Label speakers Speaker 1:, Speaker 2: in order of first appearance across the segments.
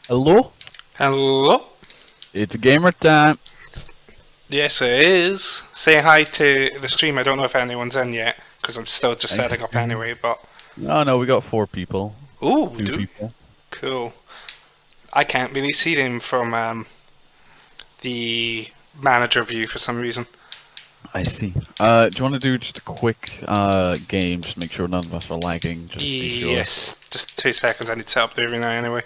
Speaker 1: Hello?
Speaker 2: Hello?
Speaker 1: It's gamer time.
Speaker 2: Yes, it is. Say hi to the stream. I don't know if anyone's in yet, because I'm still just setting up anyway, but...
Speaker 1: No, we got 4 people.
Speaker 2: Ooh,
Speaker 1: 2 people.
Speaker 2: Cool. I can't really see them from the manager view for some reason.
Speaker 1: I see. Do you want to do just a quick game, just make sure none of us are lagging? Just be sure.
Speaker 2: Yes, just 2 seconds. I need to set up the arena anyway.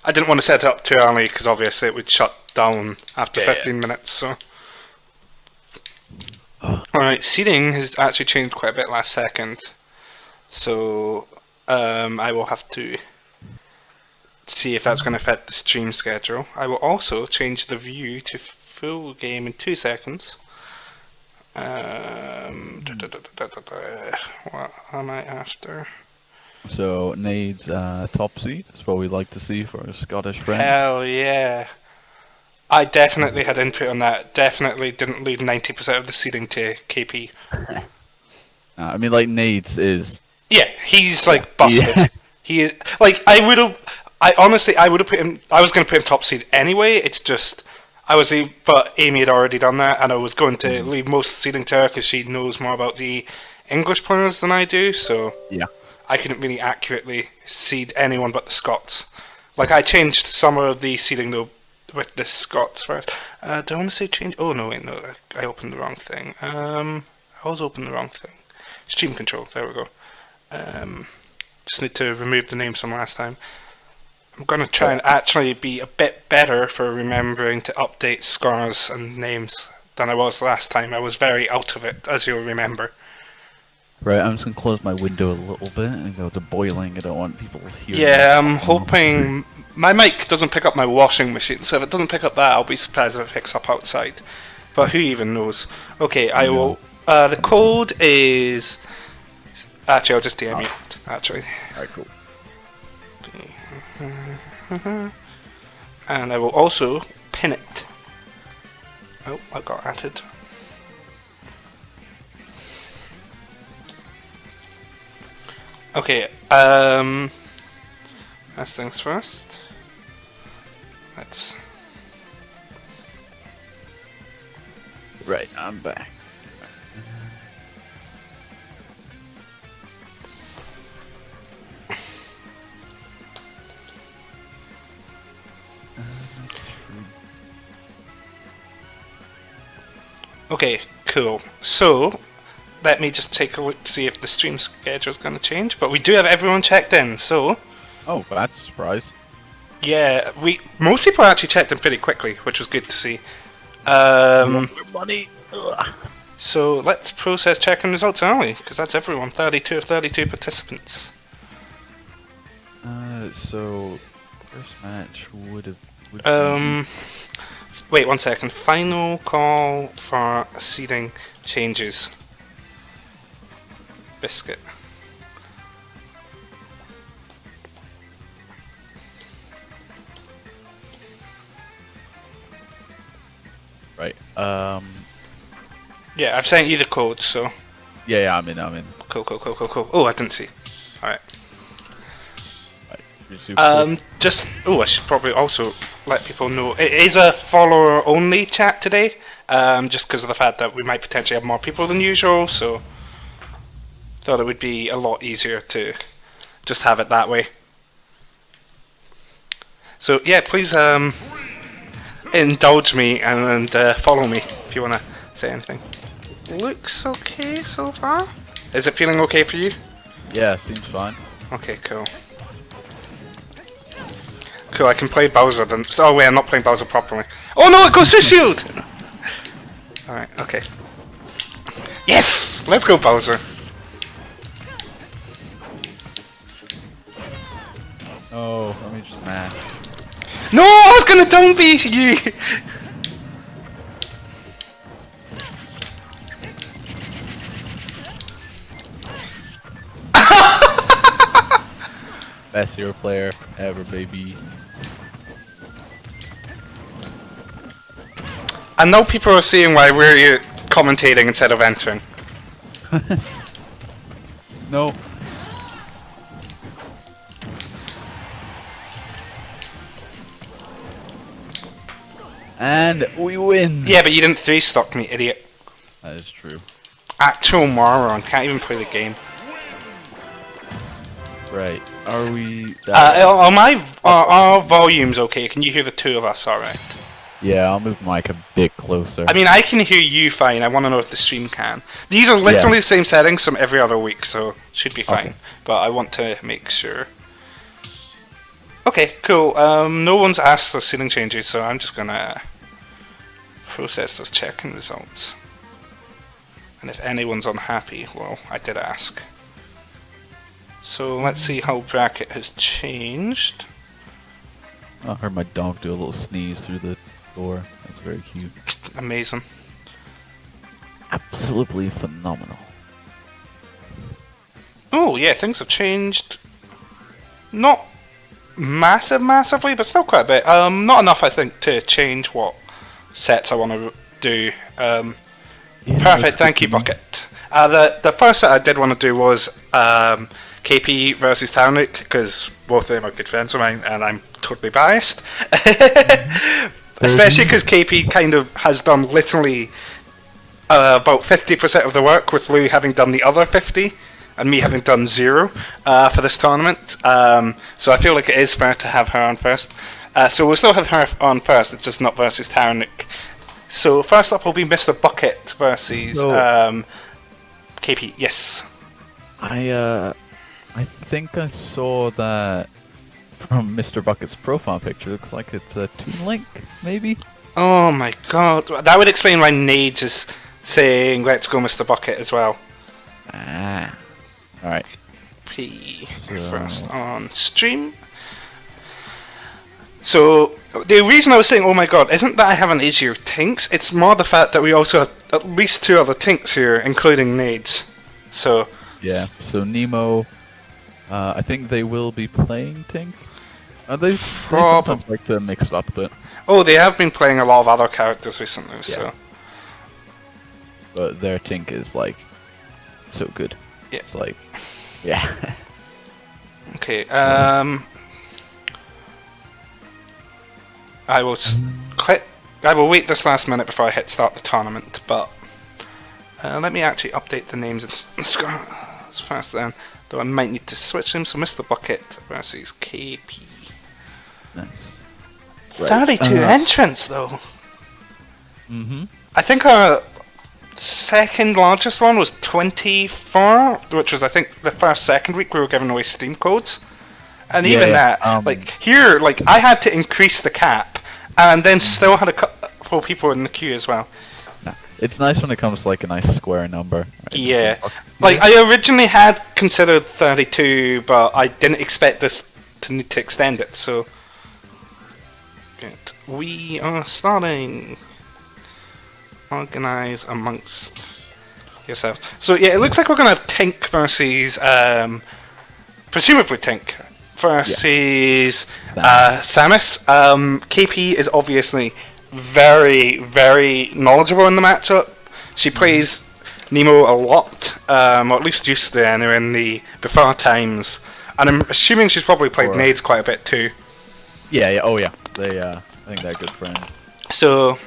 Speaker 2: I didn't want to set it up too early, because obviously it would shut down after 15 minutes, so... Alright, seating has actually changed quite a bit last second. So, I will have to see if that's going to fit the stream schedule. I will also change the view to full game in 2 seconds. What am I after?
Speaker 1: So, Nades top seed is what we like to see for a Scottish friend.
Speaker 2: Hell yeah. I definitely had input on that. Definitely didn't leave 90% of the seeding to KP.
Speaker 1: I mean, like, Nades is...
Speaker 2: Yeah, he's like busted.
Speaker 1: Yeah.
Speaker 2: He is like I would have put him. I was going to put him top seed anyway. It's just but Amy had already done that, and I was going to leave most seeding to her because she knows more about the English players than I do. So
Speaker 1: yeah,
Speaker 2: I couldn't really accurately seed anyone but the Scots. Like I changed some of the seeding though with the Scots first. Do I want to say change? Oh no, wait, no, I opened the wrong thing. I was opening the wrong thing. Stream control. There we go. Just need to remove the names from last time. I'm going to try and actually be a bit better for remembering to update scars and names than I was last time. I was very out of it, as you'll remember.
Speaker 1: Right, I'm just going to close my window a little bit and go to boiling. I don't want people hearing.
Speaker 2: Yeah, I'm hoping... My mic doesn't pick up my washing machine, so if it doesn't pick up that, I'll be surprised if it picks up outside. But who even knows? Okay, I will... the code is... Actually, I'll just DM you. Actually.
Speaker 1: Alright, cool.
Speaker 2: And I will also pin it. Oh, I got added. Okay, first things first. Let's...
Speaker 1: Right, I'm back.
Speaker 2: Okay, cool. So, let me just take a look to see if the stream schedule is going to change. But we do have everyone checked in, so...
Speaker 1: Oh, that's a surprise.
Speaker 2: Yeah, most people actually checked in pretty quickly, which was good to see.
Speaker 1: Money.
Speaker 2: So, let's process check-in results early, because that's everyone. 32 of 32 participants.
Speaker 1: So... First match would have...
Speaker 2: Wait 1 second. Final call for seeding changes. Biscuit.
Speaker 1: Right.
Speaker 2: Yeah, I've sent you the code, so.
Speaker 1: Yeah, I'm in.
Speaker 2: Cool. Oh, I didn't see. Alright. Just I should probably also let people know it is a follower only chat today, just because of the fact that we might potentially have more people than usual, so thought it would be a lot easier to just have it that way. So yeah, please indulge me and follow me if you want to say anything. Looks okay so far. Is it feeling okay for you?
Speaker 1: Yeah, seems fine.
Speaker 2: Okay, cool. Cool, I can play Bowser then. Oh wait, I'm not playing Bowser properly. Oh no, it goes to shield! Alright, okay. Yes! Let's go, Bowser!
Speaker 1: Oh, let me just mash.
Speaker 2: No, I was gonna down beat you!
Speaker 1: Best hero player ever, baby.
Speaker 2: I know people are seeing why we're commentating instead of entering.
Speaker 1: No. And we win!
Speaker 2: Yeah, but you didn't 3-stock me, idiot.
Speaker 1: That is true.
Speaker 2: Actual moron, can't even play the game.
Speaker 1: Right. Are we...
Speaker 2: Are our volumes okay? Can you hear the two of us alright?
Speaker 1: Yeah, I'll move the mic a bit closer.
Speaker 2: I mean, I can hear you fine. I want to know if the stream can. These are literally the same settings from every other week, so should be fine.
Speaker 1: Okay.
Speaker 2: But I want to make sure. Okay, cool. No one's asked for ceiling changes, so I'm just gonna process those checking results. And if anyone's unhappy, well, I did ask. So let's see how bracket has changed.
Speaker 1: I heard my dog do a little sneeze through the door. That's very cute.
Speaker 2: Amazing.
Speaker 1: Absolutely phenomenal.
Speaker 2: Oh yeah, things have changed. Not massively, but still quite a bit. Not enough, I think, to change what sets I want to do. Perfect, thank you, Bucket. The first set I did want to do was KP versus Tarnik, because both of them are good friends of mine, and I'm totally biased. Especially because KP kind of has done literally about 50% of the work, with Lou having done the other 50, and me having done 0 for this tournament. So I feel like it is fair to have her on first. So we'll still have her on first, it's just not versus Tarnik. So first up will be Mr. Bucket versus KP. Yes.
Speaker 1: I think I saw that from Mr. Bucket's profile picture. Looks like it's a Toon Link, maybe?
Speaker 2: Oh my god. That would explain why Nades is saying let's go Mr. Bucket as well.
Speaker 1: Ah. Alright.
Speaker 2: P first on stream. So the reason I was saying oh my god isn't that I have an issue with Tinks, it's more the fact that we also have at least 2 other Tinks here, including Nades. So
Speaker 1: yeah, so Nemo, I think they will be playing Tink. They sometimes like to mix it up a bit.
Speaker 2: Oh, they have been playing a lot of other characters recently, so.
Speaker 1: But their Tink is like so good.
Speaker 2: Yeah.
Speaker 1: It's like, yeah.
Speaker 2: Okay. I will quit. I will wait this last minute before I hit start the tournament, but let me actually update the names in Xcurr as fast then. Though I might need to switch them. So Mr. Bucket versus KP.
Speaker 1: Nice.
Speaker 2: Right. 32 entrants though.
Speaker 1: Mm-hmm.
Speaker 2: I think our second largest one was 24, which was I think the second week we were giving away Steam codes. And even that, like here, like I had to increase the cap, and then still had a couple people in the queue as well.
Speaker 1: It's nice when it comes to like a nice square number. Right?
Speaker 2: Yeah, like I originally had considered 32, but I didn't expect us to need to extend it. So, good. We are starting. Organize amongst yourselves. So yeah, it looks like we're gonna have Tink versus, presumably Tink versus Samus. KP is obviously very, very knowledgeable in the matchup. She plays Nemo a lot, or at least used to anyway in the before times. And I'm assuming she's probably played Nades quite a bit too.
Speaker 1: Yeah, oh yeah. They, I think they're good friends.
Speaker 2: So,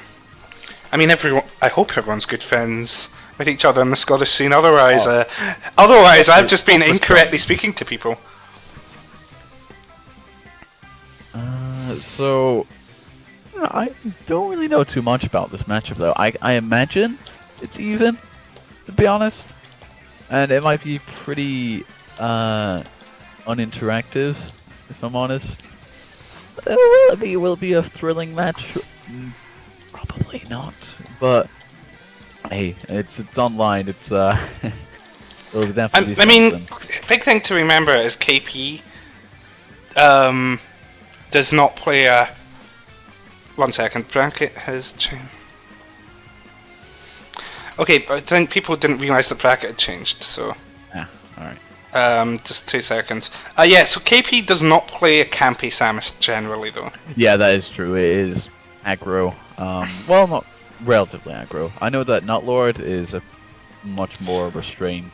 Speaker 2: I mean, I hope everyone's good friends with each other in the Scottish scene. Otherwise, I've just been incorrectly speaking to people.
Speaker 1: So I don't really know too much about this matchup, though. I imagine it's even, to be honest, and it might be pretty uninteractive, if I'm honest. It will be a thrilling match. Probably not, but hey, it's online. It's it'll definitely be
Speaker 2: I mean,
Speaker 1: something.
Speaker 2: big thing to remember is KP does not play a. 1 second, bracket has changed. Okay, but I think people didn't realise the bracket had changed, so.
Speaker 1: Yeah, alright.
Speaker 2: Just 2 seconds. Yeah, so KP does not play a campy Samus generally, though.
Speaker 1: Yeah, that is true. It is aggro. Well, not relatively aggro. I know that NUTLORD is a much more restrained.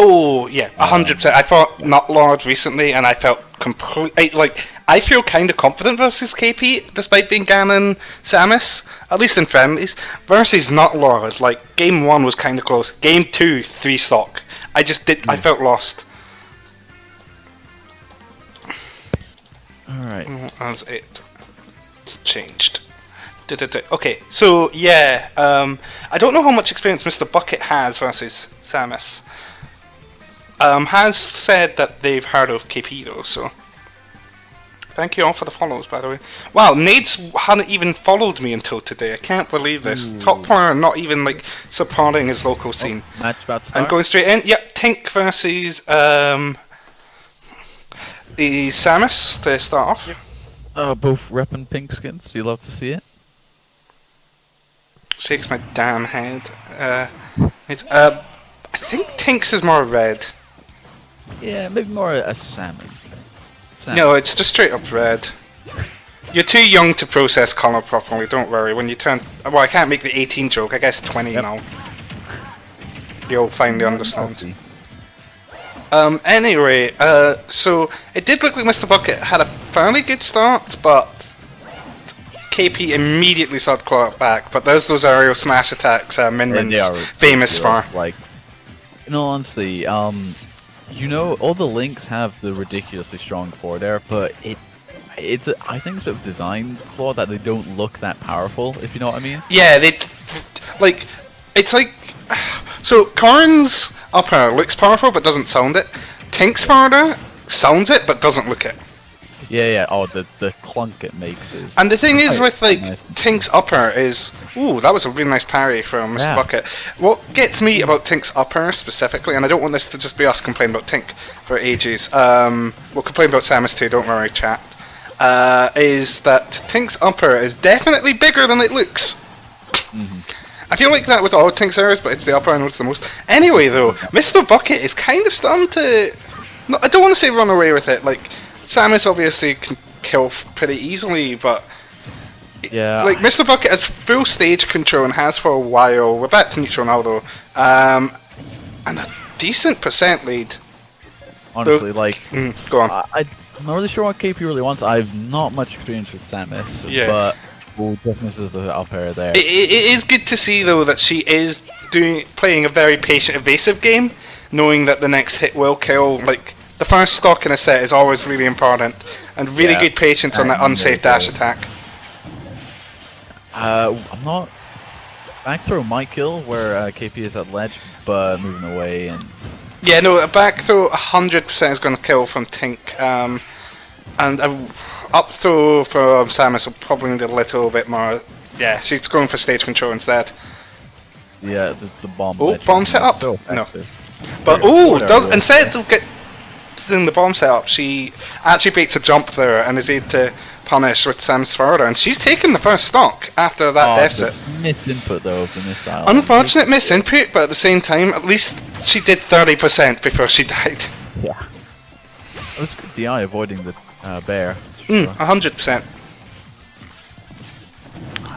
Speaker 2: Oh yeah, 100%. I fought NUTLORD recently, and I felt I feel kind of confident versus KP, despite being Ganon Samus, at least in friendlies. Versus NUTLORD, like game 1 was kind of close. Game 2, 3 stock. I felt lost.
Speaker 1: All right.
Speaker 2: That's it. It's changed. Okay, so yeah, I don't know how much experience Mr. Bucket has versus Samus. Has said that they've heard of KP though, so thank you all for the follows, by the way. Wow, Nades hadn't even followed me until today. I can't believe this.
Speaker 1: Ooh.
Speaker 2: Top player not even like supporting his local scene.
Speaker 1: Match about to start.
Speaker 2: I'm going straight in. Yep, Tink versus the Samus to start off.
Speaker 1: Yep. Both repping pink skins. You love to see it.
Speaker 2: Shakes my damn head. I think Tink's is more red.
Speaker 1: Yeah, maybe more a salmon.
Speaker 2: No, it's just straight up red. You're too young to process colour properly, don't worry. When you turn... Well, I can't make the 18 joke, I guess 20 now. You'll finally understand. Anyway, so it did look like Mr. Bucket had a fairly good start, but KP immediately started clawing back. But there's those aerial smash attacks Min-Min's famous for.
Speaker 1: Like, in all honesty, you know, all the links have the ridiculously strong forward air, but it's I think it's a bit of design flaw that they don't look that powerful, if you know what I mean.
Speaker 2: Yeah, it's like, so Karn's up air looks powerful but doesn't sound it. Tink's forward air sounds it but doesn't look it.
Speaker 1: Yeah. Oh, the clunk it makes is.
Speaker 2: And the thing is with like
Speaker 1: nice.
Speaker 2: Tink's upper is, ooh, that was a really nice parry from Mr. Bucket. What gets me about Tink's upper specifically, and I don't want this to just be us complaining about Tink for ages. We'll complain about Samus too. Don't worry, chat. Is that Tink's upper is definitely bigger than it looks. I feel like that with all Tink's areas, but it's the upper I notice the most. Anyway, though, Mr. Bucket is kind of starting to. No, I don't want to say run away with it. Like Samus obviously can kill pretty easily, but
Speaker 1: yeah,
Speaker 2: like Mr. Bucket has full stage control and has for a while. We're back to neutral now though, and a decent percent lead.
Speaker 1: Honestly,
Speaker 2: so,
Speaker 1: like,
Speaker 2: go on.
Speaker 1: I'm not really sure what KP really wants. I've not much experience with Samus, but definitely is the up air there.
Speaker 2: It is good to see though that she is playing a very patient, evasive game, knowing that the next hit will kill. Like the first stock in a set is always really important, and really good patience on that unsafe dash attack.
Speaker 1: I'm not. Back throw might kill where KP is at ledge, but moving away and.
Speaker 2: Yeah, no, a back throw 100% is going to kill from Tink, and a up throw from Samus will probably need a little bit more. Yeah, she's going for stage control instead.
Speaker 1: Yeah, the bomb.
Speaker 2: Oh, bomb setup?
Speaker 1: So
Speaker 2: no. But instead of doing the bomb setup, she actually baits a jump there and is able to punish with Samus further, and she's taken the first stock after that deficit.
Speaker 1: Misinput though of the missile.
Speaker 2: Unfortunate misinput, but at the same time, at least she did 30% before she died.
Speaker 1: Yeah. It was good DI avoiding the bear.
Speaker 2: 100%.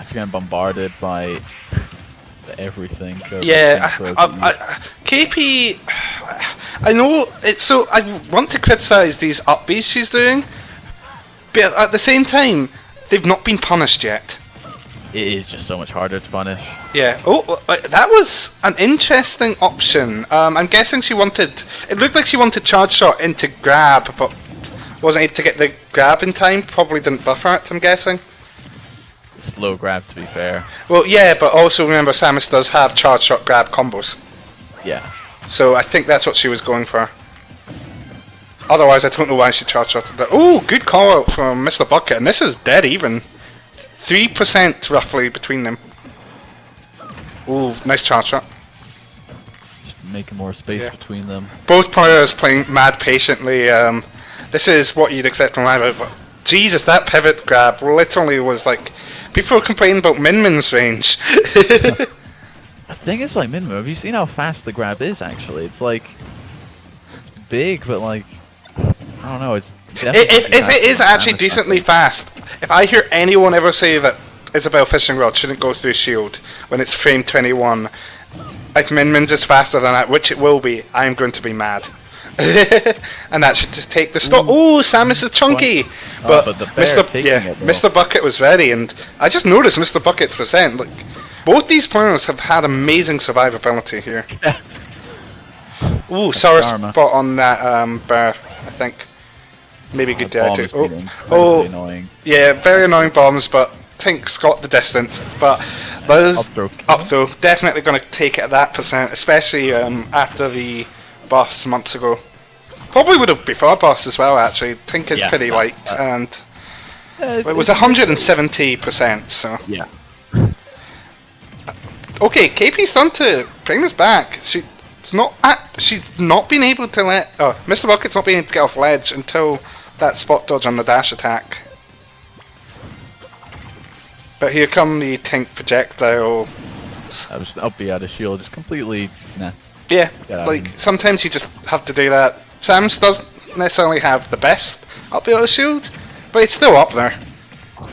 Speaker 1: She's getting bombarded by everything.
Speaker 2: Yeah, KP. I know it's so. I want to criticize these up Bs she's doing, but at the same time, they've not been punished yet.
Speaker 1: It is just so much harder to punish.
Speaker 2: Yeah. Oh, that was an interesting option. I'm guessing she wanted. It looked like she wanted charge shot into grab, but wasn't able to get the grab in time. Probably didn't buffer it. I'm guessing.
Speaker 1: Slow grab, to be fair.
Speaker 2: Well, yeah, but also remember Samus does have charge shot grab combos.
Speaker 1: Yeah.
Speaker 2: So I think that's what she was going for. Otherwise, I don't know why she charge shotted that. Oh, good call out from Mr. Bucket, and this is dead even. 3% roughly between them. Ooh, nice charge shot.
Speaker 1: Just making more space between them.
Speaker 2: Both players playing mad patiently. This is what you'd expect from either, but Jesus, that pivot grab literally was like... People were complaining about Min-Min's range.
Speaker 1: The thing is, like, Min-Min, have you seen how fast the grab is, actually? It's like... It's big, but like... I don't know, it's...
Speaker 2: If it is actually decently fast, if I hear anyone ever say that Isabel Fishing Rod shouldn't go through shield when it's frame 21, if Min is faster than that, which it will be, I'm going to be mad. And that should take the stop. Oh, Samus is chunky, but
Speaker 1: the bear
Speaker 2: Mr. Bucket was ready, and I just noticed Mr. Bucket's percent. Like, both these players have had amazing survivability here. Ooh, sour spot on that bear, I think. Maybe good dare too. Oh,
Speaker 1: annoying.
Speaker 2: Yeah, very annoying bombs, but Tink's got the distance. But there's up throw. Definitely going to take it at that percent, especially after the buffs months ago. Probably would have before buffs as well. Actually, Tink is pretty light, and it was 170%. So
Speaker 1: yeah.
Speaker 2: Okay, KP's done to bring us back. She's not been able to let. Oh, Mr. Bucket's not been able to get off ledge until that spot dodge on the dash attack. But here come the Tink projectile.
Speaker 1: I'll be out of shield, just completely. Nah.
Speaker 2: Yeah, like sometimes you just have to do that. Samus doesn't necessarily have the best up out of shield, but it's still up there.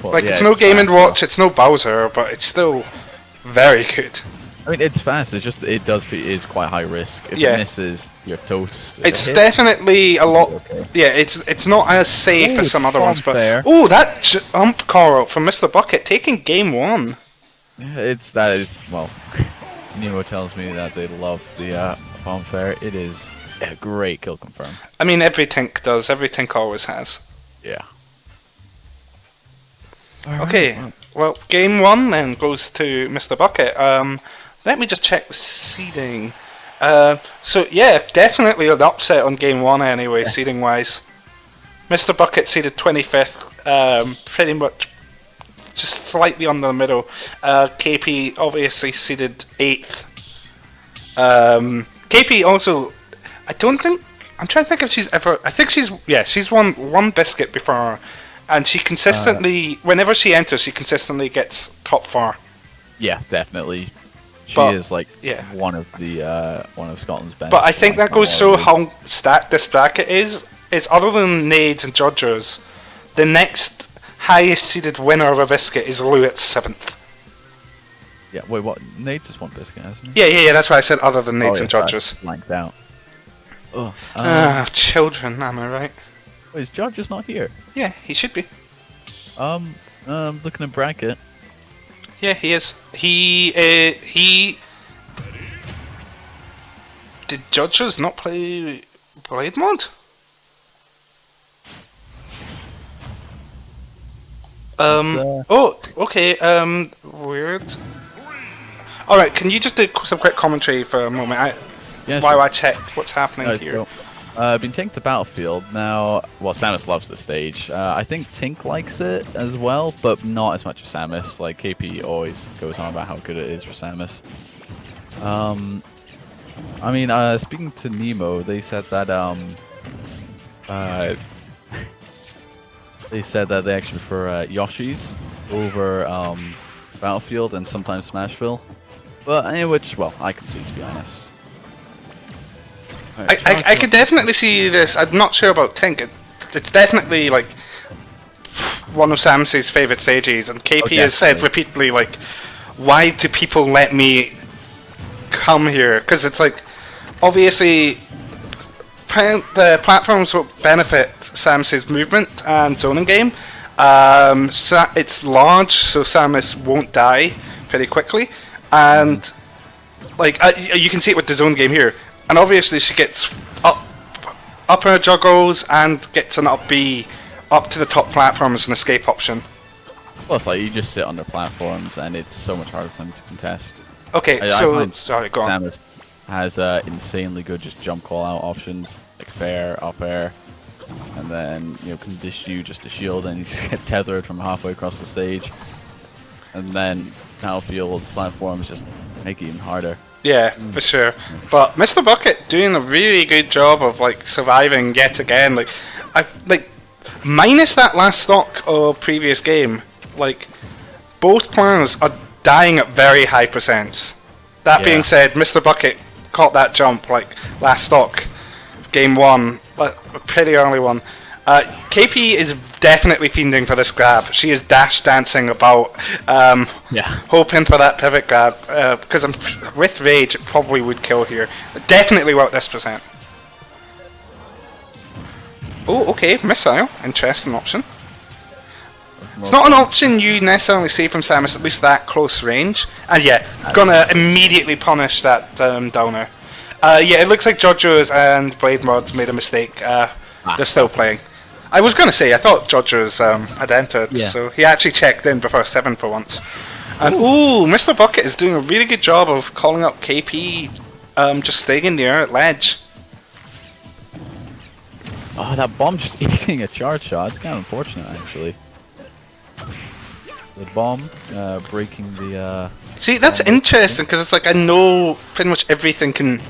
Speaker 1: Well,
Speaker 2: like, it's no Game & Watch, it's no Bowser, but it's still very good.
Speaker 1: I mean, it's fast. It's just it is quite high risk. If it misses, you're toast.
Speaker 2: It's definitely a lot. Okay. Yeah, it's not as safe as some other ones. But oh, that jump call from Mr. Bucket taking game 1.
Speaker 1: Yeah, that is well. Nemo tells me that they love the bonfire. It is a great kill confirm.
Speaker 2: I mean, every Tink does. Every Tink always has.
Speaker 1: Yeah.
Speaker 2: Okay. Well, game 1 then goes to Mr. Bucket. Let me just check the seeding. So yeah, definitely an upset on game 1 anyway, seeding wise. Mr. Bucket seeded 25th, pretty much just slightly under the middle. KP obviously seeded 8th. KP also, I'm trying to think if she's ever. I think she's won one Biscuit before, and she consistently, whenever she enters, she consistently gets top 4.
Speaker 1: Yeah, definitely. She is like one of Scotland's best.
Speaker 2: But I think that goes to show how stacked this bracket is. It's other than Nades and Jodgers, the next highest seeded winner of a Biscuit is Lewitt's 7th.
Speaker 1: Yeah, wait, what? Nades is one Biscuit, hasn't he?
Speaker 2: Yeah, that's why I said other than Nades and Jodgers.
Speaker 1: Blanked out.
Speaker 2: Oh, children, am I right?
Speaker 1: Wait, is Jodgers not here?
Speaker 2: Yeah, he should be.
Speaker 1: Looking at bracket.
Speaker 2: Yeah, he is. He did Jodgers not play Blade Mod? Oh, okay. Weird. All right, can you just do some quick commentary for a moment? While I check what's happening here.
Speaker 1: Cool. Been Tink to Battlefield now. Well, Samus loves the stage. I think Tink likes it as well, but not as much as Samus. Like KP always goes on about how good it is for Samus. I mean, speaking to Nemo, they said that they actually prefer Yoshi's over Battlefield and sometimes Smashville. But I can see, to be honest. Right,
Speaker 2: I could definitely see this. I'm not sure about Tink. It's definitely like one of Samus's favourite stages, and KP has said repeatedly, like, why do people let me come here? Because it's like, obviously, the platforms will benefit Samus's movement and zoning game. It's large, so Samus won't die pretty quickly, and like you can see it with the zone game here. And obviously she gets up her juggles and gets an up B up to the top platform as an escape option.
Speaker 1: Well, it's like you just sit on the platforms and it's so much harder for them to contest.
Speaker 2: Okay, sorry, go on.
Speaker 1: Samus has insanely good just jump call out options, like fair, up air, and then can dish you just a shield and you just get tethered from halfway across the stage. And then Battlefield platforms just make it even harder.
Speaker 2: Yeah, for sure. But Mr. Bucket doing a really good job of like surviving yet again. Like, minus that last stock of previous game, like both players are dying at very high percents. That being said, Mr. Bucket caught that jump like last stock, game 1, a pretty early one, KP is definitely fiending for this grab. She is dash dancing about,
Speaker 1: Yeah.
Speaker 2: hoping for that pivot grab. Because with Rage, it probably would kill here. Definitely worth this percent. Oh, okay, missile. Interesting option. It's not an option you necessarily see from Samus, at least that close range. And yeah, gonna immediately punish that downer. Yeah, it looks like Jodgers and Blade Mod made a mistake. They're still playing. I was gonna say, I thought Jodgers had entered, so he actually checked in before 7 for once. And ooh, Mr. Bucket is doing a really good job of calling up KP, just staying in the air at ledge.
Speaker 1: Oh, that bomb just eating a charge shot. It's kind of unfortunate, actually. The bomb breaking the.
Speaker 2: See, that's interesting because it's like I know pretty much everything can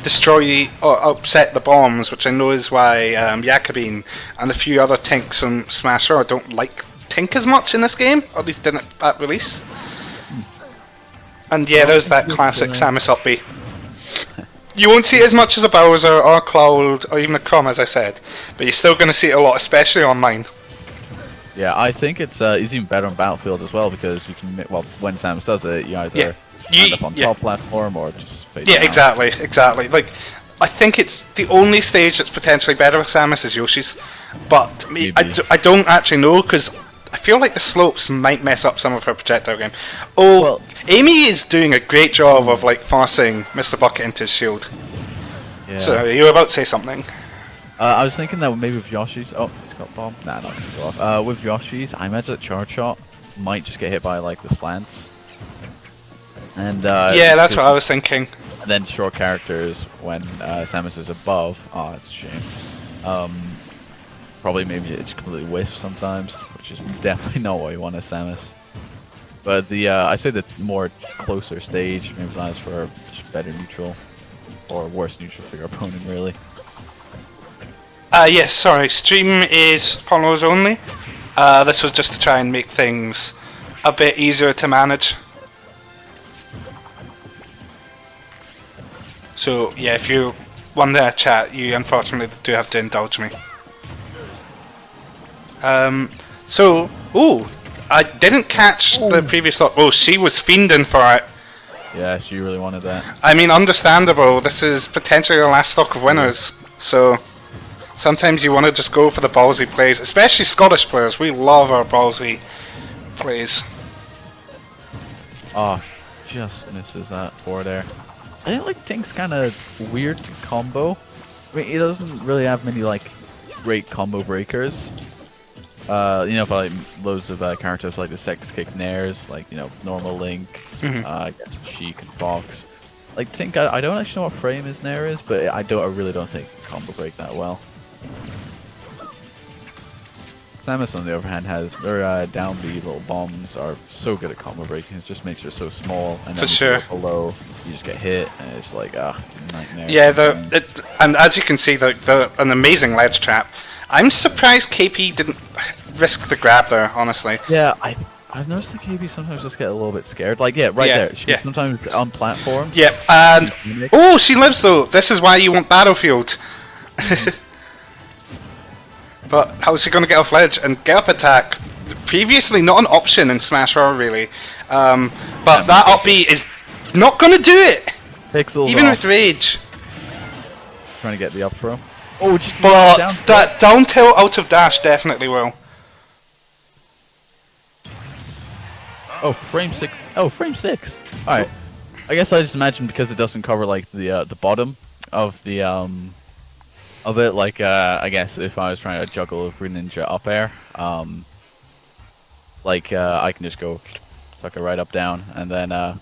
Speaker 2: destroy or upset the bombs, which I know is why Jakobine and a few other Tinks from Smash Bros. Don't like Tink as much in this game, or at least didn't at release. And yeah, there's that classic Samus up B. You won't see it as much as a Bowser or a Cloud or even a Crumb, as I said, but you're still going to see it a lot, especially online.
Speaker 1: Yeah, I think it's even better on Battlefield as well because you can, well, when Samus does it, you either end up on top platform or just face down.
Speaker 2: Exactly. Like, I think it's the only stage that's potentially better with Samus is Yoshi's, but I don't actually know because I feel like the slopes might mess up some of her projectile game. Oh, well, Amy is doing a great job of like forcing Mr. Bucket into his shield. Yeah. So you were about to say something.
Speaker 1: I was thinking that maybe with Yoshi's. Oh, he's got bomb. Nah, not gonna go off. With Yoshi's, I imagine that charge shot might just get hit by like the slants. And
Speaker 2: yeah, that's what I was thinking.
Speaker 1: And then short characters when Samus is above. Oh, that's a shame. Probably maybe it just completely whiffs sometimes, which is definitely not what you want as Samus. But the I say the more closer stage maybe allows for just better neutral or worse neutral for your opponent, really.
Speaker 2: Yes, sorry, stream is followers only. This was just to try and make things a bit easier to manage. So, yeah, if you want to chat, you unfortunately do have to indulge me. So, ooh, I didn't catch the previous thought. Oh, she was fiending for it.
Speaker 1: Yeah, she really wanted that.
Speaker 2: I mean, understandable. This is potentially the last stock of winners. So, sometimes you want to just go for the ballsy plays, especially Scottish players. We love our ballsy plays.
Speaker 1: Oh, just misses that forward air. I think like Tink's kind of weird to combo. I mean, he doesn't really have many like great combo breakers. You know, for like loads of characters like the Sex Kick Nares, like, you know, normal Link, I guess Sheik and Fox. Like Tink, I don't actually know what frame his Nair is, but I really don't think combo break that well. Samus, on the other hand, has their down B little bombs are so good at combo breaking. It just makes her so small, and then you go below, you just get hit, and it's like, it's a nightmare.
Speaker 2: Yeah, and as you can see, an amazing ledge trap. I'm surprised KP didn't risk the grab there, honestly.
Speaker 1: Yeah, I've noticed that KP sometimes just get a little bit scared. Like, there. She's sometimes on platform.
Speaker 2: Yeah, and oh, she lives though. This is why you want Battlefield. But how's she going to get off ledge and get up attack? Previously not an option in Smash Bros. Really, but that up B is not going to do it.
Speaker 1: Pixels
Speaker 2: even
Speaker 1: off.
Speaker 2: With rage.
Speaker 1: Trying to get the up throw. Oh, just
Speaker 2: but that down tilt out of dash definitely will.
Speaker 1: Oh, frame 6. Oh, frame 6. All right. I guess I just imagine because it doesn't cover like the bottom of the of it. Like I guess if I was trying to juggle a Greninja up air, like I can just go suck it right up down, and then that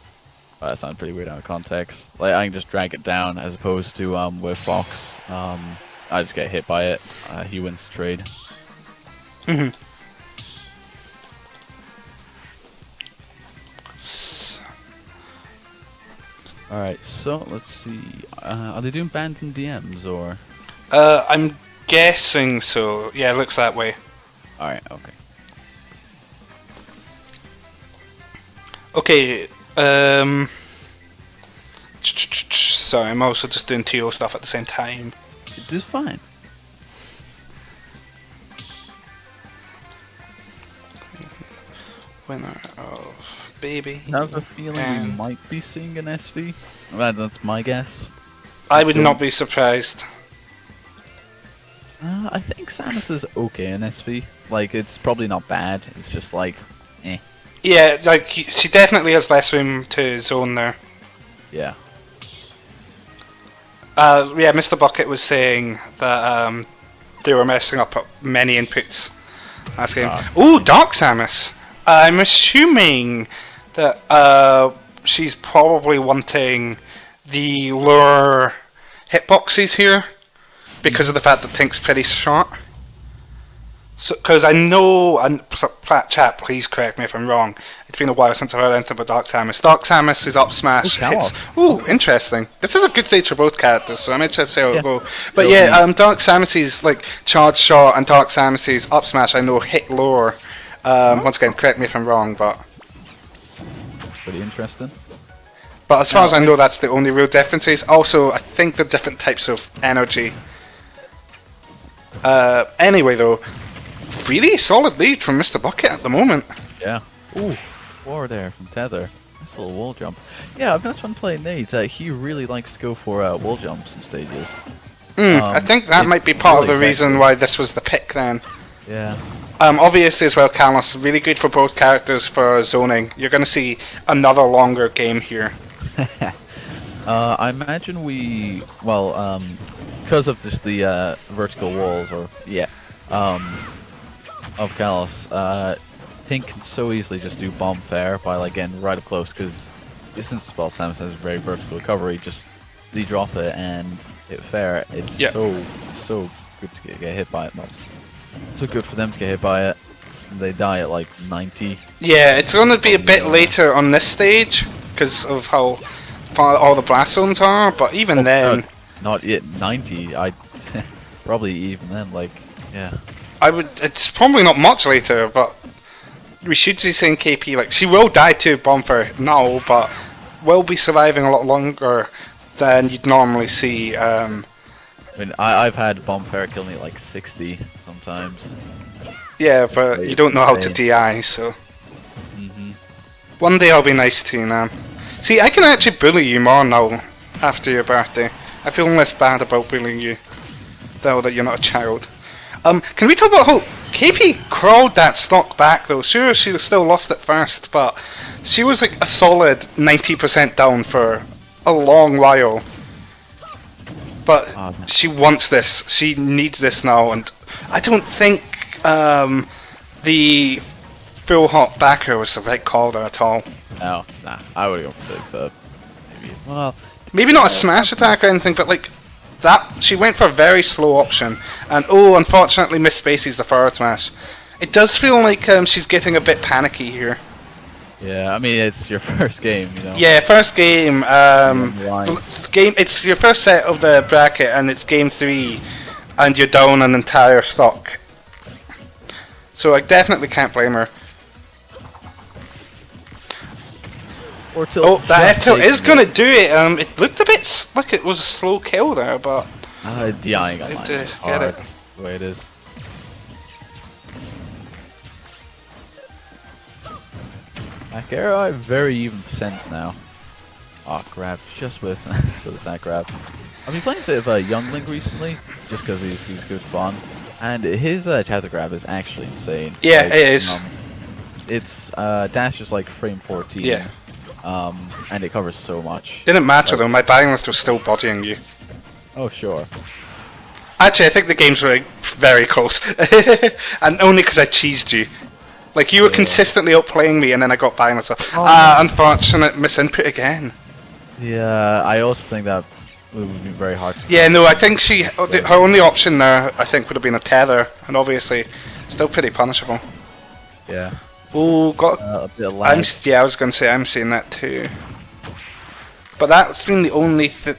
Speaker 1: sounds pretty weird out of context. Like I can just drag it down as opposed to with Fox. I just get hit by it. He wins the trade. Alright, so let's see. Are they doing bans and DMs or?
Speaker 2: I'm guessing so. Yeah, it looks that way.
Speaker 1: Alright, okay.
Speaker 2: Okay, sorry, I'm also just doing TO stuff at the same time.
Speaker 1: It is fine.
Speaker 2: winner of Baby.
Speaker 1: I have a feeling we
Speaker 2: and
Speaker 1: might be seeing an SV. That's my guess.
Speaker 2: I would not be surprised.
Speaker 1: I think Samus is okay in SV. Like, it's probably not bad. It's just like, eh.
Speaker 2: Yeah, like she definitely has less room to zone there.
Speaker 1: Yeah.
Speaker 2: Yeah, Mr. Bucket was saying that they were messing up many inputs. Asking, ooh, Dark Samus. I'm assuming that she's probably wanting the lower hitboxes here because of the fact that Tink's pretty short. So, because I know, and chat, please correct me if I'm wrong. It's been a while since I've heard anything about Dark Samus. Dark Samus is up smash. Ooh, interesting. This is a good stage for both characters, so I'm interested to see how it'll go. But yeah, Dark Samus's like charge shot and Dark Samus's up smash I know hit lower. Once again, correct me if I'm wrong, but
Speaker 1: pretty interesting.
Speaker 2: But as far as I know, that's the only real differences. Also, I think the different types of energy. Anyway, though, really solid lead from Mr. Bucket at the moment.
Speaker 1: Yeah. Ooh, 4 there from Tether. Nice little wall jump. Yeah, I've noticed when playing Nades, he really likes to go for wall jumps in stages.
Speaker 2: I think that might be part of the reason why this was the pick then.
Speaker 1: Yeah.
Speaker 2: Obviously as well, Kalos, really good for both characters for zoning. You're going to see another longer game here.
Speaker 1: I imagine because of just the vertical walls, or of Kalos, Tink can so easily just do bomb fair by like getting right up close, because since Samus has very vertical recovery, just de-drop it and hit fair. It's so good to get hit by it. Not so good for them to get hit by it. They die at like 90.
Speaker 2: Yeah, it's going to be a bit later on this stage because of how far all the blast zones are, but even then...
Speaker 1: Not yet 90, I probably even then, like, yeah.
Speaker 2: It's probably not much later, but we should be saying KP, like, she will die to Bonfire now, but will be surviving a lot longer than you'd normally see.
Speaker 1: I mean, I've had Bonfire kill me like 60 sometimes.
Speaker 2: Yeah, but you don't know how to DI, so... One day I'll be nice to you now. See, I can actually bully you more now after your birthday. I feel less bad about bullying you, though that you're not a child. Can we talk about how KP crawled that stock back though? Sure, she still lost it first, but she was like a solid 90% down for a long while. But she wants this. She needs this now, and I don't think the full hot backer was the right call there at all.
Speaker 1: No, nah, I would go for the maybe. Well,
Speaker 2: maybe not a smash attack or anything, but like that, she went for a very slow option, and unfortunately missed Spacey's the forward smash. It does feel like she's getting a bit panicky here.
Speaker 1: Yeah, I mean it's your first game, you know.
Speaker 2: Yeah, first game. It's your first set of the bracket, and it's game 3, and you're down an entire stock. So I definitely can't blame her. That F-tilt is going to do it. It looked a bit like it was a slow kill there, but...
Speaker 1: yeah, I ain't got mine.
Speaker 2: Get it.
Speaker 1: The way it is. Back air, I have very even sense now. Oh, grab. Just with that grab. I've been playing a bit of Youngling recently, just because he's good fun. And his tether grab is actually insane.
Speaker 2: Yeah, like, it is.
Speaker 1: It's dash is like frame 14.
Speaker 2: Yeah.
Speaker 1: And it covers so much.
Speaker 2: Didn't matter though, my buying list was still bodying you.
Speaker 1: Oh, sure.
Speaker 2: Actually, I think the games were very close. And only because I cheesed you. Like, you were consistently outplaying me, and then I got buying myself. Unfortunate misinput again.
Speaker 1: Yeah, I also think that would be very hard to...
Speaker 2: Yeah, no, I think her only option there, I think, would have been a tether, and obviously, still pretty punishable.
Speaker 1: Yeah.
Speaker 2: Oh, got
Speaker 1: a bit of lag.
Speaker 2: I was going to say, I'm seeing that too. But that's been the only bit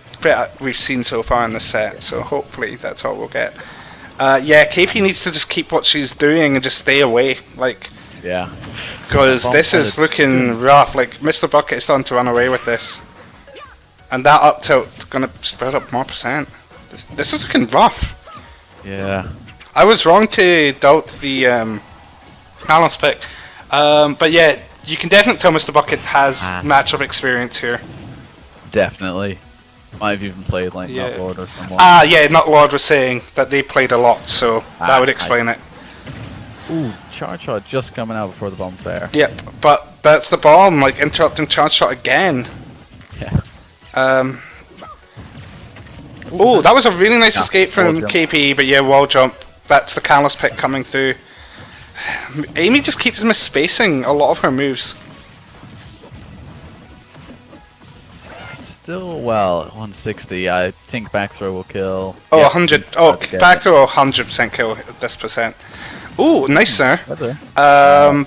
Speaker 2: we've seen so far in the set, so hopefully that's all we'll get. Yeah, KP needs to just keep what she's doing and just stay away, like...
Speaker 1: Yeah.
Speaker 2: Because this is looking rough, like, Mr. Bucket is starting to run away with this. And that up tilt's going to spread up more percent. This is looking rough.
Speaker 1: Yeah.
Speaker 2: I was wrong to doubt the Kalos pick. But yeah, you can definitely tell Mr. Bucket has matchup experience here.
Speaker 1: Definitely. Might have even played like NUTLORD or someone.
Speaker 2: Yeah, NUTLORD was saying that they played a lot, so that would explain it.
Speaker 1: Ooh, charge shot just coming out before the bomb fair.
Speaker 2: Yep, but that's the bomb, like interrupting charge shot again.
Speaker 1: Yeah.
Speaker 2: Oh, that was a really nice escape from KP, but yeah, wall jump. That's the Callus pick coming through. Amy just keeps misspacing a lot of her moves.
Speaker 1: Still, well, 160. I think back throw will kill.
Speaker 2: Oh, 100. Oh, back throw will 100% kill at this percent. Ooh, nice, sir. But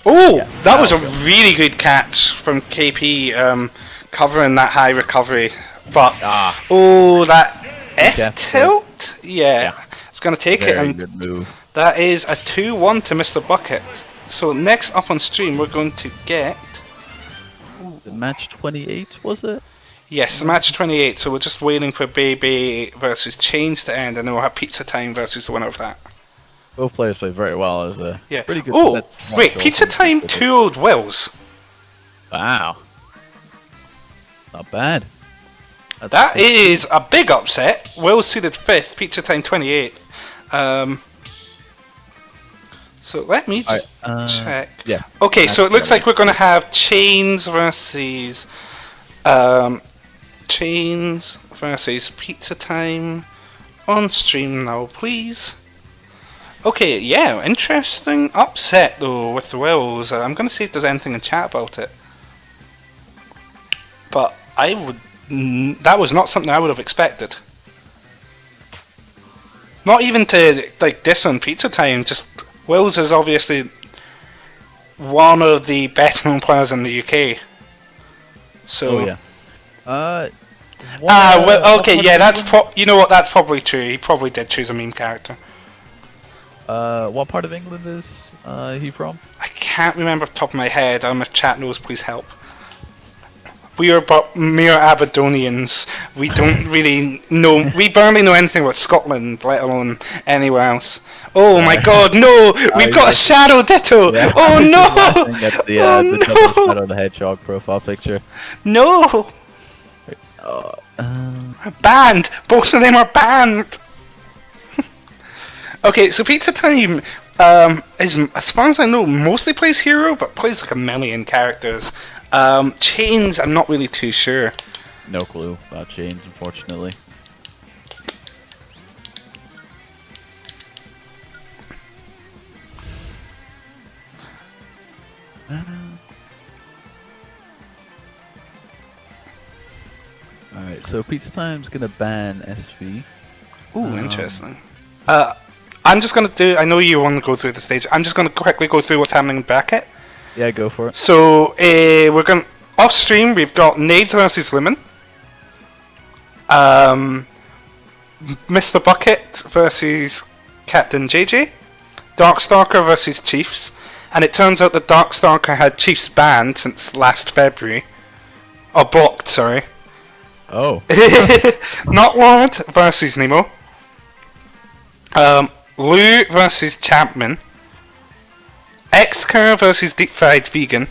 Speaker 2: that was a really good catch from KP, covering that high recovery. But that F tilt, yeah, it's gonna take it, and
Speaker 1: good move.
Speaker 2: That is a 2-1 to Mr. Bucket. So next up on stream, we're going to get
Speaker 1: the match 28, was it?
Speaker 2: Yes, match 28. So we're just waiting for Baby versus ChainZ to end, and then we'll have Pizza Time versus the winner of that.
Speaker 1: Both players played very well. It was a pretty good.
Speaker 2: Oh, wait, Pizza Time 2-0'd Willz.
Speaker 1: Wow, not bad.
Speaker 2: That is a big upset. Willz seeded 5th, Pizza Time 28th. So let me just check.
Speaker 1: Yeah.
Speaker 2: Okay, so it looks like we're going to have ChainZ versus Pizza Time on stream now, please. Okay, yeah, interesting upset though with the Willz. I'm going to see if there's anything in chat about it. But that was not something I would have expected. Not even to like diss on Pizza Time, just Willz is obviously one of the best known players in the UK. So well, okay, yeah, that's you know what, that's probably true. He probably did choose a meme character.
Speaker 1: What part of England is he from?
Speaker 2: I can't remember off the top of my head. If chat knows, please help. We are but mere Aberdonians. We don't really know. We barely know anything about Scotland, let alone anywhere else. Oh my God, no! We've got a Shadow Ditto. Yeah. Oh no!
Speaker 1: The Shadow the Hedgehog profile picture.
Speaker 2: No. Banned. Both of them are banned. Okay, so Pizza Time is, as far as I know, mostly plays hero, but plays like a million characters. ChainZ, I'm not really too sure.
Speaker 1: No clue about ChainZ, unfortunately. Alright, so Pizza Time's gonna ban SV.
Speaker 2: Ooh, interesting. I'm just gonna do. I know you want to go through the stage. I'm just gonna quickly go through what's happening in bracket.
Speaker 1: Yeah, go for it.
Speaker 2: So we're going off stream. We've got Nades versus Lemon. Mr. Bucket versus Captain JJ. Darkstalker versus Chiefs. And it turns out that Darkstalker had Chiefs banned since last February. Or blocked, sorry.
Speaker 1: Oh.
Speaker 2: NUTLORD versus Nemo. Lou versus Champman. Xcurr versus Deep Fried Vegan.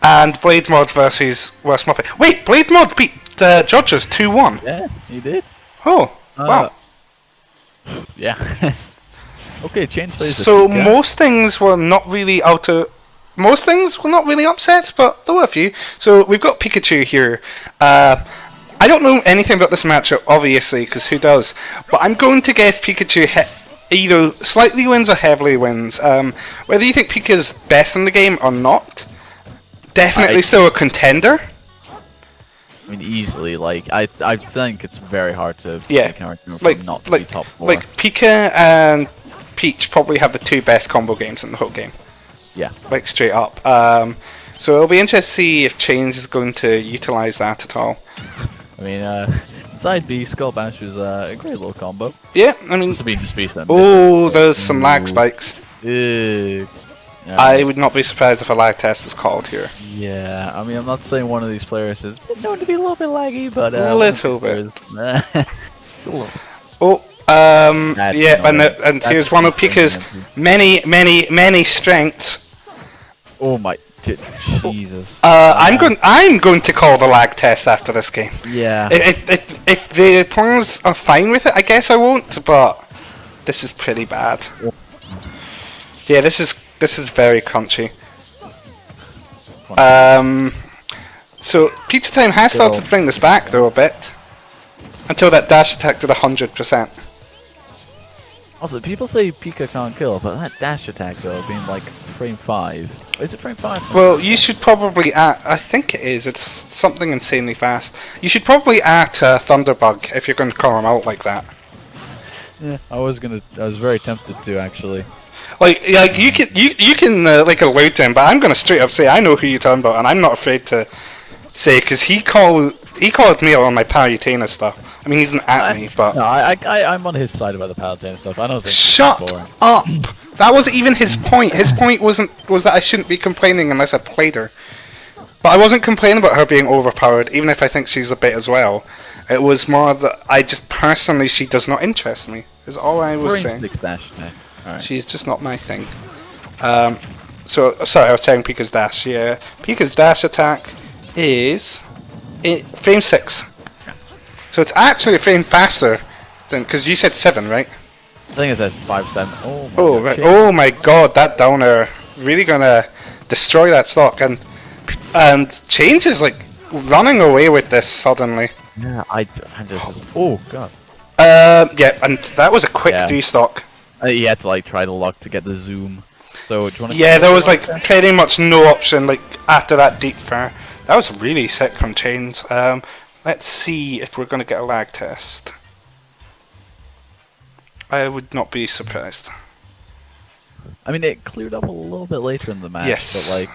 Speaker 2: And Blade Mod versus Worst Muppet. Wait, Blade Mod beat Jodgers 2-1.
Speaker 1: Yeah, he did.
Speaker 2: Oh, wow.
Speaker 1: Yeah. Okay, ChainZ plays.
Speaker 2: So most things were not really most things were not really upsets, but there were a few. So we've got Pikachu here. I don't know anything about this matchup, obviously, because who does? But I'm going to guess Pikachu either slightly wins or heavily wins. Whether you think Pika's best in the game or not, definitely still a contender.
Speaker 1: I mean, easily. Like, I think it's very hard to
Speaker 2: pick
Speaker 1: an argument for him not to be top 4.
Speaker 2: Like, Pika and Peach probably have the 2 best combo games in the whole game.
Speaker 1: Yeah. Like,
Speaker 2: straight up. So it'll be interesting to see if ChainZ is going to utilize that at all.
Speaker 1: I mean, side B, Skull Bash is a great little combo.
Speaker 2: Yeah, I mean...
Speaker 1: Oh,
Speaker 2: there's some lag spikes.
Speaker 1: Yeah,
Speaker 2: I would not be surprised if a lag test is called here.
Speaker 1: Yeah, I mean, I'm not saying one of these players is known to be a little bit laggy, but...
Speaker 2: a little bit. Yeah, and here's one of Pika's many strengths.
Speaker 1: Oh my Jesus.
Speaker 2: I'm going to call the lag test after this game.
Speaker 1: Yeah.
Speaker 2: If the opponents are fine with it, I guess I won't. But this is pretty bad. Yeah, this is very crunchy. So Pizza Time has started to bring this back though a bit, until that dash attack did 100%.
Speaker 1: Also, people say Pika can't kill, but that dash attack though, being like frame 5. Is it frame 5?
Speaker 2: Well, you should probably add. I think it is. It's something insanely fast. You should probably add Thunderbug if you're going to call him out like that.
Speaker 1: Yeah, I was very tempted to actually.
Speaker 2: Like you can like allude to him, but I'm going to straight up say I know who you're talking about, and I'm not afraid to say because he called me out on my Palutena stuff. I mean, he didn't at me, but
Speaker 1: no, I'm on his side about the Palutena stuff. I don't think.
Speaker 2: Shut up! That wasn't even his point. His point was that I shouldn't be complaining unless I played her. But I wasn't complaining about her being overpowered, even if I think she's a bit as well. It was more that I just personally she does not interest me. Is all I was saying.
Speaker 1: Right.
Speaker 2: She's just not my thing. So sorry, I was saying Pika's dash. Yeah, Pika's dash attack is frame 6. So it's actually a frame faster than because you said 7, right?
Speaker 1: I think it says 5-7. Oh my
Speaker 2: Oh
Speaker 1: god.
Speaker 2: right. Oh my god, that downer really gonna destroy that stock and ChainZ is like running away with this suddenly.
Speaker 1: Yeah, I just. Oh god.
Speaker 2: Yeah, and that was a quick 3 stock.
Speaker 1: You had to like try to luck to get the zoom. So do you want to?
Speaker 2: Yeah, there was like pretty much no option like after that deep fire. That was really sick from ChainZ. Let's see if we're gonna get a lag test. I would not be surprised.
Speaker 1: I mean, it cleared up a little bit later in the match,
Speaker 2: yes.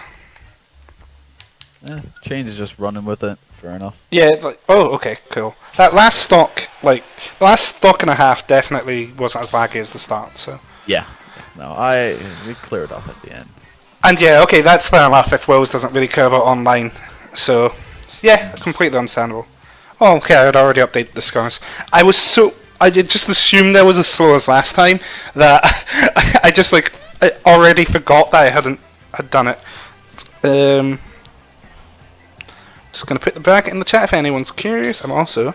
Speaker 1: But like, ChainZ is just running with it. Fair enough.
Speaker 2: Yeah, it's like, oh, okay, cool. That last stock, like, the last stock and a half definitely wasn't as laggy as the start, so.
Speaker 1: Yeah. No, we cleared up at the end.
Speaker 2: And yeah, okay, that's fair enough if Willz doesn't really care about online. So, yeah, completely understandable. Oh, okay, I had already updated the scores. I did just assume there was as slow as last time that I just like I already forgot that I had done it. Just gonna put the bracket in the chat if anyone's curious. I'm also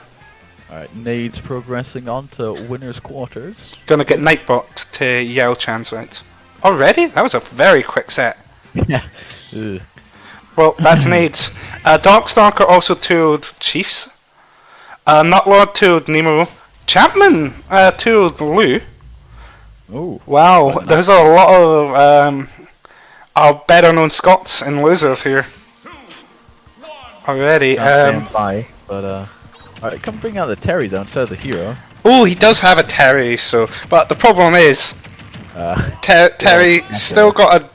Speaker 1: alright. Nades progressing on to winners quarters.
Speaker 2: Gonna get Nightbot to yell ChainZ right. Already? That was a very quick set.
Speaker 1: Yeah.
Speaker 2: Well, that's Nades. Darkstalker also told Chiefs. NUTLORD told Nemo. Champman told Lou.
Speaker 1: Oh.
Speaker 2: Wow, there's a lot of our better known Scots and losers here. Already.
Speaker 1: But alright, come bring out the Terry though instead of the hero.
Speaker 2: Oh, he does have a Terry, so but the problem is Terry still got a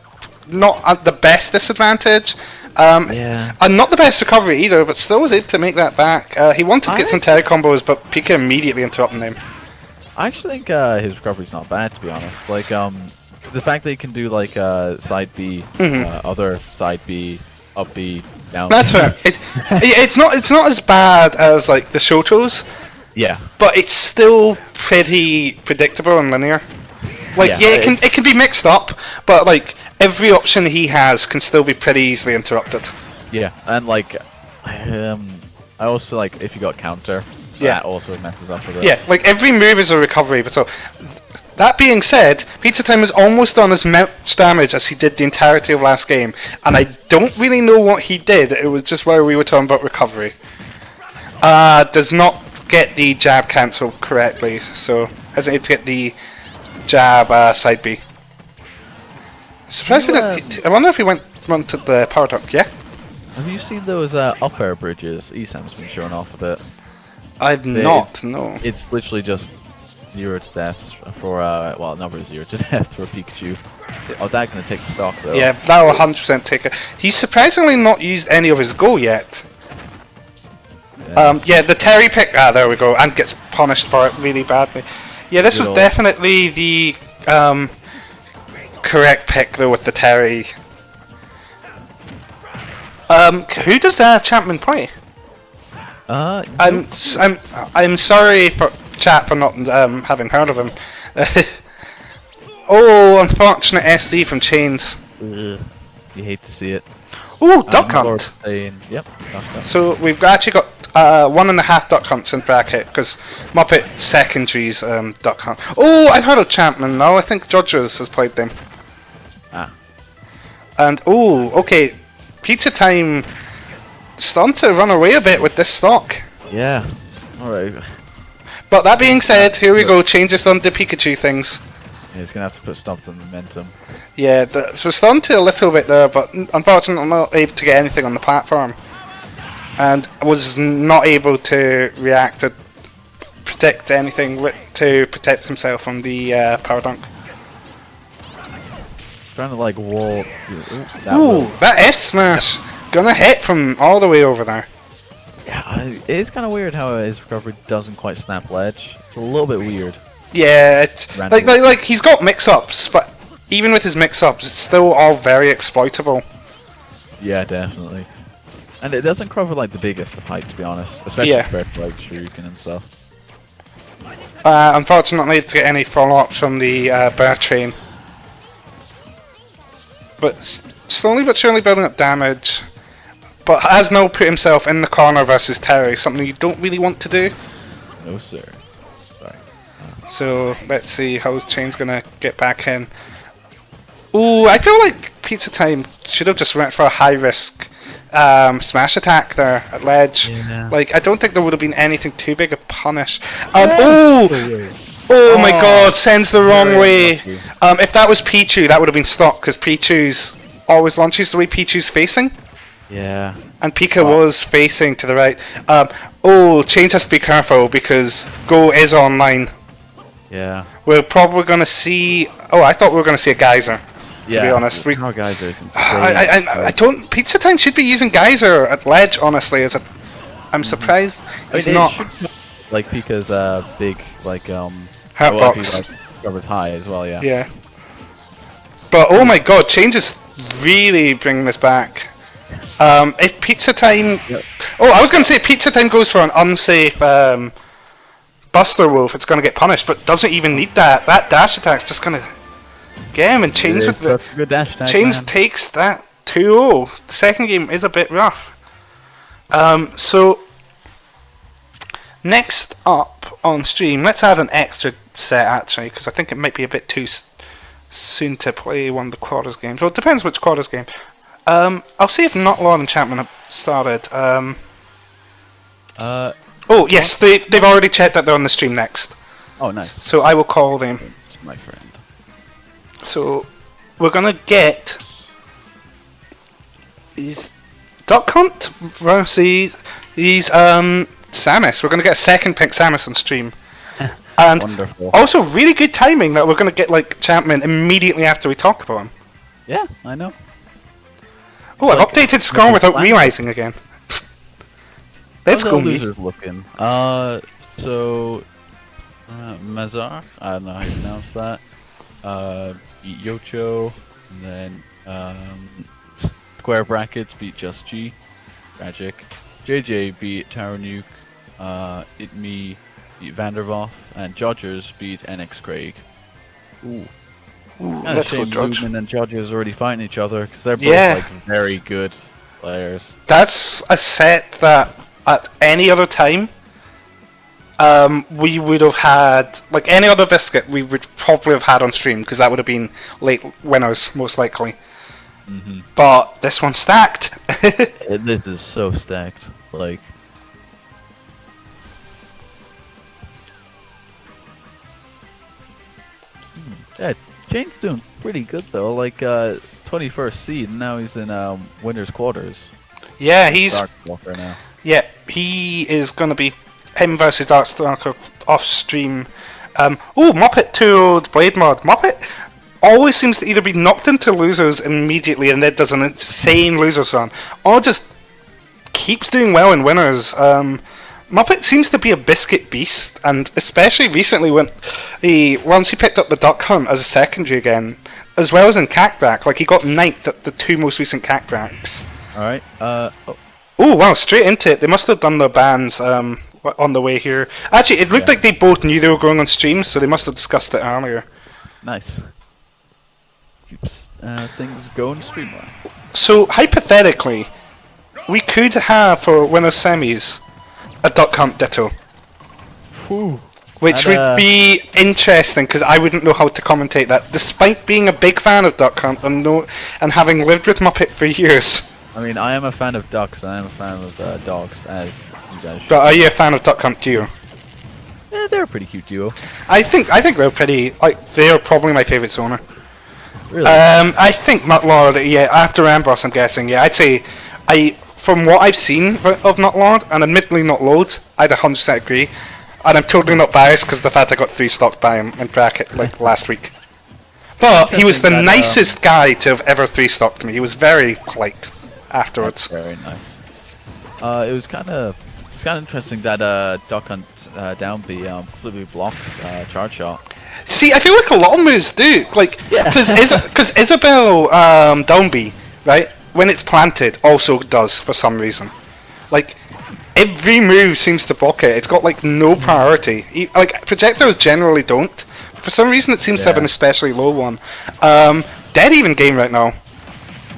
Speaker 2: not at the best disadvantage.
Speaker 1: Yeah.
Speaker 2: And not the best recovery either, but still was able to make that back. He wanted to get some Terry combos, but Pika immediately interrupted him.
Speaker 1: I actually think his recovery's not bad, to be honest. Like, the fact that he can do like side B, other side B, up B, down.
Speaker 2: That's fair. It's not as bad as like the Shotos.
Speaker 1: Yeah.
Speaker 2: But it's still pretty predictable and linear. Like it can be mixed up, but like every option he has can still be pretty easily interrupted.
Speaker 1: Yeah, and like I also feel like if you got counter, that also messes up a bit.
Speaker 2: Yeah, like every move is a recovery, but so that being said, Pizza Time has almost done as much damage as he did the entirety of last game, and I don't really know what he did. It was just where we were talking about recovery. Does not get the jab cancel correctly, so hasn't able to get the jab side B. Surprised we didn't. I wonder if he went to the power duck. Yeah.
Speaker 1: Have you seen those up air bridges? Esam's been showing off a bit.
Speaker 2: I've not. No.
Speaker 1: It's literally just 0 to death for well, not really 0 to death for Pikachu. Oh, that's gonna take the stock though.
Speaker 2: Yeah, that'll 100% take it. He's surprisingly not used any of his go yet. Yeah, the Terry pick. There we go, and gets punished for it really badly. Yeah, this was definitely the correct pick though with the Terry. Who does Champman play? I'm sorry for chat for not having heard of him. Oh, unfortunate SD from ChainZ.
Speaker 1: Ugh, you hate to see it.
Speaker 2: Ooh, Duck Hunt.
Speaker 1: Yep, Duck Hunt.
Speaker 2: So we've actually got 1.5 Duck Hunts in bracket because Muppet Secondary's Duck Hunt. Oh, I heard of Champman now. I think Jodgers has played them.
Speaker 1: Ah.
Speaker 2: And oh, okay, Pizza Time starting to run away a bit with this stock.
Speaker 1: Yeah. All right.
Speaker 2: But that being said, here we go. Changes on the Pikachu things.
Speaker 1: Yeah, he's gonna have to put stop the momentum.
Speaker 2: Yeah, so starting to a little bit there, but unfortunately I'm not able to get anything on the platform. And I was not able to react to predict anything to protect himself from the power dunk.
Speaker 1: Trying to like wall.
Speaker 2: Ooh, that F smash! Gonna hit from all the way over there.
Speaker 1: Yeah, it is kind of weird how his recovery doesn't quite snap ledge. It's a little bit weird.
Speaker 2: Yeah, it's like he's got mix-ups, but even with his mix-ups, it's still all very exploitable.
Speaker 1: Yeah, definitely. And it doesn't cover like the biggest of height, to be honest, especially compared to like Shuriken and stuff.
Speaker 2: Unfortunately, to get any follow-ups from the bear chain, but slowly but surely building up damage. But has now put himself in the corner versus Terry, something you don't really want to do.
Speaker 1: No, sir. Sorry.
Speaker 2: So let's see how ChainZ gonna get back in. Ooh, I feel like Pizza Time should have just went for a high risk smash attack there at ledge.
Speaker 1: Yeah.
Speaker 2: Like, I don't think there would have been anything too big a punish. Oh my god, sends the wrong way. If that was Pichu, that would have been stock, because Pichu's always launches the way Pichu's facing.
Speaker 1: Yeah.
Speaker 2: And Pika was facing to the right. ChainZ has to be careful because Go is online.
Speaker 1: Yeah.
Speaker 2: We're probably going to see... Oh, I thought we were going to see a Geyser, to be honest.
Speaker 1: Our Geyser is insane.
Speaker 2: I don't... Pizza Time should be using Geyser at ledge, honestly. I'm surprised he's not...
Speaker 1: Like Pika's big, like,
Speaker 2: Hurtbox.
Speaker 1: Covers high as well, yeah.
Speaker 2: Yeah. But, oh my god, ChainZ is really bringing this back. If Pizza Time... Yep. Oh, I was going to say Pizza Time goes for an unsafe Buster Wolf, it's going to get punished, but doesn't even need that. That dash attack's just going to get him, and ChainZ with the...
Speaker 1: Good dash attack,
Speaker 2: ChainZ takes that 2-0. The second game is a bit rough. So, next up on stream, let's add an extra set actually, because I think it might be a bit too soon to play one of the quarters games. Well, it depends which quarters game. I'll see if NUTLORD and Champman have started. Oh yes, they've already checked that they're on the stream next.
Speaker 1: Oh nice.
Speaker 2: So I will call them.
Speaker 1: My friend.
Speaker 2: So we're gonna get these Duck Hunt versus these Samus. We're gonna get a second Pink Samus on stream. And
Speaker 1: wonderful.
Speaker 2: Also really good timing that we're gonna get like Champman immediately after we talk about him.
Speaker 1: Yeah, I know.
Speaker 2: Oh, I've updated Xcurr without realizing again. Let's go, me.
Speaker 1: Looking. Mazar, I don't know how you pronounce that. Beat Yocho, and then square brackets beat Just G. Tragic. JJ beat Taranuke. Me beat Vandervoff, and Jodgers beat NX Craig. Ooh.
Speaker 2: Let's go, Judge.
Speaker 1: Lumen and Jodgers already fighting each other because they're both like very good players.
Speaker 2: That's a set that at any other time we would have had, like any other Biscuit, we would probably have had on stream because that would have been late winners most likely. But this one's stacked.
Speaker 1: This is so stacked. Like. Yeah. ChainZ doing pretty good though, like 21st seed, and now he's in winners quarters.
Speaker 2: Yeah, he's
Speaker 1: Darkstalker now.
Speaker 2: Yeah, he is gonna be him versus Darkstalker off stream. Muppet 2 Blade Mod. Muppet always seems to either be knocked into losers immediately and then does an insane losers run, or just keeps doing well in winners. Muppet seems to be a Biscuit beast, and especially recently when once he picked up the Duck Hunt as a secondary again, as well as in Cacbrack, like he got 9th at the 2 most recent Cacbracks.
Speaker 1: Alright,
Speaker 2: Oh wow, straight into it. They must have done their bans on the way here. Actually, it looked like they both knew they were going on stream, so they must have discussed it earlier.
Speaker 1: Nice. Keeps things going streamline.
Speaker 2: So, hypothetically, we could have, for winner semis, a Duck Hunt Ditto.
Speaker 1: Ooh.
Speaker 2: Which would be interesting, because I wouldn't know how to commentate that, despite being a big fan of Duck Hunt and having lived with Muppet for years.
Speaker 1: I mean, I am a fan of ducks, I am a fan of dogs, as you guys should.
Speaker 2: But are you a fan of Duck Hunt too?
Speaker 1: Yeah, they're a pretty cute duo.
Speaker 2: I think they're pretty, like, they're probably my favourite zoner.
Speaker 1: Really?
Speaker 2: I think NUTLORD, yeah, after Ambrose I'm guessing, yeah, I'd say, from what I've seen of NUTLORD, and admittedly not loads, I'd 100% agree. And I'm totally not biased because of the fact I got 3 stocks by him in bracket like last week. But he was the nicest guy to have ever 3-stocked me. He was very polite afterwards.
Speaker 1: That's very nice. It was kind of interesting that Duck Hunt down B completely blocks charge shot.
Speaker 2: See, I feel like a lot of moves do, like, because Isabel down B, right, when it's planted, also does for some reason. Like, every move seems to block it. It's got like no priority. Like projectiles generally don't. For some reason, it seems to have an especially low one. Dead even game right now,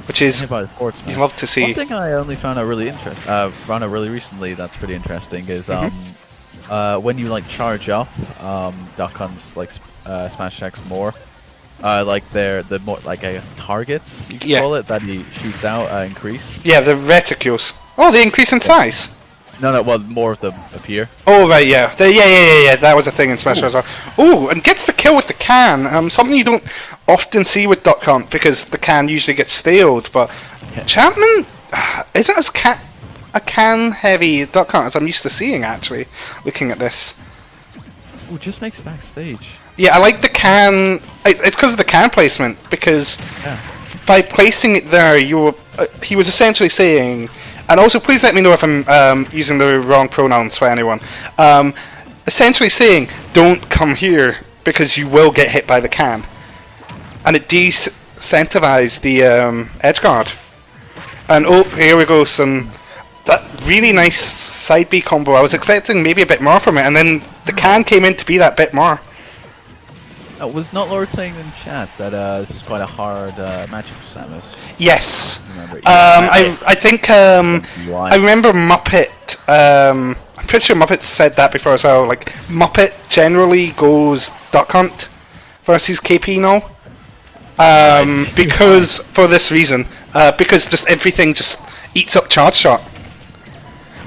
Speaker 2: which is you love to see.
Speaker 1: One thing I only found out really recently that's pretty interesting is when you like charge up, Duck Hunt's like smash attacks more. Like the more like I guess targets you can call it that he shoots out increase.
Speaker 2: Yeah, the reticules. Oh, they increase in size.
Speaker 1: No, well, more of them appear.
Speaker 2: Oh, right, yeah. Yeah, that was a thing in Smash as well. Oh, and gets the kill with the can. Something you don't often see with Duck Hunt, because the can usually gets staled, but Champman isn't as a can-heavy Duck Hunt as I'm used to seeing, actually, looking at this.
Speaker 1: Ooh, just makes it backstage.
Speaker 2: Yeah, I like the can. It's because of the can placement, because by placing it there, he was essentially saying... And also, please let me know if I'm using the wrong pronouns for anyone. Essentially saying, don't come here because you will get hit by the can. And it decentivized the edge guard. And oh, here we go, that really nice side B combo. I was expecting maybe a bit more from it, and then the can came in to be that bit more.
Speaker 1: Was NUTLORD saying in chat that this is quite a hard matchup for Samus?
Speaker 2: Yes. I think I remember Muppet. I'm pretty sure Muppet said that before as well. Like Muppet generally goes Duck Hunt versus KP now, because for this reason, because just everything just eats up charge shot,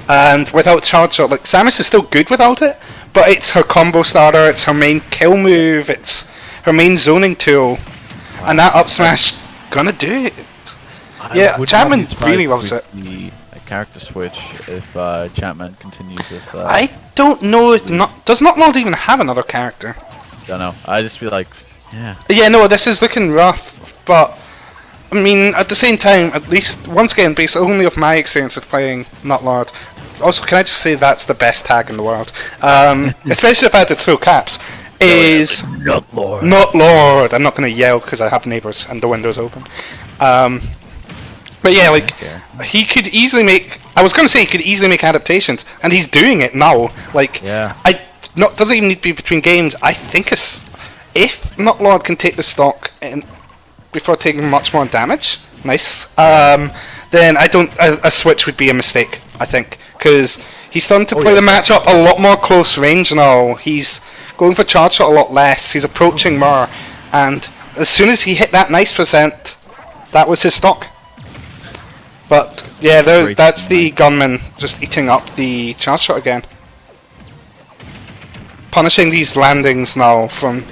Speaker 2: and without charge shot, like Samus is still good without it, but it's her combo starter, it's her main kill move, it's her main zoning tool, and that up smash gonna do it. Yeah, Champman really loves it.
Speaker 1: A character switch if Champman continues this.
Speaker 2: I don't know if does NUTLORD even have another character?
Speaker 1: Don't know. I just feel like
Speaker 2: Yeah, no, this is looking rough, but I mean, at the same time, at least once again, based only off my experience with playing NUTLORD. Also, can I just say that's the best tag in the world? Especially if I had to throw caps. Is
Speaker 1: NUTLORD.
Speaker 2: NUTLORD. I'm not going to yell because I have neighbours and the window's open. But yeah, like he could easily make. I was going to say he could easily make adaptations, and he's doing it now. Like, doesn't even need to be between games. I think if NUTLORD can take the stock before taking much more damage, nice. Then a switch would be a mistake. I think because he's starting to play the matchup a lot more close range now. He's going for charge shot a lot less. He's approaching more, and as soon as he hit that nice percent, that was his stock. But yeah, that's the gunman just eating up the charge shot again. Punishing these landings now from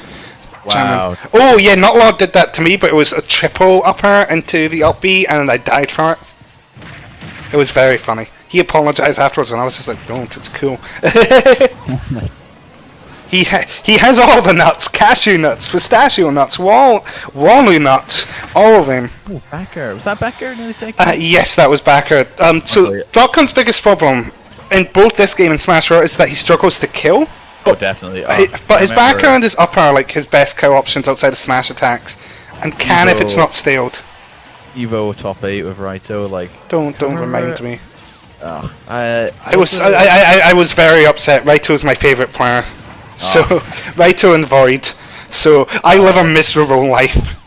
Speaker 2: Champman. Oh yeah, NUTLORD did that to me, but it was a triple upper into the up B, and I died for it. It was very funny. He apologized afterwards, and I was just like, "Don't, it's cool." He has all the nuts: cashew nuts, pistachio nuts, walnut nuts, all of them.
Speaker 1: Oh, Backer. Was that Backer?
Speaker 2: Yes, that was Backer. So Duck Hunt's biggest problem in both this game and Smash Bros is that he struggles to kill.
Speaker 1: But, definitely.
Speaker 2: But his backer and his upper are like his best kill options outside of smash attacks, and can if it's not staled.
Speaker 1: Evo top 8 with Raito, like.
Speaker 2: Don't remind me. I was very upset. Raito's my favourite player. So, Raito and Void. So, I live a miserable life.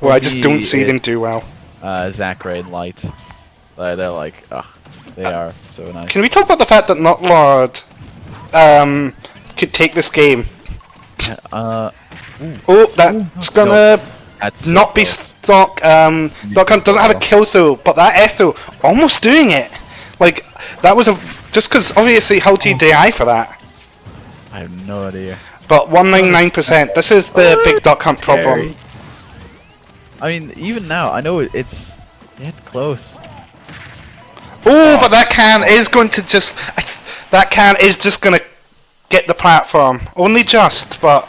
Speaker 2: Where I just don't see them do well.
Speaker 1: Zachary and Light. They're like, they are so nice.
Speaker 2: Can we talk about the fact that NUTLORD could take this game? That's gonna not be stock. Duck Hunt doesn't have a kill through, but that F through, almost doing it. Like, that was just because obviously how do you DI for that?
Speaker 1: I have no idea.
Speaker 2: But 199%, this is the big Duck Hunt problem.
Speaker 1: I mean, even now, I know it's close.
Speaker 2: Oh, but that can is going to just... That can is just going to get the platform. Only just, but...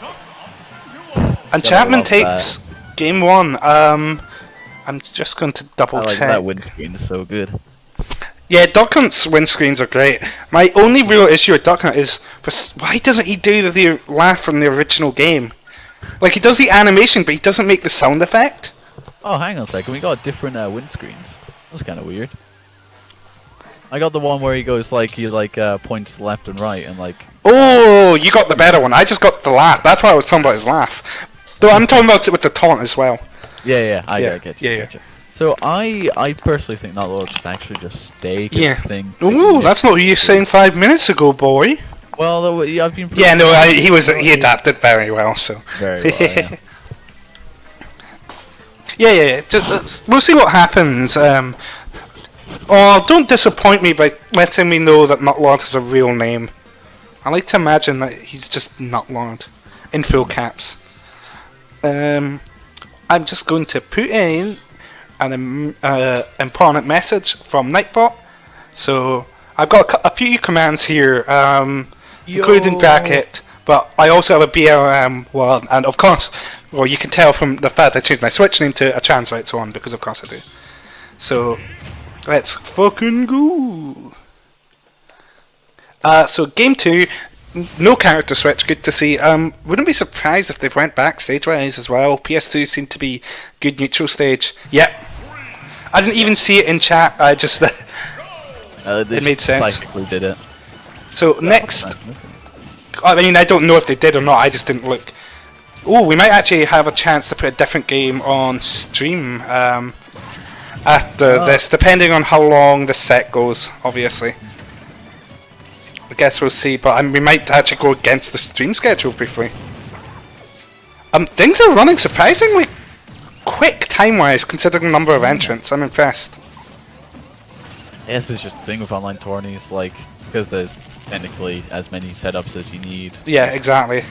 Speaker 2: And Champman takes game 1. I'm just going to double check.
Speaker 1: That windscreen is so good.
Speaker 2: Yeah, Duck Hunt's windscreens are great. My only real issue with Duck Hunt is... Why doesn't he do the laugh from the original game? Like, he does the animation, but he doesn't make the sound effect.
Speaker 1: Oh, hang on a second. We got different windscreens. That's kind of weird. I got the one where he goes he points left and right and like.
Speaker 2: Oh, you got the better one. I just got the laugh. That's why I was talking about his laugh. Though I'm talking about it with the taunt as well.
Speaker 1: Yeah, I get you.
Speaker 2: Yeah.
Speaker 1: So I personally think NUTLORD should actually just stay. Thing.
Speaker 2: Ooh, that's not what you were saying 5 minutes ago, boy.
Speaker 1: Well, I've been.
Speaker 2: Yeah, no, he adapted very well. So.
Speaker 1: Very well.
Speaker 2: Yeah. We'll see what happens. Don't disappoint me by letting me know that NUTLORD is a real name. I like to imagine that he's just NUTLORD in full caps. I'm just going to put in an important message from Nightbot. So I've got a few commands here, including bracket. But I also have a BLM one, and of course, well, you can tell from the fact I changed my Switch name to a trans rights one, because of course I do. So, let's fucking go! So game 2, no character switch, good to see. Wouldn't be surprised if they've went back stage-wise as well. PS2 seemed to be good neutral stage. Yep. I didn't even see it in chat, I just... it made sense.
Speaker 1: Psychically did it.
Speaker 2: So next... I mean, I don't know if they did or not, I just didn't look. Oh, we might actually have a chance to put a different game on stream after this, depending on how long the set goes, obviously. I guess we'll see, but we might actually go against the stream schedule briefly. Things are running surprisingly quick time-wise, considering the number of entrants. I'm impressed.
Speaker 1: Yeah, this is just the thing with online tourneys, because there's technically as many setups as you need.
Speaker 2: Yeah, exactly.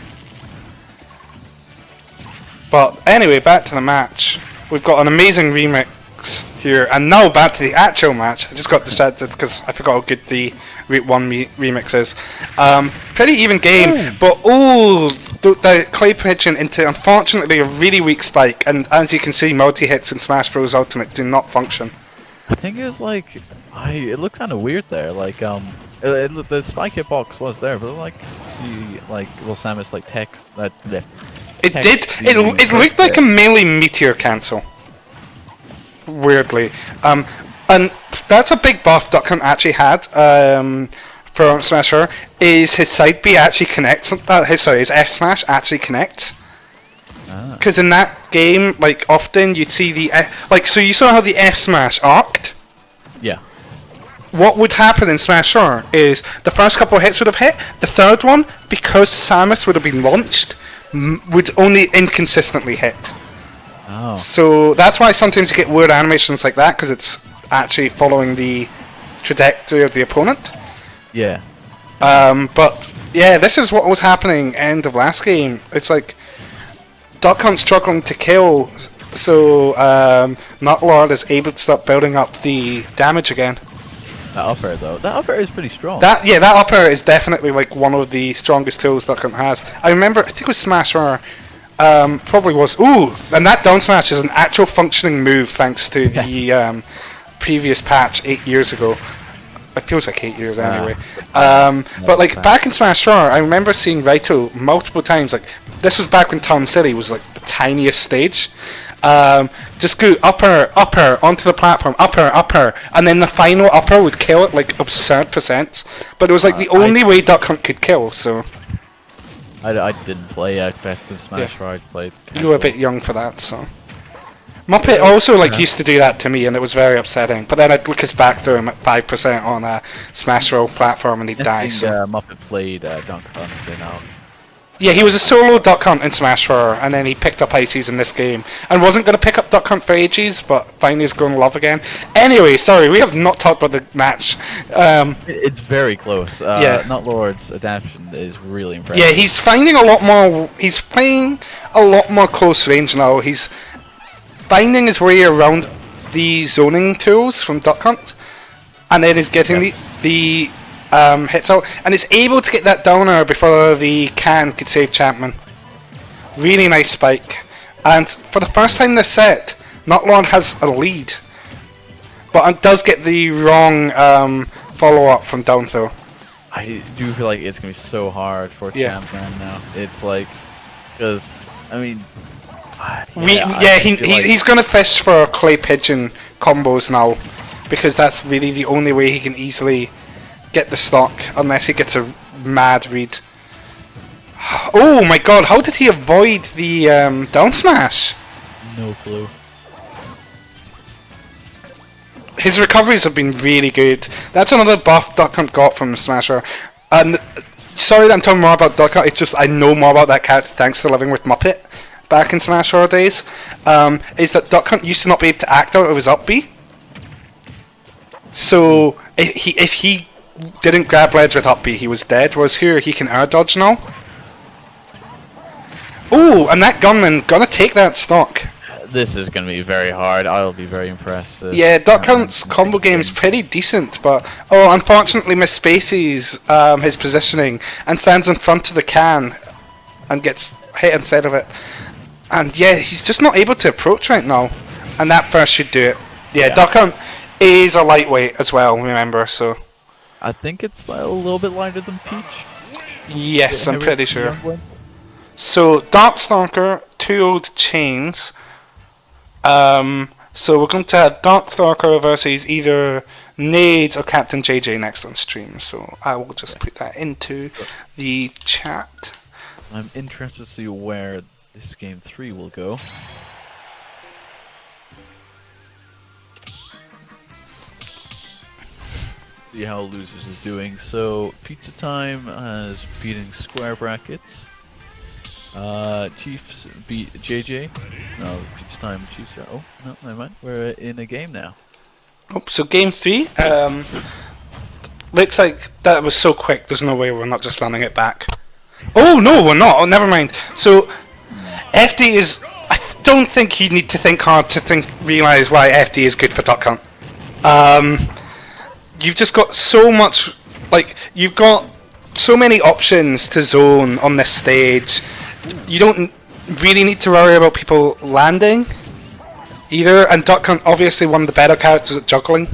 Speaker 2: But anyway, back to the match. We've got an amazing remix here, and now back to the actual match. I just got distracted because I forgot how good the Route 1 remix is. Pretty even game, but the clay pigeon into unfortunately a really weak spike, and as you can see, multi-hits in Smash Bros. Ultimate do not function.
Speaker 1: I think it was it looked kind of weird there, the spike hitbox was there, but Will Samus text that.
Speaker 2: It did. It looked like a melee meteor cancel. Weirdly, and that's a big buff Duck Hunt actually had for Smasher. Is his side B actually connects? His F smash actually connects. Because in that game, often you'd see the so you saw how the F smash arced.
Speaker 1: Yeah.
Speaker 2: What would happen in Smash 4 is the first couple of hits would have hit, the third one, because Samus would have been launched, would only inconsistently hit.
Speaker 1: Oh.
Speaker 2: So that's why sometimes you get weird animations like that, because it's actually following the trajectory of the opponent.
Speaker 1: Yeah.
Speaker 2: But yeah, this is what was happening end of last game. It's Duck Hunt struggling to kill, so NUTLORD is able to start building up the damage again.
Speaker 1: That upper though, that upper is pretty strong.
Speaker 2: That upper is definitely one of the strongest tools Duck Hunt has. I remember, I think it was Smash or probably was. Ooh, and that down smash is an actual functioning move thanks to the previous patch 8 years ago. It feels like 8 years anyway. But back in Smash 4, I remember seeing Raito multiple times. This was back when Town City was the tiniest stage, just go upper, upper, onto the platform, upper, upper, and then the final upper would kill it like absurd percents. But it was like the only way Duck Hunt could kill, so...
Speaker 1: I didn't play competitive Smash where I played casual.
Speaker 2: You were a bit young for that, so... Muppet also used to do that to me, and it was very upsetting. But then I'd look his back through him at 5% on a Smash Roll platform, and he'd die. So
Speaker 1: Muppet played Duck Hunt in
Speaker 2: yeah, he was a solo Duck Hunt in Smash 4, and then he picked up Ices in this game, and wasn't going to pick up Duck Hunt for ages, but finally is going to love again. Anyway, sorry, we have not talked about the match.
Speaker 1: It's very close. NUTLORD's adaptation is really impressive.
Speaker 2: Yeah, he's finding a lot more. He's playing a lot more close range now. He's finding his way around the zoning tools from Duck Hunt, and then he's getting the hits out, and is able to get that downer before the can could save Champman. Really nice spike, and for the first time this set, NUTLORD has a lead, but does get the wrong follow-up from down throw.
Speaker 1: I do feel like it's gonna be so hard for Champman now. It's like, because I mean, he's gonna fish for clay pigeon combos now, because that's really the only way he can easily get the stock, unless he gets a mad read. Oh my god, how did he avoid the down smash? No clue.
Speaker 2: His recoveries have been really good. That's another buff Duck Hunt got from Smasher. And sorry that I'm talking more about Duck Hunt, it's just I know more about that character thanks to living with Muppet back in Smash 4 days. Is that Duck Hunt used to not be able to act out of his up B. So if he didn't grab ledge with up B, he was dead. Whereas here he can air dodge now. Oh, and that gunman gonna take that stock.
Speaker 1: This is gonna be very hard. I'll be very impressed.
Speaker 2: Yeah, Duck Hunt's combo game is pretty decent, but unfortunately misspaces his positioning and stands in front of the can and gets hit instead of it. And yeah, he's just not able to approach right now. And that first should do it. Yeah, Duck Hunt is a lightweight as well, remember, so...
Speaker 1: I think it's a little bit lighter than Peach.
Speaker 2: Yes, I'm pretty sure. So, Darkstalker, 2 old ChainZ. So we're going to have Darkstalker versus either Nades or Captain JJ next on stream. So I will just put that into the chat.
Speaker 1: I'm interested to see where this game 3 will go. See how Losers is doing. So Pizza Time has beaten Square Brackets. Chiefs beat JJ. No, Pizza Time Chiefs. Oh no, never mind. We're in a game now.
Speaker 2: Oh, so game 3. Looks like that was so quick. There's no way we're not just running it back. Oh no, we're not. Oh, never mind. So FD is. I don't think you need to think hard to realize why FD is good for Duck Hunt. You've just got so much, you've got so many options to zone on this stage. You don't really need to worry about people landing either, and Duck Hunt obviously one of the better characters at juggling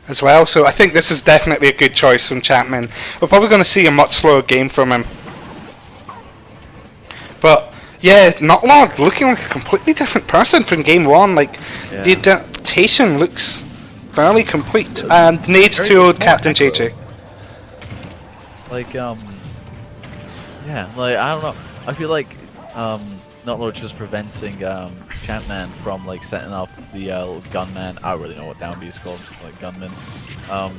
Speaker 2: as well, so I think this is definitely a good choice from Champman. We're probably going to see a much slower game from him. But yeah, NUTLORD looking like a completely different person from game 1, the adaptation looks fairly complete, and Nades 2 old Captain JJ.
Speaker 1: Yeah, I don't know. I feel like NUTLORD just preventing Champman from setting up the gunman. I don't really know what down B is called, gunman. From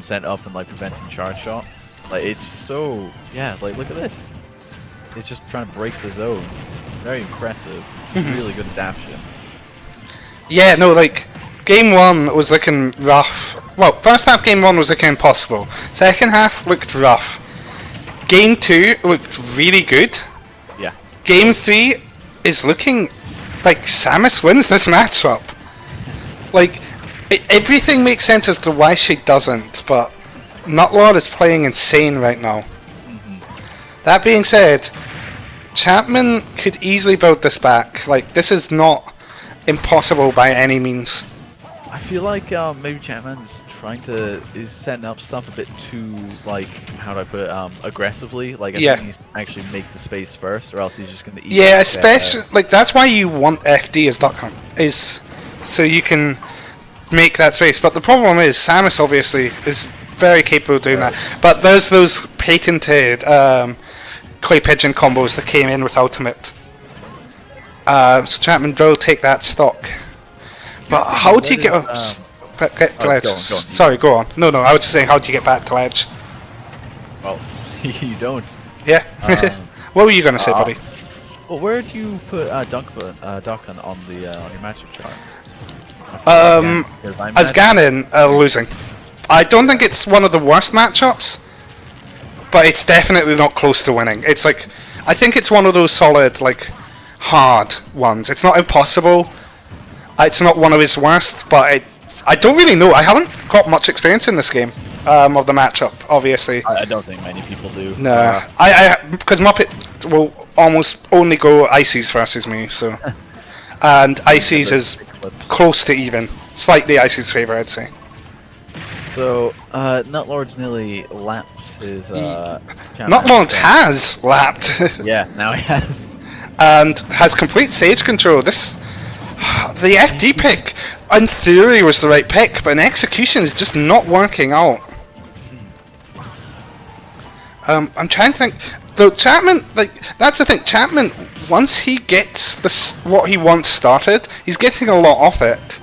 Speaker 1: setting up and preventing charge shot. It's so look at this. It's just trying to break the zone. Very impressive. Really good adaptation. Yeah,
Speaker 2: no, game 1 was looking rough. Well, first half game 1 was looking impossible. Second half looked rough. Game 2 looked really good.
Speaker 1: Yeah.
Speaker 2: Game 3 is looking like Samus wins this matchup. Everything makes sense as to why she doesn't, but NUTLORD is playing insane right now. That being said, Champman could easily build this back. This is not impossible by any means.
Speaker 1: I feel like maybe Champman's is setting up stuff a bit too, like, how do I put it, aggressively. Like, I
Speaker 2: Yeah.
Speaker 1: think he needs to actually make the space first, or else he's just gonna eat.
Speaker 2: Yeah, especially like that's why you want FD as Duck Hunt, is so you can make that space. But the problem is Samus obviously is very capable of doing that. But there's those patented clay pigeon combos that came in with Ultimate. So Champman will take that stock. But how do you get to ledge?
Speaker 1: Go on.
Speaker 2: Sorry, go on. No, I was just saying, how do you get back to ledge?
Speaker 1: Well, you don't.
Speaker 2: Yeah. What were you gonna say, buddy?
Speaker 1: Well, where do you put Duckman on the on your matchup chart?
Speaker 2: As Ganon losing. I don't think it's one of the worst matchups, but it's definitely not close to winning. It's like, I think it's one of those solid, like, hard ones. It's not impossible. It's not one of his worst, but I don't really know. I haven't got much experience in this game of the matchup, obviously.
Speaker 1: I don't think many people do.
Speaker 2: No, because Muppet will almost only go Ices versus me, so. And Ices is close to even. Slightly Ices favour, I'd say.
Speaker 1: So, NUTLORD's nearly lapped his
Speaker 2: NUTLORD has lapped.
Speaker 1: Yeah, now he has.
Speaker 2: And has complete stage control. The FD pick, in theory, was the right pick, but in execution is just not working out. I'm trying to think. Though Champman, like, that's the thing. Champman, once he gets what he wants started, he's getting a lot off it.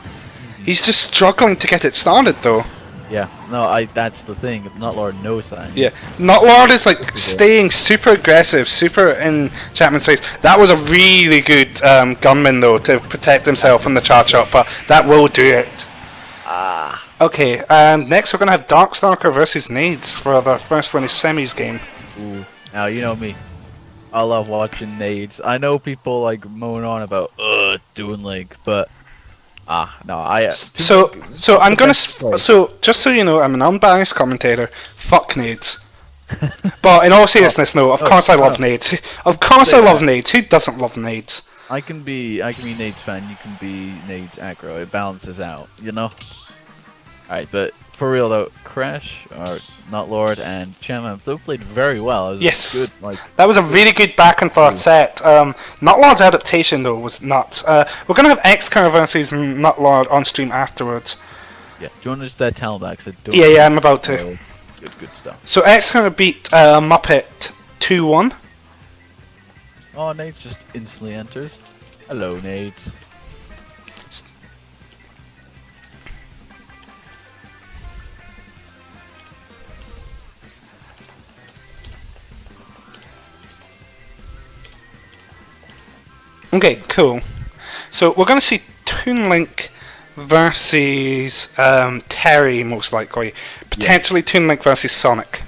Speaker 2: He's just struggling to get it started, though.
Speaker 1: Yeah, no, that's the thing. NUTLORD knows that.
Speaker 2: Yeah, NUTLORD is like staying super aggressive, super in Champman's face. That was a really good gunman though to protect himself from the charge up, but that will do it. Okay, next we're gonna have Darkstalker versus Nades for the first one is semis game.
Speaker 1: Ooh, now you know me. I love watching Nades. I know people like moan on about doing Link, but no,
Speaker 2: So I'm gonna. So just so you know, I'm an unbiased commentator. Fuck Nades. But in all seriousness, no. Of course I love Nades. Of course I love Nades. Who doesn't love Nades?
Speaker 1: I can be Nades fan. You can be Nades aggro. It balances out, you know. All right, but for real though, Crash or NUTLORD and Champman both played very well. It was
Speaker 2: yes,
Speaker 1: good. Like
Speaker 2: that was a really good back and forth set. NUTLORD's adaptation though was nuts. We're gonna have Xcurr versus NUTLORD on stream afterwards.
Speaker 1: Yeah, do you want to just tell that?
Speaker 2: Yeah, I'm about to.
Speaker 1: Good stuff.
Speaker 2: So Xcurr beat Muppet 2-1.
Speaker 1: Oh, Nades just instantly enters. Hello, Nades.
Speaker 2: Okay, cool. So we're going to see Toon Link versus Terry, most likely. Potentially Toon Link versus Sonic.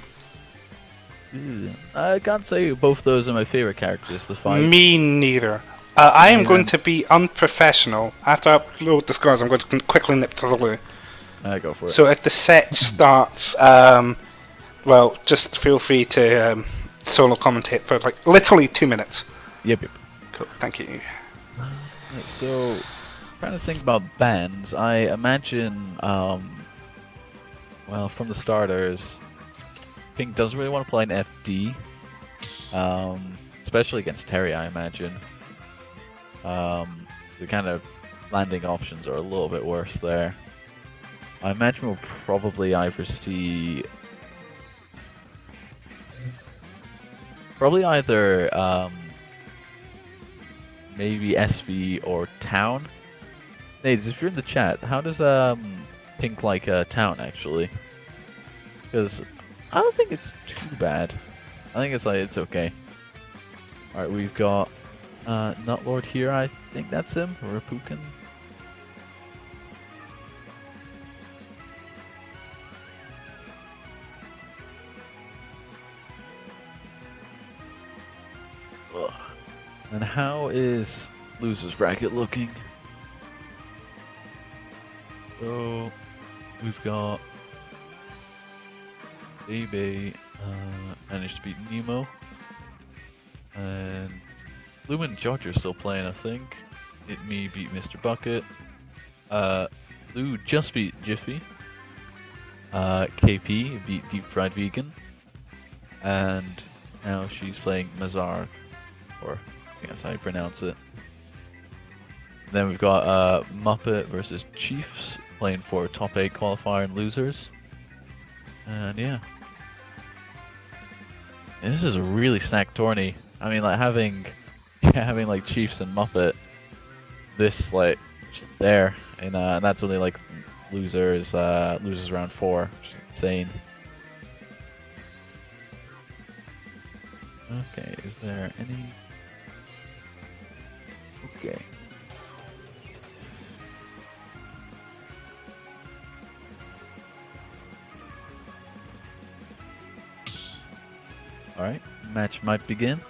Speaker 1: I can't say both those are my favorite characters to fight.
Speaker 2: Me neither. I am going to be unprofessional. After I upload the scores, I'm going to quickly nip to the loo.
Speaker 1: Go for it.
Speaker 2: So if the set starts, well, just feel free to solo commentate for like literally 2 minutes.
Speaker 1: Yep.
Speaker 2: Cool, thank you.
Speaker 1: Right, so, trying to think about bans, I imagine, well, from the starters, Pink doesn't really want to play an FD, especially against Terry, I imagine. The kind of landing options are a little bit worse there. I imagine we'll probably either see... maybe SV or Town. Nades, if you're in the chat, how does Pink like Town actually? Because I don't think it's too bad. I think it's okay. All right, we've got NUTLORD here. I think that's him. Rapukin. Ugh. And how is losers bracket looking? So we've got Baby managed to beat Nemo, and Lumen and Jodgers still playing, I think. Me beat Mr. Bucket. Lou just beat Jiffy. KP beat Deep Fried Vegan. And now she's playing Mazar, or I think that's how you pronounce it. Then we've got Muppet versus Chiefs playing for top 8 qualifier and losers. And yeah. And this is a really stacked tourney. I mean, like having like Chiefs and Muppet this like just there, and that's only like losers round 4, which is insane. Okay, is there any? Okay. Alright, match might begin.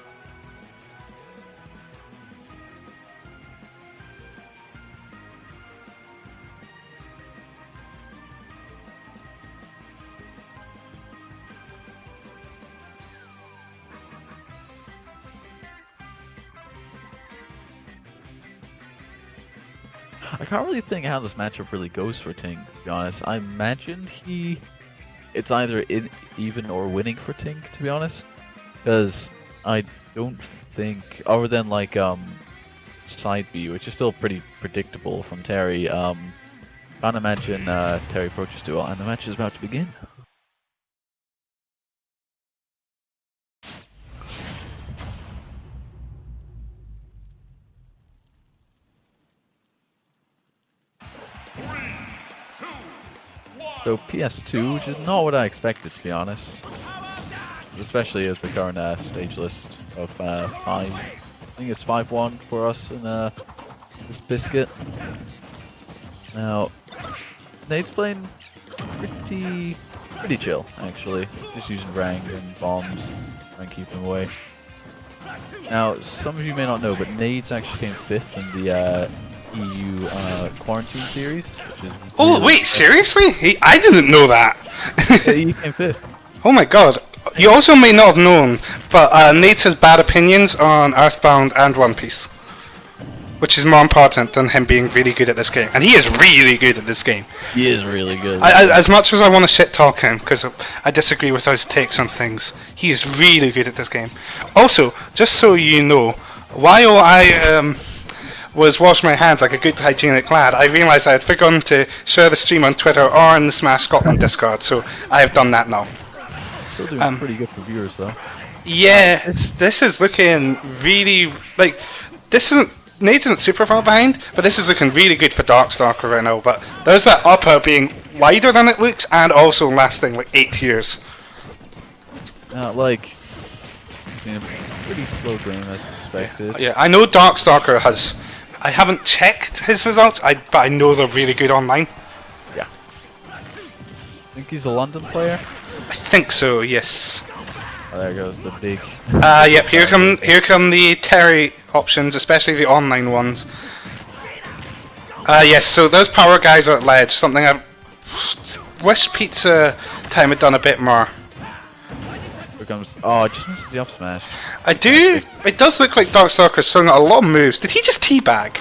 Speaker 1: I can't really think how this matchup really goes for Ting, to be honest. I imagine it's either even or winning for Ting, to be honest. Because I don't think, other than like side B, which is still pretty predictable from Terry, can't imagine Terry approaches too well, and the match is about to begin. So PS2, which is not what I expected, to be honest. Especially as the current stage list of 5. I think it's 5-1 for us in this Biscuit. Now, Nade's playing pretty chill, actually. Just using Rang and bombs and keep them away. Now, some of you may not know, but Nades actually came 5th in the EU quarantine series. Which is
Speaker 2: oh wait, seriously? I didn't know that.
Speaker 1: Yeah, he came 5th.
Speaker 2: Oh my god. You also may not have known, but Nate has bad opinions on Earthbound and One Piece. Which is more important than him being really good at this game. And he is really good at this game.
Speaker 1: He is really good.
Speaker 2: As much as I want to shit talk him, because I disagree with his takes on things, he is really good at this game. Also, just so you know, while I was washing my hands like a good hygienic lad, I realised I had forgotten to share the stream on Twitter or in the Smash Scotland Discord, so I have done that now.
Speaker 1: Still doing pretty good for viewers though.
Speaker 2: Yeah, this is looking really, like, this isn't, Nades isn't super far behind, but this is looking really good for Darkstalker right now, but there's that upper being wider than it looks, and also lasting like 8 years.
Speaker 1: Like, a pretty slow game as expected.
Speaker 2: Yeah, I know Darkstalker has, I haven't checked his results, but I know they're really good online.
Speaker 1: Yeah. I think he's a London player?
Speaker 2: I think so, yes.
Speaker 1: Oh, there goes the big...
Speaker 2: Yep, here come the Terry options, especially the online ones. Yes, so those power guys are at ledge, something I wish Pizza Time had done a bit more.
Speaker 1: Here comes... Oh, it just misses the up smash.
Speaker 2: I do... It does look like Darkstalker's throwing out a lot of moves. Did he just teabag?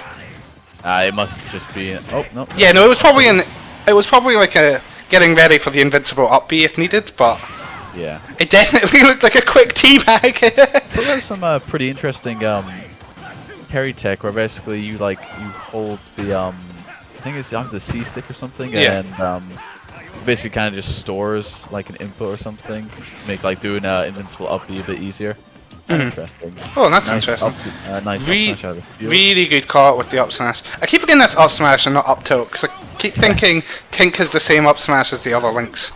Speaker 1: It must just be... Oh, no.
Speaker 2: Yeah, no, it was probably like a... Getting ready for the invincible up B if needed, but...
Speaker 1: Yeah.
Speaker 2: It definitely looked like a quick teabag.
Speaker 1: So there's some pretty interesting carry tech where basically you hold the I think it's the C stick or something,
Speaker 2: yeah.
Speaker 1: And basically kind of just stores like an input or something to make like doing invincible up B a bit easier. Interesting.
Speaker 2: Oh, that's
Speaker 1: nice
Speaker 2: interesting.
Speaker 1: Nice up smash out of the field.
Speaker 2: Really good call with the up smash. I keep forgetting that's up smash and not up tilt, because I keep thinking Tink has the same up smash as the other links.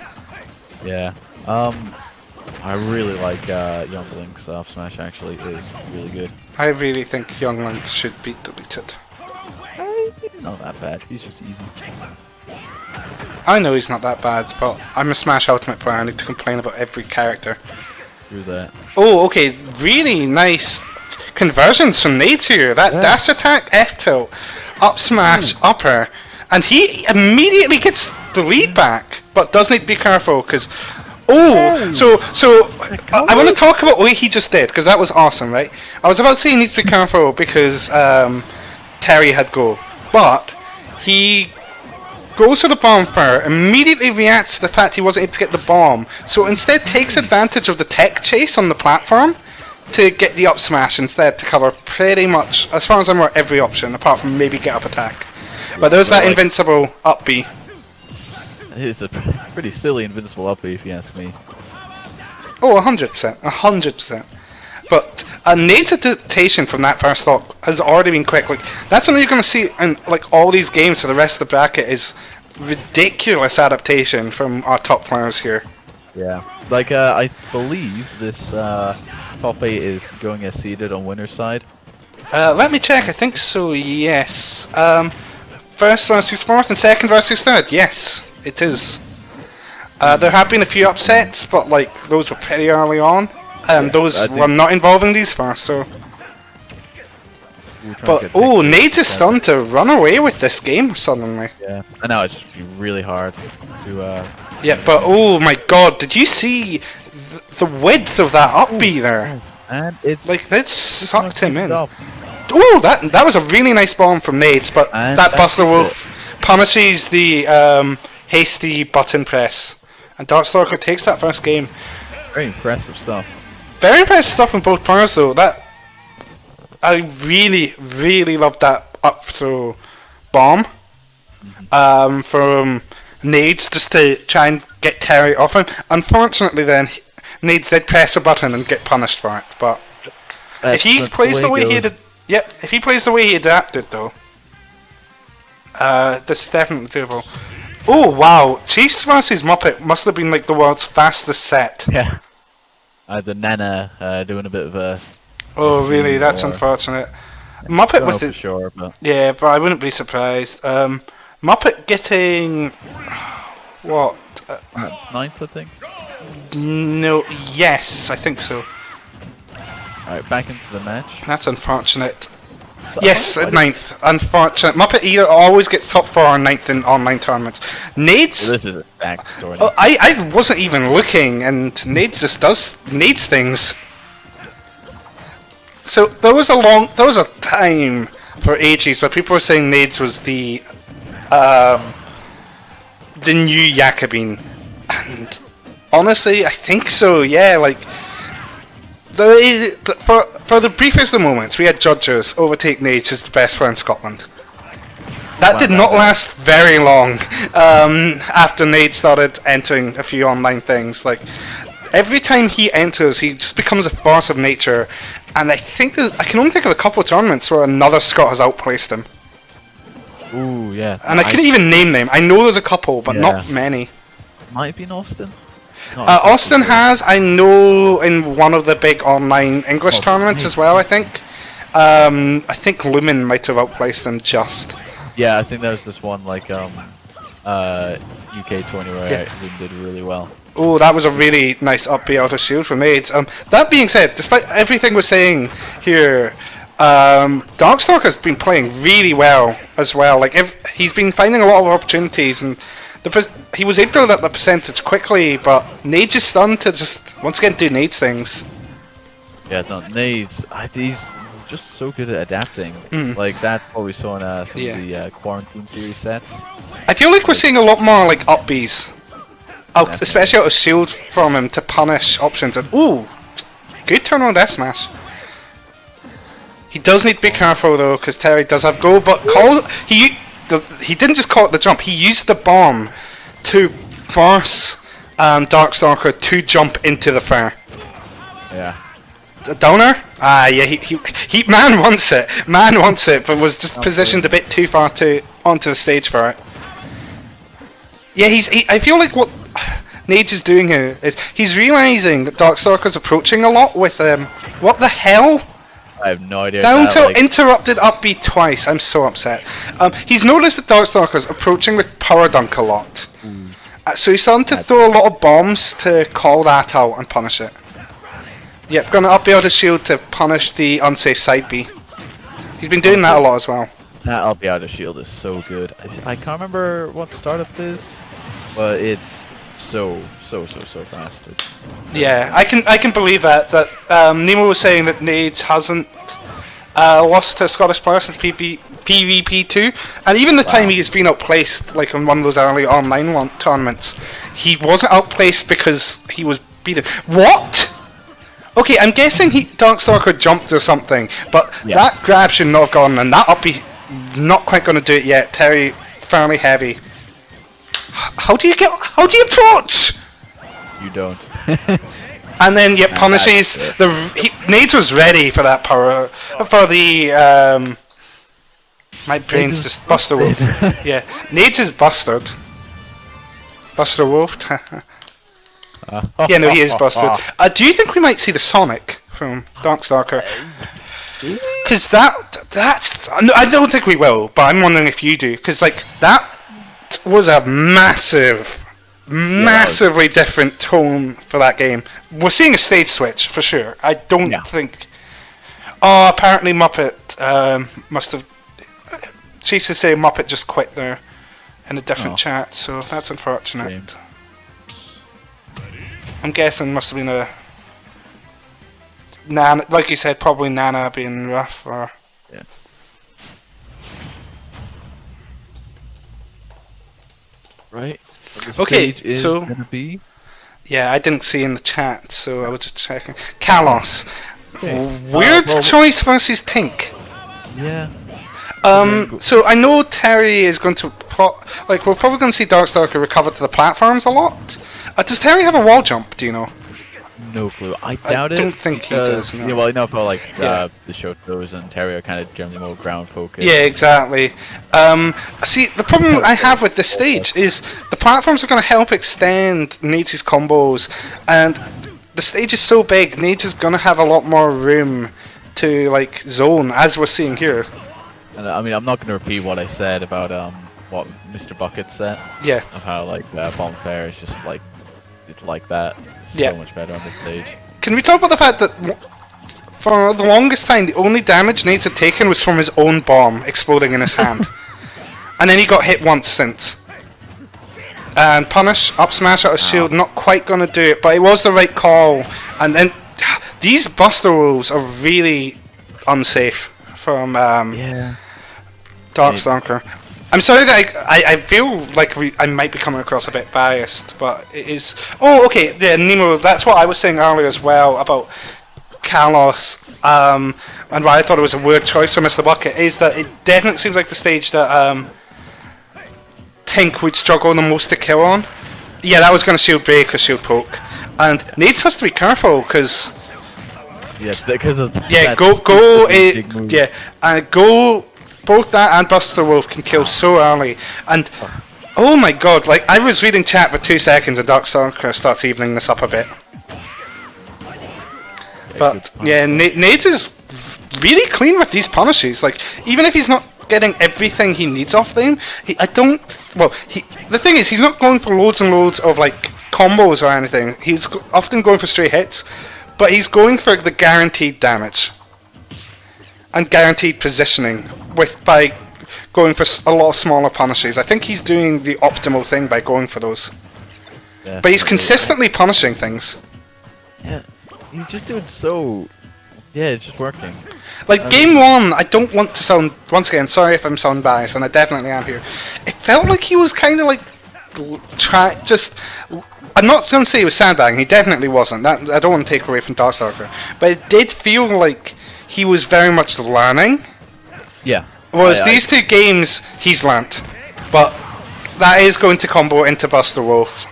Speaker 1: Yeah. I really like Young Link's up smash. Actually, it is really good.
Speaker 2: I really think Young Link should be deleted.
Speaker 1: He's not that bad. He's just easy.
Speaker 2: I know he's not that bad, but I'm a Smash Ultimate player. I need to complain about every character.
Speaker 1: Through that.
Speaker 2: Oh, okay. Really nice conversions from Nades here. That dash attack, F tilt, up smash, upper, and he immediately gets the lead back, but does need to be careful because. So I want to talk about what he just did because that was awesome, right? I was about to say he needs to be careful because Terry had go, but he goes for the bomb fire, immediately reacts to the fact he wasn't able to get the bomb, so instead takes advantage of the tech chase on the platform to get the up smash instead to cover pretty much, as far as I'm aware, every option, apart from maybe get up attack. But there's that invincible up B.
Speaker 1: It's a pretty silly invincible up B if you ask me.
Speaker 2: Oh, 100%, 100%. But Nades' adaptation from that first stock has already been quick. Like, that's something you're going to see in like all these games for the rest of the bracket is ridiculous adaptation from our top players here.
Speaker 1: Yeah, like I believe this top 8 is going as seeded on winner's side.
Speaker 2: Let me check. I think so. Yes. First versus fourth and second versus third. Yes, it is. There have been a few upsets, but like those were pretty early on. Those were not involving these first. So. But oh, Nades is starting to run away with this game suddenly.
Speaker 1: Yeah, I know it's really hard to.
Speaker 2: Yeah, but oh my God! Did you see the width of that up B there?
Speaker 1: And it's
Speaker 2: like that sucked him in. Oh, that was a really nice bomb from Nades, but
Speaker 1: and
Speaker 2: that Buster Wolf punishes the hasty button press, and Darkstalker takes that first game.
Speaker 1: Very impressive stuff.
Speaker 2: Very impressive stuff from both players, though. That I really, really loved that up throw bomb from Nades just to try and get Terry off him. Unfortunately, then Nades did press a button and get punished for it. But if he plays the way he did. Yep, if he plays the way he adapted, though, this is definitely doable. Oh, wow. Chiefs versus Muppet must have been like the world's fastest set.
Speaker 1: Yeah. The Nana doing a bit of a...
Speaker 2: Oh, really? That's unfortunate. Muppet with it...
Speaker 1: Sure, but...
Speaker 2: Yeah, but I wouldn't be surprised. Muppet getting... What?
Speaker 1: That's 9th, I think?
Speaker 2: No, yes, I think so.
Speaker 1: Alright, back into the match.
Speaker 2: That's unfortunate. Yes, at 9th. Unfortunate. Muppet either always gets top 4 or 9th in online tournaments. Nades...
Speaker 1: So this is a back story.
Speaker 2: Oh, I wasn't even looking, and Nades just does Nades things. So there was a time for ages where people were saying Nades was the new Jacobin, and honestly, I think so. Yeah, like for the briefest of moments, we had Jodgers overtake Nades as the best player in Scotland. That did not last very long after Nades started entering a few online things. Like every time he enters, he just becomes a force of nature. And I think I can only think of a couple of tournaments where another Scot has outplaced him.
Speaker 1: Ooh, yeah.
Speaker 2: And I couldn't even name them. I know there's a couple, but not many.
Speaker 1: Might be in Austin?
Speaker 2: Austin has, I know, in one of the big online English tournaments as well, I think. I think Lumen might have outplaced them just.
Speaker 1: Yeah, I think there was this one, like, UK 20 where I did really well.
Speaker 2: Oh, that was a really nice up B out of shield from Nades. That being said, despite everything we're saying here, Darkstalker's been playing really well as well. Like he's been finding a lot of opportunities, and he was able to build up the percentage quickly. But Nades is starting to just once again do Nades things.
Speaker 1: Yeah, no, Nades, he's just so good at adapting. Like that's what we saw in some of the Quarantine series sets. I
Speaker 2: feel like we're seeing a lot more like up Bs. Especially out of shield from him to punish options. And ooh, good turn on F smash. He does need to be careful though, because Terry does have go. But he didn't just call it the jump. He used the bomb to force Darkstalker to jump into the fair.
Speaker 1: Yeah.
Speaker 2: A downer? Yeah. He man wants it. Man wants it, but was just positioned a bit too far onto the stage for it. Yeah, I feel like what Nades is doing here is he's realizing that Darkstalker's approaching a lot with what the hell?
Speaker 1: I have no idea.
Speaker 2: Down to interrupted up B twice. I'm so upset. He's noticed that Darkstalker's approaching with power dunk a lot. So he's starting to throw a lot of bombs to call that out and punish it. Yep, gonna up B out his shield to punish the unsafe side B. He's been doing that a lot as well.
Speaker 1: That up B out of shield is so good. I can't remember what startup is, but it's so fast.
Speaker 2: Yeah, I can believe that. Nemo was saying that Nades hasn't lost to a Scottish player since PvP2, and even the time he's been outplaced, like on one of those early online tournaments, he wasn't outplaced because he was beaten. What? Okay, I'm guessing Darkstalker jumped or something, but that grab should not have gone, and that uppy not quite going to do it yet. Terry, fairly heavy. How do you approach? You
Speaker 1: don't.
Speaker 2: And then punishes Nades was ready for that power for the my brain's just Buster Wolf. Yeah, Nades is busted. Buster Wolf. Yeah, no, he is busted. Do you think we might see the Sonic from Darkstalker? Because that's I don't think we will, but I'm wondering if you do, because like that was a massively different tone for that game. We're seeing a stage switch for sure. I don't think. Oh, apparently Muppet must have. Chiefs to say Muppet just quit there in a different chat, so that's unfortunate. Shame. I'm guessing must have been a Nana, like you said, probably Nana being rough or.
Speaker 1: Yeah. Right.
Speaker 2: Okay, so
Speaker 1: gonna be?
Speaker 2: Yeah, I didn't see in the chat, so I was just checking. Kalos, weird choice versus Tink.
Speaker 1: Yeah.
Speaker 2: So I know Terry is going to we're probably going to see Darkstalker recover to the platforms a lot. Does Terry have a wall jump? Do you know?
Speaker 1: No clue. I doubt it.
Speaker 2: I don't think he does. No.
Speaker 1: Yeah, well, I know about like the Shotos and Terry are kind of generally more ground focused.
Speaker 2: Yeah, exactly. See, the problem I have with this stage is the platforms are going to help extend Nades' combos, and the stage is so big. Nades is going to have a lot more room to like zone, as we're seeing here.
Speaker 1: And I mean, I'm not going to repeat what I said about what Mr. Bucket said.
Speaker 2: Yeah.
Speaker 1: Of how like Bonfire is just like it's like that. It's so much better on this stage.
Speaker 2: Can we talk about the fact that for the longest time the only damage Nades had taken was from his own bomb exploding in his hand, and then he got hit once since. And punish up smash out of shield, not quite going to do it, but it was the right call. And then these Buster rolls are really unsafe from Darkstalker. I'm sorry that I feel like I might be coming across a bit biased, but it is. Oh, okay, yeah, Nemo. That's what I was saying earlier as well about Kalos, and why I thought it was a weird choice for Mr. Bucket is that it definitely seems like the stage that Tink would struggle the most to kill on. Yeah, that was going to shield break or shield poke, and Nades has to be careful because.
Speaker 1: Yeah, because of
Speaker 2: go. Both that and Buster Wolf can kill so early, and oh my god! Like I was reading chat for 2 seconds, and Darkstalker starts evening this up a bit. But yeah, Nades is really clean with these punishes. Like even if he's not getting everything he needs off them, the thing is, he's not going for loads and loads of like combos or anything. He's often going for straight hits, but he's going for the guaranteed damage and guaranteed positioning by going for a lot of smaller punishes. I think he's doing the optimal thing by going for those. Yeah, but he's consistently punishing things.
Speaker 1: Yeah, he's just doing so. Yeah, it's just working.
Speaker 2: Like game one, I don't want to sound, once again, sorry if I'm sound biased, and I definitely am here. It felt like he was kind of like I'm not going to say he was sandbagging. He definitely wasn't. That I don't want to take away from Darkstalker, but it did feel like he was very much learning.
Speaker 1: Yeah.
Speaker 2: Whereas these two games, he's learnt. But that is going to combo into Buster Wolf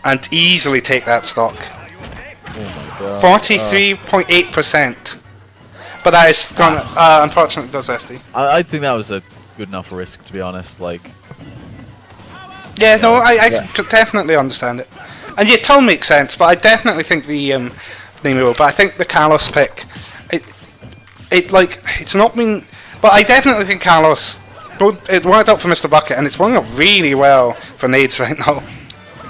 Speaker 2: and easily take that stock. Oh my god. 43.8%. But that is gone. Unfortunately, does SD.
Speaker 1: I think that was a good enough risk, to be honest. Like.
Speaker 2: Yeah, no, I could definitely understand it. And yeah, tone makes sense, but I definitely think the Nemo. But I think the Kalos pick. It's not been, but I definitely think Kalos, it worked out for Mr. Bucket, and it's working out really well for Nades right now.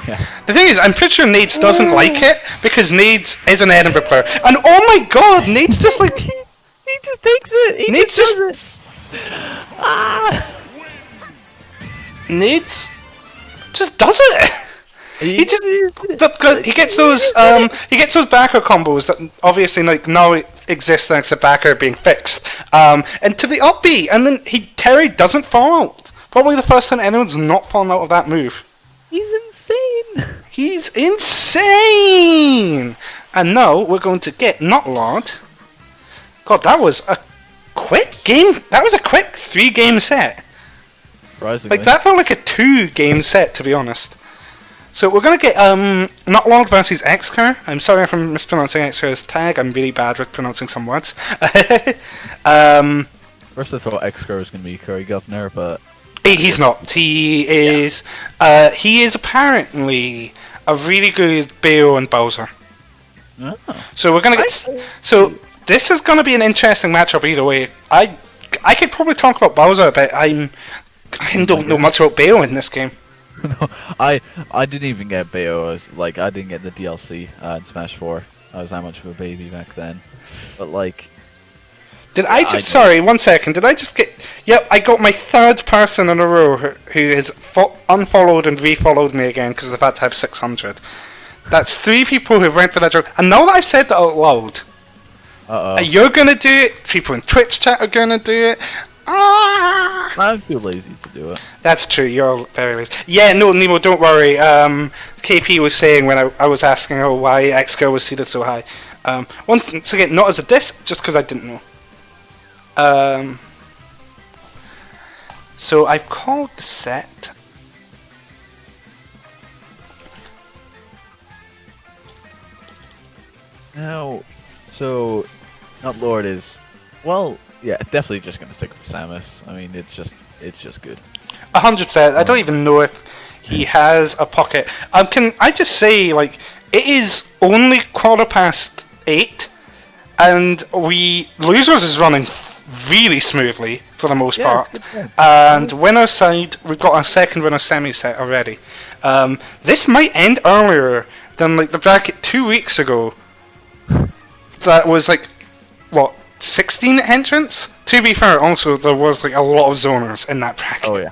Speaker 2: Yeah. The thing is, I'm pretty sure Nades doesn't like it, because Nades is an Edinburgh player, and oh my god, Nades just like...
Speaker 1: He just takes it!
Speaker 2: Nades just... Nades just does it! He just because he gets those backer combos that obviously like now exist thanks to backer being fixed. And to the up B, and then Terry doesn't fall out. Probably the first time anyone's not fallen out of that move.
Speaker 1: He's insane.
Speaker 2: He's insane. And now we're going to get NUTLORD. God, that was a quick game. That was a quick 3-game set.
Speaker 1: Surprisingly.
Speaker 2: Like that felt like a 2-game set, to be honest. So we're gonna get NUTLORD versus Xcurr. I'm sorry if I'm mispronouncing Xcurr's tag. I'm really bad with pronouncing some words.
Speaker 1: First I thought Xcurr was gonna be Curry Governor, but
Speaker 2: he's not. He is. He is apparently a really good Bayo and Bowser.
Speaker 1: oh.
Speaker 2: So we're gonna get. So this is gonna be an interesting matchup either way. I could probably talk about Bowser a bit. I don't know much about Bayo in this game.
Speaker 1: No, I didn't even get Bayo. I didn't get the DLC in Smash 4. I was that much of a baby back then. But like,
Speaker 2: did I just? Sorry, 1 second. Did I just get? Yep, I got my 3rd person in a row who has unfollowed and refollowed me again because of the fact I have 600. That's 3 people who went for that joke. And now that I've said that out loud, you're gonna do it. People in Twitch chat are gonna do it.
Speaker 1: I'm too lazy to do it.
Speaker 2: That's true, you're very lazy. Yeah, no, Nemo, don't worry. KP was saying when I was asking her why Xcurr was seeded so high. Once again, not as a diss, just because I didn't know. So I've called the set.
Speaker 1: Now, so NUTLORD is, well, yeah, definitely just gonna stick with Samus. I mean, it's just good.
Speaker 2: 100%. I don't even know if he has a pocket. Can I just say, like, it is only 8:15, and Losers is running really smoothly for the most part. And winner's side, we've got our second winner semi set already. This might end earlier than like the bracket 2 weeks ago. That was like, what, 16 entrants? To be fair, also there was like a lot of zoners in that bracket.
Speaker 1: Oh yeah.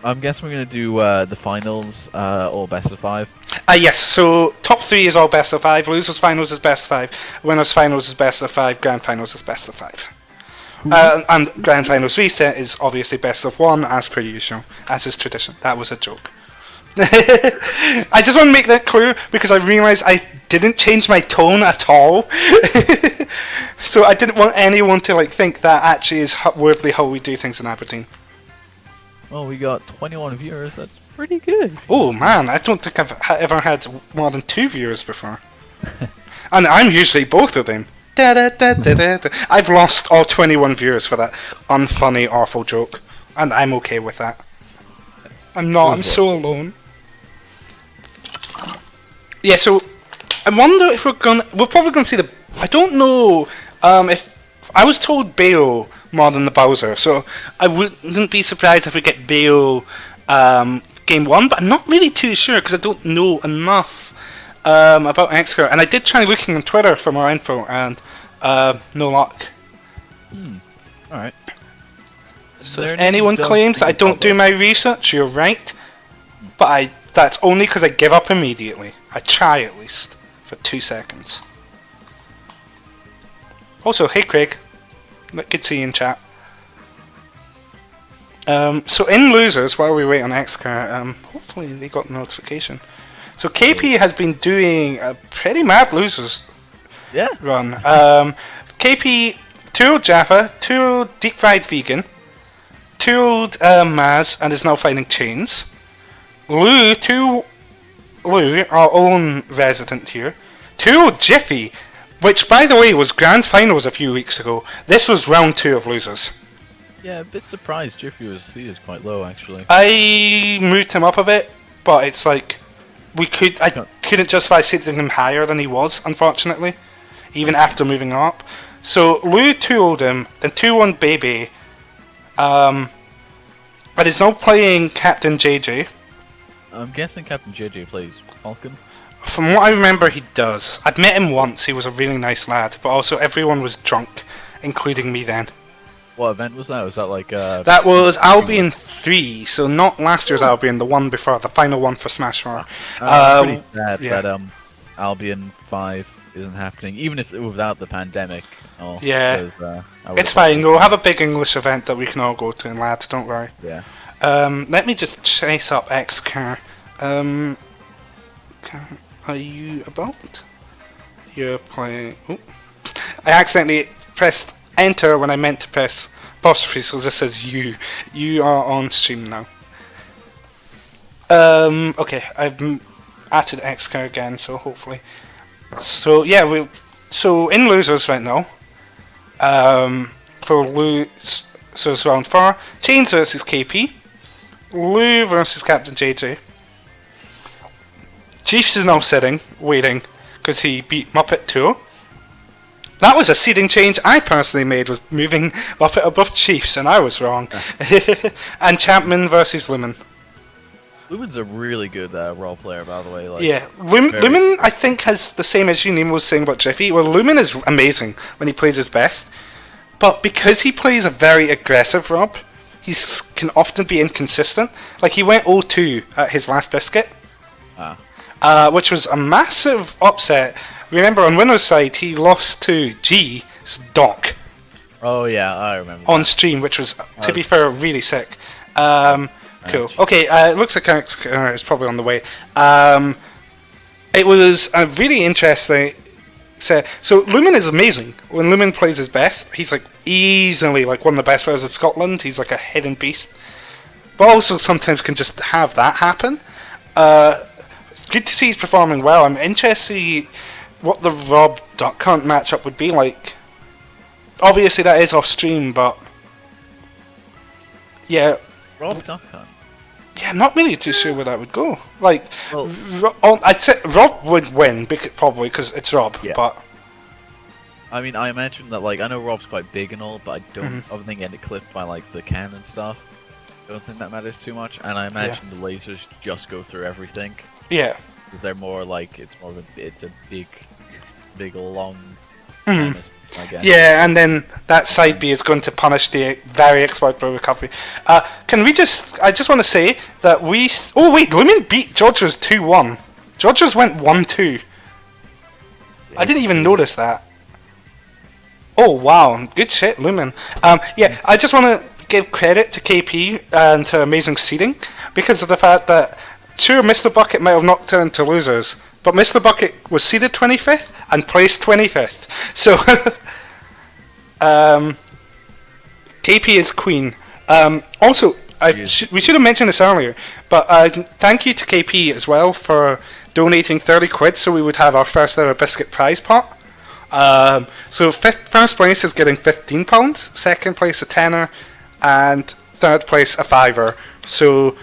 Speaker 1: I'm guessing we're gonna do the finals, all best of 5.
Speaker 2: Yes. So top 3 is all best of 5. Losers finals is best of 5. Winners finals is best of 5. Grand finals is best of 5. And grand finals reset is obviously best of 1 as per usual, as is tradition. That was a joke. I just want to make that clear because I realised I didn't change my tone at all. So I didn't want anyone to like think that actually is weirdly how we do things in Aberdeen.
Speaker 1: Well, we got 21 viewers. That's pretty good.
Speaker 2: Oh man, I don't think I've ever had more than 2 viewers before. And I'm usually both of them. I've lost all 21 viewers for that unfunny, awful joke, and I'm okay with that. I'm not. I'm so alone. Yeah, so I wonder if we're probably gonna see the. I don't know if I was told Bayo more than the Bowser, so I wouldn't be surprised if we get Bayo game 1, but I'm not really too sure because I don't know enough about Xcurr, and I did try looking on Twitter for more info, and no luck.
Speaker 1: Alright.
Speaker 2: So if anyone claims that I don't do my research, you're right, but that's only because I give up immediately. I try at least for 2 seconds. Also, hey Craig, good to see you in chat. So in Losers, while we wait on Xcurr, hopefully they got the notification. So KP has been doing a pretty mad Losers run. KP, 2 Jaffa, 2 Deep Fried Vegan, 2 Maz, and is now fighting ChainZ. Lou, our own resident here. 2 Jiffy, which by the way was grand finals a few weeks ago. This was round 2 of Losers.
Speaker 1: Yeah, a bit surprised Jiffy was seated quite low actually.
Speaker 2: I moved him up a bit, but it's like I couldn't justify seating him higher than he was, unfortunately, even after moving up. So Lou 2-0'd him, then 2-1 Baby, and he's now playing Captain JJ.
Speaker 1: I'm guessing Captain JJ plays Falcon.
Speaker 2: From what I remember, he does. I'd met him once. He was a really nice lad, but also everyone was drunk, including me then.
Speaker 1: What event was that? Was that like
Speaker 2: That was Albion 3, so not last year's Albion, the one before, the final one for Smash 4.
Speaker 1: pretty sad
Speaker 2: yeah.
Speaker 1: that Albion 5 isn't happening, even if without the pandemic. Oh,
Speaker 2: Yeah.
Speaker 1: because,
Speaker 2: It's fine, we'll have a big English event that we can all go to, and lads, don't worry.
Speaker 1: Yeah.
Speaker 2: Let me just chase up Xcurr. Are you about? You're playing... Oh. I accidentally pressed enter when I meant to press apostrophe, so this says you. You are on stream now. Okay, I've added Xcurr again, so hopefully... So, yeah, so in losers right now, for losers round 4, ChainZ versus KP, Lou versus Captain JJ. Chiefs is now sitting, waiting, because he beat Muppet 2. That was a seeding change I personally made, was moving Muppet above Chiefs, and I was wrong. And Champman versus Lumen.
Speaker 1: Lumen's a really good role player, by the way. Like,
Speaker 2: Yeah, Lumen I think has the same issue Nemo was saying about Jiffy. Well, Lumen is amazing when he plays his best, but because he plays a very aggressive Rob, he can often be inconsistent. Like he went 0-2 at his last Biscuit, which was a massive upset. Remember, on winner's side, he lost to G's Doc.
Speaker 1: Oh yeah, I remember.
Speaker 2: On stream, which was, to be fair, really sick. Cool. Okay, it looks like Xcurr is probably on the way. It was a really interesting set. So Lumen is amazing. When Lumen plays his best, he's like easily like one of the best players in Scotland. He's like a hidden beast. But also sometimes can just have that happen. It's good to see he's performing well. I'm interested to see what the Rob Duck Hunt matchup would be like. Obviously that is off stream, but yeah.
Speaker 1: Rob Duck Hunt.
Speaker 2: Yeah, I'm not really too sure where that would go. Like,
Speaker 1: well,
Speaker 2: I'd say Rob would win, probably, because it's Rob,
Speaker 1: yeah.
Speaker 2: But...
Speaker 1: I mean, I imagine that, like, I know Rob's quite big and all, but I don't think getting clipped by, like, the cannon stuff. I don't think that matters too much, and I imagine the lasers just go through everything.
Speaker 2: Yeah.
Speaker 1: Because they're more like, it's a big, long cannon, I guess.
Speaker 2: Yeah, and then that side B is going to punish the very exploitable recovery. Can we just... I just want to say that we... Oh wait, Lumen beat Jodgers 2-1. Jodgers went 1-2. I didn't even notice that. Oh wow, good shit, Lumen. Yeah, I just want to give credit to KP and to amazing seeding, because of the fact that, sure, Mr. Bucket might have knocked her into losers, but Mr. Bucket was seeded 25th and placed 25th. So, KP is queen. Also, we should have mentioned this earlier, but thank you to KP as well for donating 30 quid so we would have our first ever Biscuit prize pot. So first place is getting £15, second place a tenner, and third place a fiver. So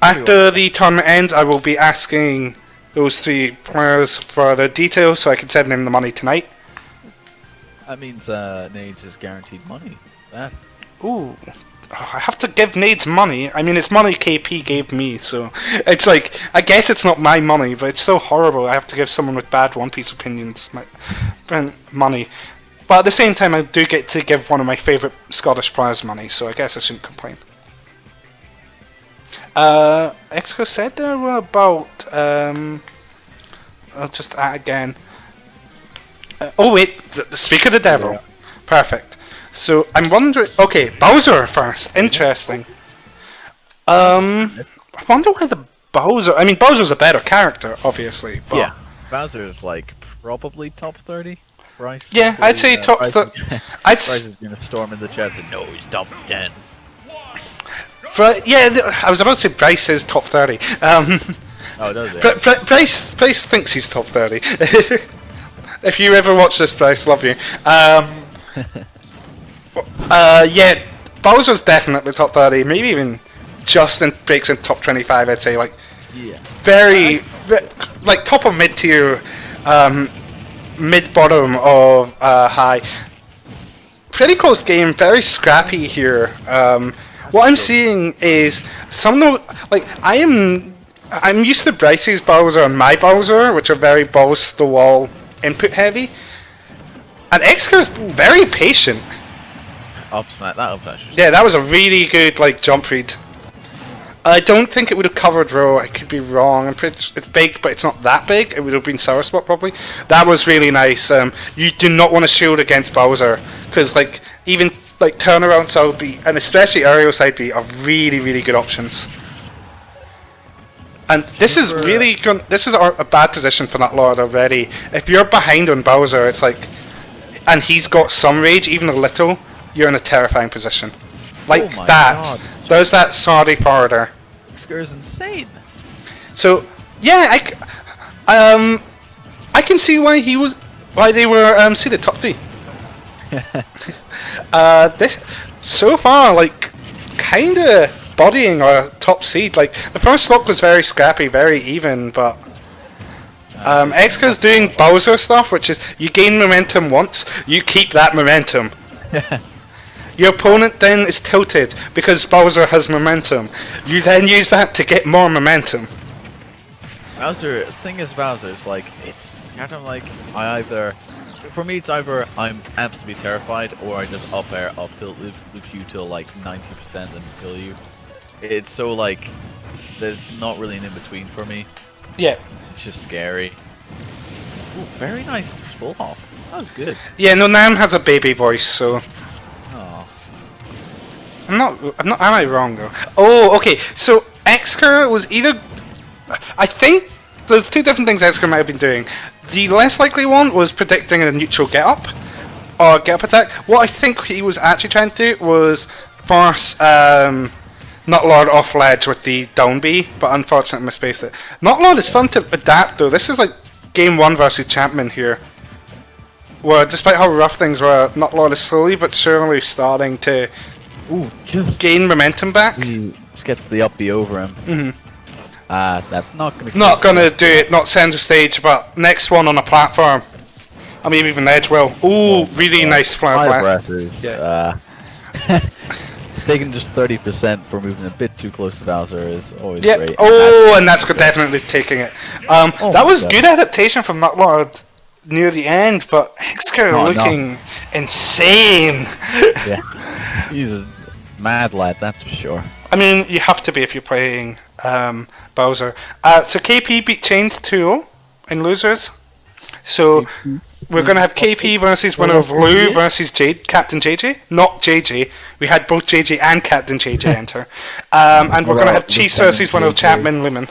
Speaker 2: after the tournament ends, I will be asking those three players for their details so I can send them the money tonight.
Speaker 1: That means Nades is guaranteed money. That.
Speaker 2: Ooh. I have to give Nades money. I mean, it's money KP gave me, so it's like, I guess it's not my money, but it's still horrible. I have to give someone with bad One Piece opinions money. But at the same time, I do get to give one of my favourite Scottish players money, so I guess I shouldn't complain. Xcurr said there were about... I'll just add again. Oh wait, speak of the devil. Yeah. Perfect. So I'm wondering. Okay, Bowser first. Interesting. I wonder where the Bowser. I mean, Bowser's a better character, obviously. But
Speaker 1: yeah, Bowser's like probably top 30. Bryce.
Speaker 2: Yeah, I'd say top.
Speaker 1: Bryce is gonna storm in the chat and no, he's top 10.
Speaker 2: Yeah, I was about to say Bryce is top 30.
Speaker 1: Oh, does it?
Speaker 2: Bryce thinks he's top 30. If you ever watch this, Bryce, love you. Yeah, Bowser's definitely top 30, maybe even Justin breaks in top 25, I'd say, like,
Speaker 1: yeah.
Speaker 2: very like top of mid-tier, mid-bottom of high. Pretty close game, very scrappy here. What I'm seeing is like, I'm used to Bryce's Bowser and my Bowser, which are very balls to the wall, input heavy, and Xcurr's very patient.
Speaker 1: up smash. That up smash.
Speaker 2: Yeah, that was a really good like jump read. I don't think it would have covered row. I could be wrong. It's big, but it's not that big. It would have been sour spot probably. That was really nice. You do not want to shield against Bowser because like even like turnarounds would be, and especially aerial side B are really really good options. And this is really this is a bad position for NUTLORD already. If you're behind on Bowser, it's like, and he's got some rage, even a little, you're in a terrifying position. Like that.
Speaker 1: God.
Speaker 2: There's that sorry powder.
Speaker 1: Xcurr is insane.
Speaker 2: So yeah, I can see why they were seeded top 3. This so far like kinda bodying our top seed. Like the first slot was very scrappy, very even, but Xcurr's doing Bowser stuff, which is you gain momentum once, you keep that momentum. Your opponent then is tilted because Bowser has momentum. You then use that to get more momentum.
Speaker 1: Bowser, the thing is Bowser is like, it's kind of like, for me it's either I'm absolutely terrified or I just up air, up tilt, loop you till like 90% and kill you. It's so like, there's not really an in-between for me.
Speaker 2: Yeah.
Speaker 1: It's just scary. Ooh, very nice full off. That was good.
Speaker 2: Yeah, no, Nam has a baby voice, so... I'm not, am I wrong though? Oh, okay, so Xcurr was either... I think there's two different things Xcurr might have been doing. The less likely one was predicting a neutral get-up, or get-up attack. What I think he was actually trying to do was force NUTLORD off ledge with the down B, but unfortunately misspaced it. NUTLORD is starting to adapt though. This is like game 1 versus Champman here. Where despite how rough things were, NUTLORD is slowly but surely starting to gain momentum back.
Speaker 1: He just gets the up B over him. That's not gonna...
Speaker 2: Not gonna do it, not center stage, but next one on a platform. I mean even edge will. Ooh, really nice flower blast.
Speaker 1: Yeah. Taking just 30% for moving a bit too close to Bowser is always great.
Speaker 2: Oh, and that's definitely taking it. That was good adaptation from NUTLORD near the end, but Xcurr looking insane.
Speaker 1: Yeah, he's a mad lad, that's for sure.
Speaker 2: I mean, you have to be if you're playing Bowser. So KP beat ChainZ 2-0 in losers. So we're going to have KP versus winner of Lou versus Captain JJ. Not JJ. We had both JJ and Captain JJ enter. And we're going to have Chiefs versus winner of Champman Lumen.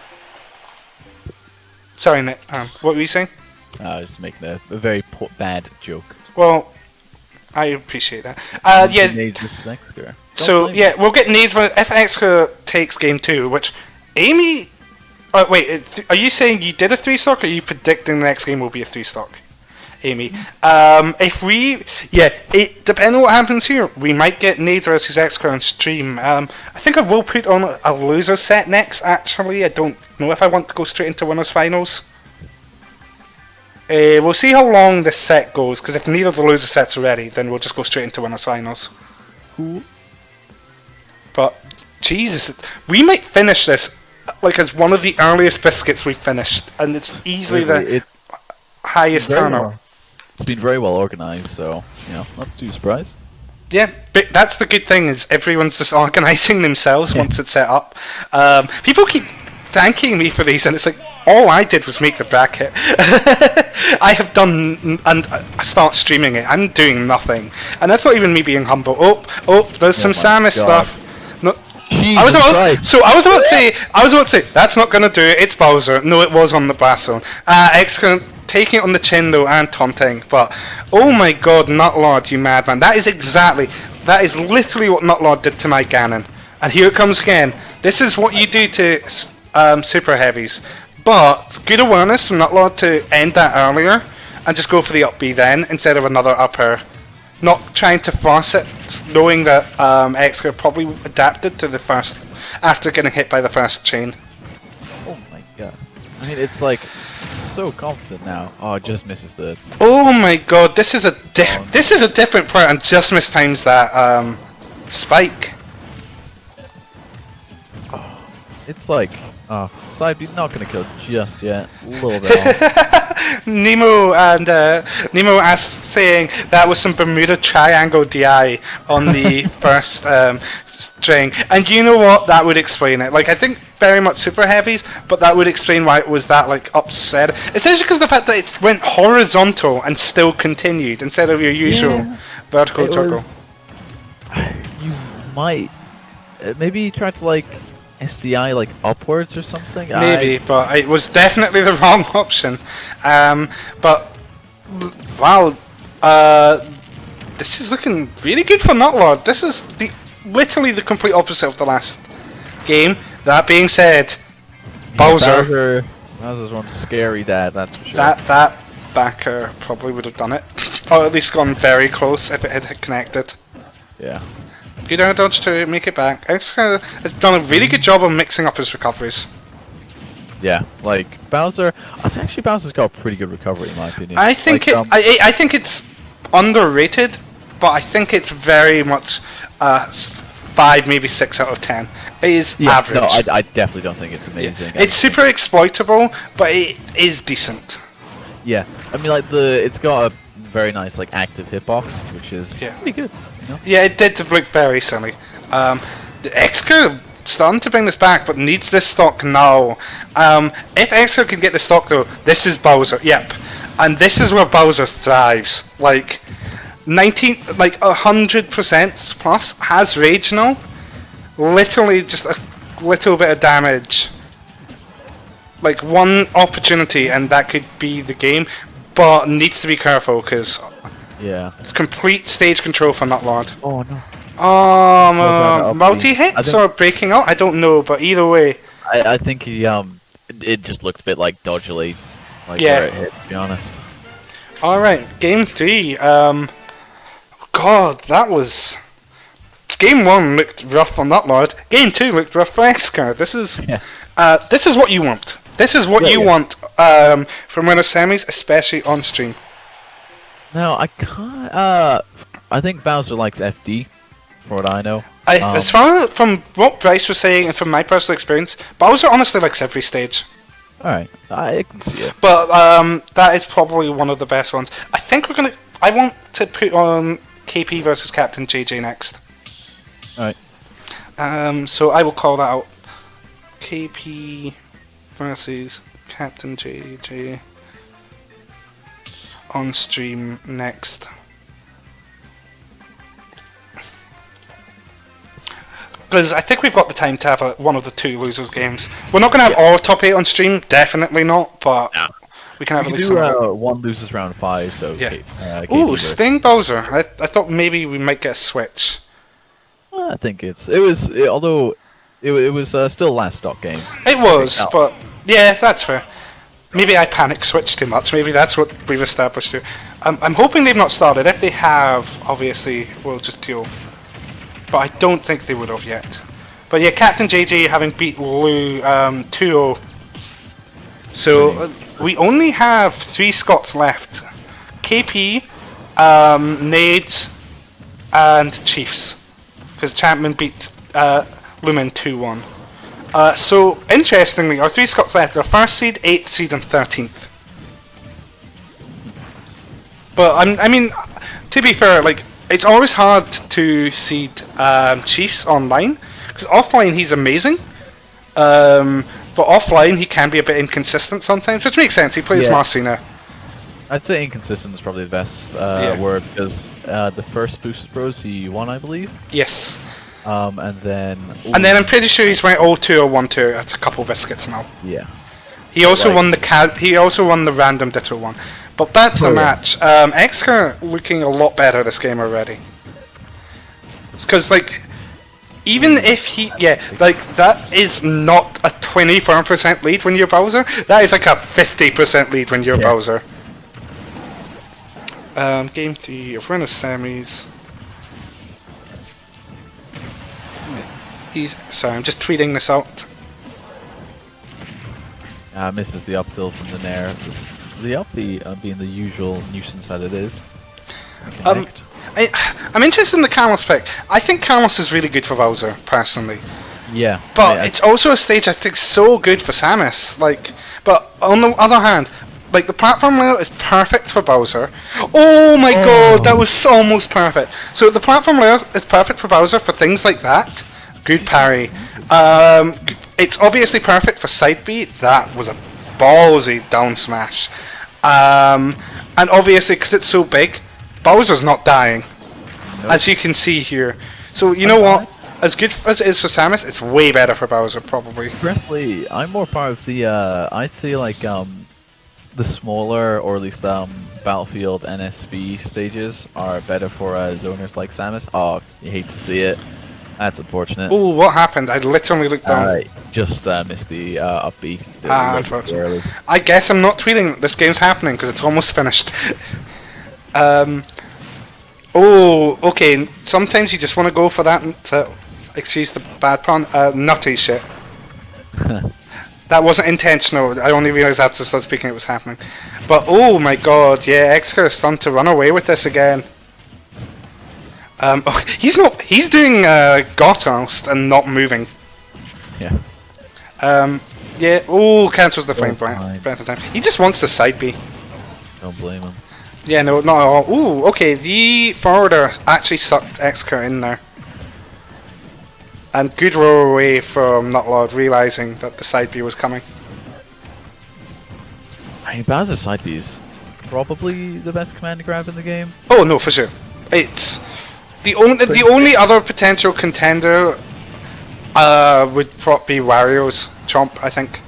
Speaker 2: Sorry, Nick. What were you saying?
Speaker 1: I was making a very bad joke.
Speaker 2: Well, I appreciate that.
Speaker 1: Yeah.
Speaker 2: So yeah, we'll get Nades if Xcurr takes game 2, which Amy. Wait, are you saying you did a 3-stock, or are you predicting the next game will be a 3-stock, Amy? If we, depending on what happens here, we might get Nades versus Xcurr on stream. I think I will put on a loser set next. Actually, I don't know if I want to go straight into winners finals. We'll see how long this set goes, because if neither of the loser sets are ready, then we'll just go straight into winners finals.
Speaker 1: Cool.
Speaker 2: But Jesus, we might finish this like as one of the earliest biscuits we've finished, and it's easily the highest turnout.
Speaker 1: It's been very well organized, so not too surprised.
Speaker 2: Yeah, but that's the good thing, is everyone's just organising themselves once it's set up. People keep thanking me for these, and it's like, all I did was make the bracket. I have done, and I start streaming it. I'm doing nothing, and that's not even me being humble. Oh, there's some Samus stuff. No, I was about to say that's not gonna do it. It's Bowser. No, it was on the bass zone. Xcurr taking it on the chin though and taunting. But oh my God, NUTLORD, you madman! That is literally what NUTLORD did to my Ganon. And here it comes again. This is what you do to super heavies. But good awareness from NUTLORD to end that earlier and just go for the up B then instead of another up air. Not trying to force it, knowing that Xcurr probably adapted to the first after getting hit by the first chain.
Speaker 1: Oh my God! I mean, it's like so confident now. Oh, it just misses the.
Speaker 2: Oh my God! This is a different player and just mistimes that spike.
Speaker 1: It's like, side B not gonna kill just yet. A little bit off.
Speaker 2: Nemo and Nemo asked, saying that was some Bermuda Triangle DI on the first string, and you know what? That would explain it. Like, I think very much super heavies, but that would explain why it was that like upset. Essentially because of the fact that it went horizontal and still continued instead of your usual vertical toggle.
Speaker 1: You might maybe try to like SDI like upwards or something.
Speaker 2: Maybe, but it was definitely the wrong option. But wow, this is looking really good for NUTLORD. This is literally the complete opposite of the last game. That being said, Bowser's one scary dad. That's for sure. That backer probably would have done it, or at least gone very close if it had connected.
Speaker 1: Yeah.
Speaker 2: Good air dodge to make it back. Xcurr has done a really good job of mixing up his recoveries.
Speaker 1: Yeah, like Bowser. Actually, Bowser's got a pretty good recovery in my opinion.
Speaker 2: I think
Speaker 1: like,
Speaker 2: I think it's underrated, but I think it's very much 5, maybe 6 out of 10. It is average.
Speaker 1: No, I definitely don't think it's amazing.
Speaker 2: Yeah. It's super exploitable, but it is decent.
Speaker 1: Yeah, I mean, like it's got a very nice like active hitbox, which is pretty good. You know? Yeah,
Speaker 2: it did look very silly. The Xcurr starting to bring this back, but needs this stock now. If Xcurr can get the stock though, this is Bowser. Yep, and this is where Bowser thrives. Like 100% plus has rage now. Literally just a little bit of damage. Like one opportunity, and that could be the game. But needs to be careful because it's complete stage control for NUTLORD.
Speaker 1: Oh no.
Speaker 2: Multi hits or breaking out? I don't know, but either way.
Speaker 1: I think he it just looked a bit like dodgily, like where it hit. To be honest.
Speaker 2: All right, game 3. God, that was. Game 1 looked rough for NUTLORD. Game 2 looked rough for Xcurr. This is what you want. This is what you want from winner semis, especially on stream.
Speaker 1: No, I can't. I think Bowser likes FD, from what I know.
Speaker 2: As far from what Bryce was saying and from my personal experience, Bowser honestly likes every stage.
Speaker 1: Alright, I can see it.
Speaker 2: But that is probably one of the best ones. I think we're gonna. I want to put on KP versus Captain JJ next.
Speaker 1: Alright.
Speaker 2: So I will call that out. KP versus Captain JJ on stream next. Because I think we've got the time to have one of the 2 losers games. We're not going to have all top 8 on stream, definitely not, but we can have at least some.
Speaker 1: One losers round 5, so
Speaker 2: ooh, Sting Bowser. I thought maybe we might get a switch.
Speaker 1: I think although it was still last stock game.
Speaker 2: It was, but yeah, that's fair. Maybe I panic switched too much. Maybe that's what we've established here. I'm hoping they've not started. If they have, obviously we'll just deal. But I don't think they would have yet. But yeah, Captain JJ having beat Lou 2-0. So we only have 3 Scots left. KP, Nades, and Chiefs. Because Champman beat Lumen 2-1. So, interestingly, our 3 Scots left are 1st seed, 8th seed, and 13th. But, I mean, to be fair, like, it's always hard to seed Chiefs online, because offline he's amazing, but offline he can be a bit inconsistent sometimes, which makes sense, he plays Marcina.
Speaker 1: I'd say inconsistent is probably the best word, because the first Boosters Bros he won, I believe.
Speaker 2: Yes.
Speaker 1: And then
Speaker 2: I'm pretty sure he's went 0-2 or 1-2 at a couple biscuits now.
Speaker 1: Yeah.
Speaker 2: He also won the random Ditto one. But back to the match. Xcurr looking a lot better this game already. Because like, even if that is not a 24% lead when you're Bowser. That is like a 50% lead when you're Bowser. Game 3 of winner semis. Sorry, I'm just tweeting this out.
Speaker 1: Misses the up tilt from the Nair. The up being the usual nuisance that it is.
Speaker 2: I'm interested in the Carlos pick. I think Carlos is really good for Bowser, personally.
Speaker 1: Yeah.
Speaker 2: But it's also a stage I think so good for Samus. Like, but on the other hand, Like, the platform layout is perfect for Bowser. Oh my god, that was almost perfect. So the platform layout is perfect for Bowser for things like that. Good parry. It's obviously perfect for side B. That was a ballsy down smash. And obviously, because it's so big, Bowser's not dying. Nope. As you can see here. So, you know what? As good as it is for Samus, it's way better for Bowser, probably.
Speaker 1: Personally, I'm more part of the, I feel like, the smaller, or at least, Battlefield NSV stages are better for, zoners like Samus. Oh, you hate to see it. That's unfortunate.
Speaker 2: Oh, what happened? I literally looked down.
Speaker 1: Just missed the, up B.
Speaker 2: Unfortunate. I guess I'm not tweeting that this game's happening, because it's almost finished. Oh, okay. Sometimes you just want to go for that, excuse the bad pun, nutty shit. That wasn't intentional. I only realised after I started speaking it was happening. But oh my god, yeah, Xcurr is starting to run away with this again. Oh, he's not. He's doing Gottost and not moving.
Speaker 1: Yeah.
Speaker 2: Yeah. Oh, cancels the flame breath time. He just wants the side B.
Speaker 1: Don't blame him.
Speaker 2: Yeah, no, not at all. Ooh, okay. The forwarder actually sucked Xcurr in there. And good roll away from NUTLORD, realising that the side B was coming.
Speaker 1: I mean, Bowser's side B is probably the best command to grab in the game.
Speaker 2: Oh no, for sure. It's the only other potential contender would be Wario's Chomp, I think.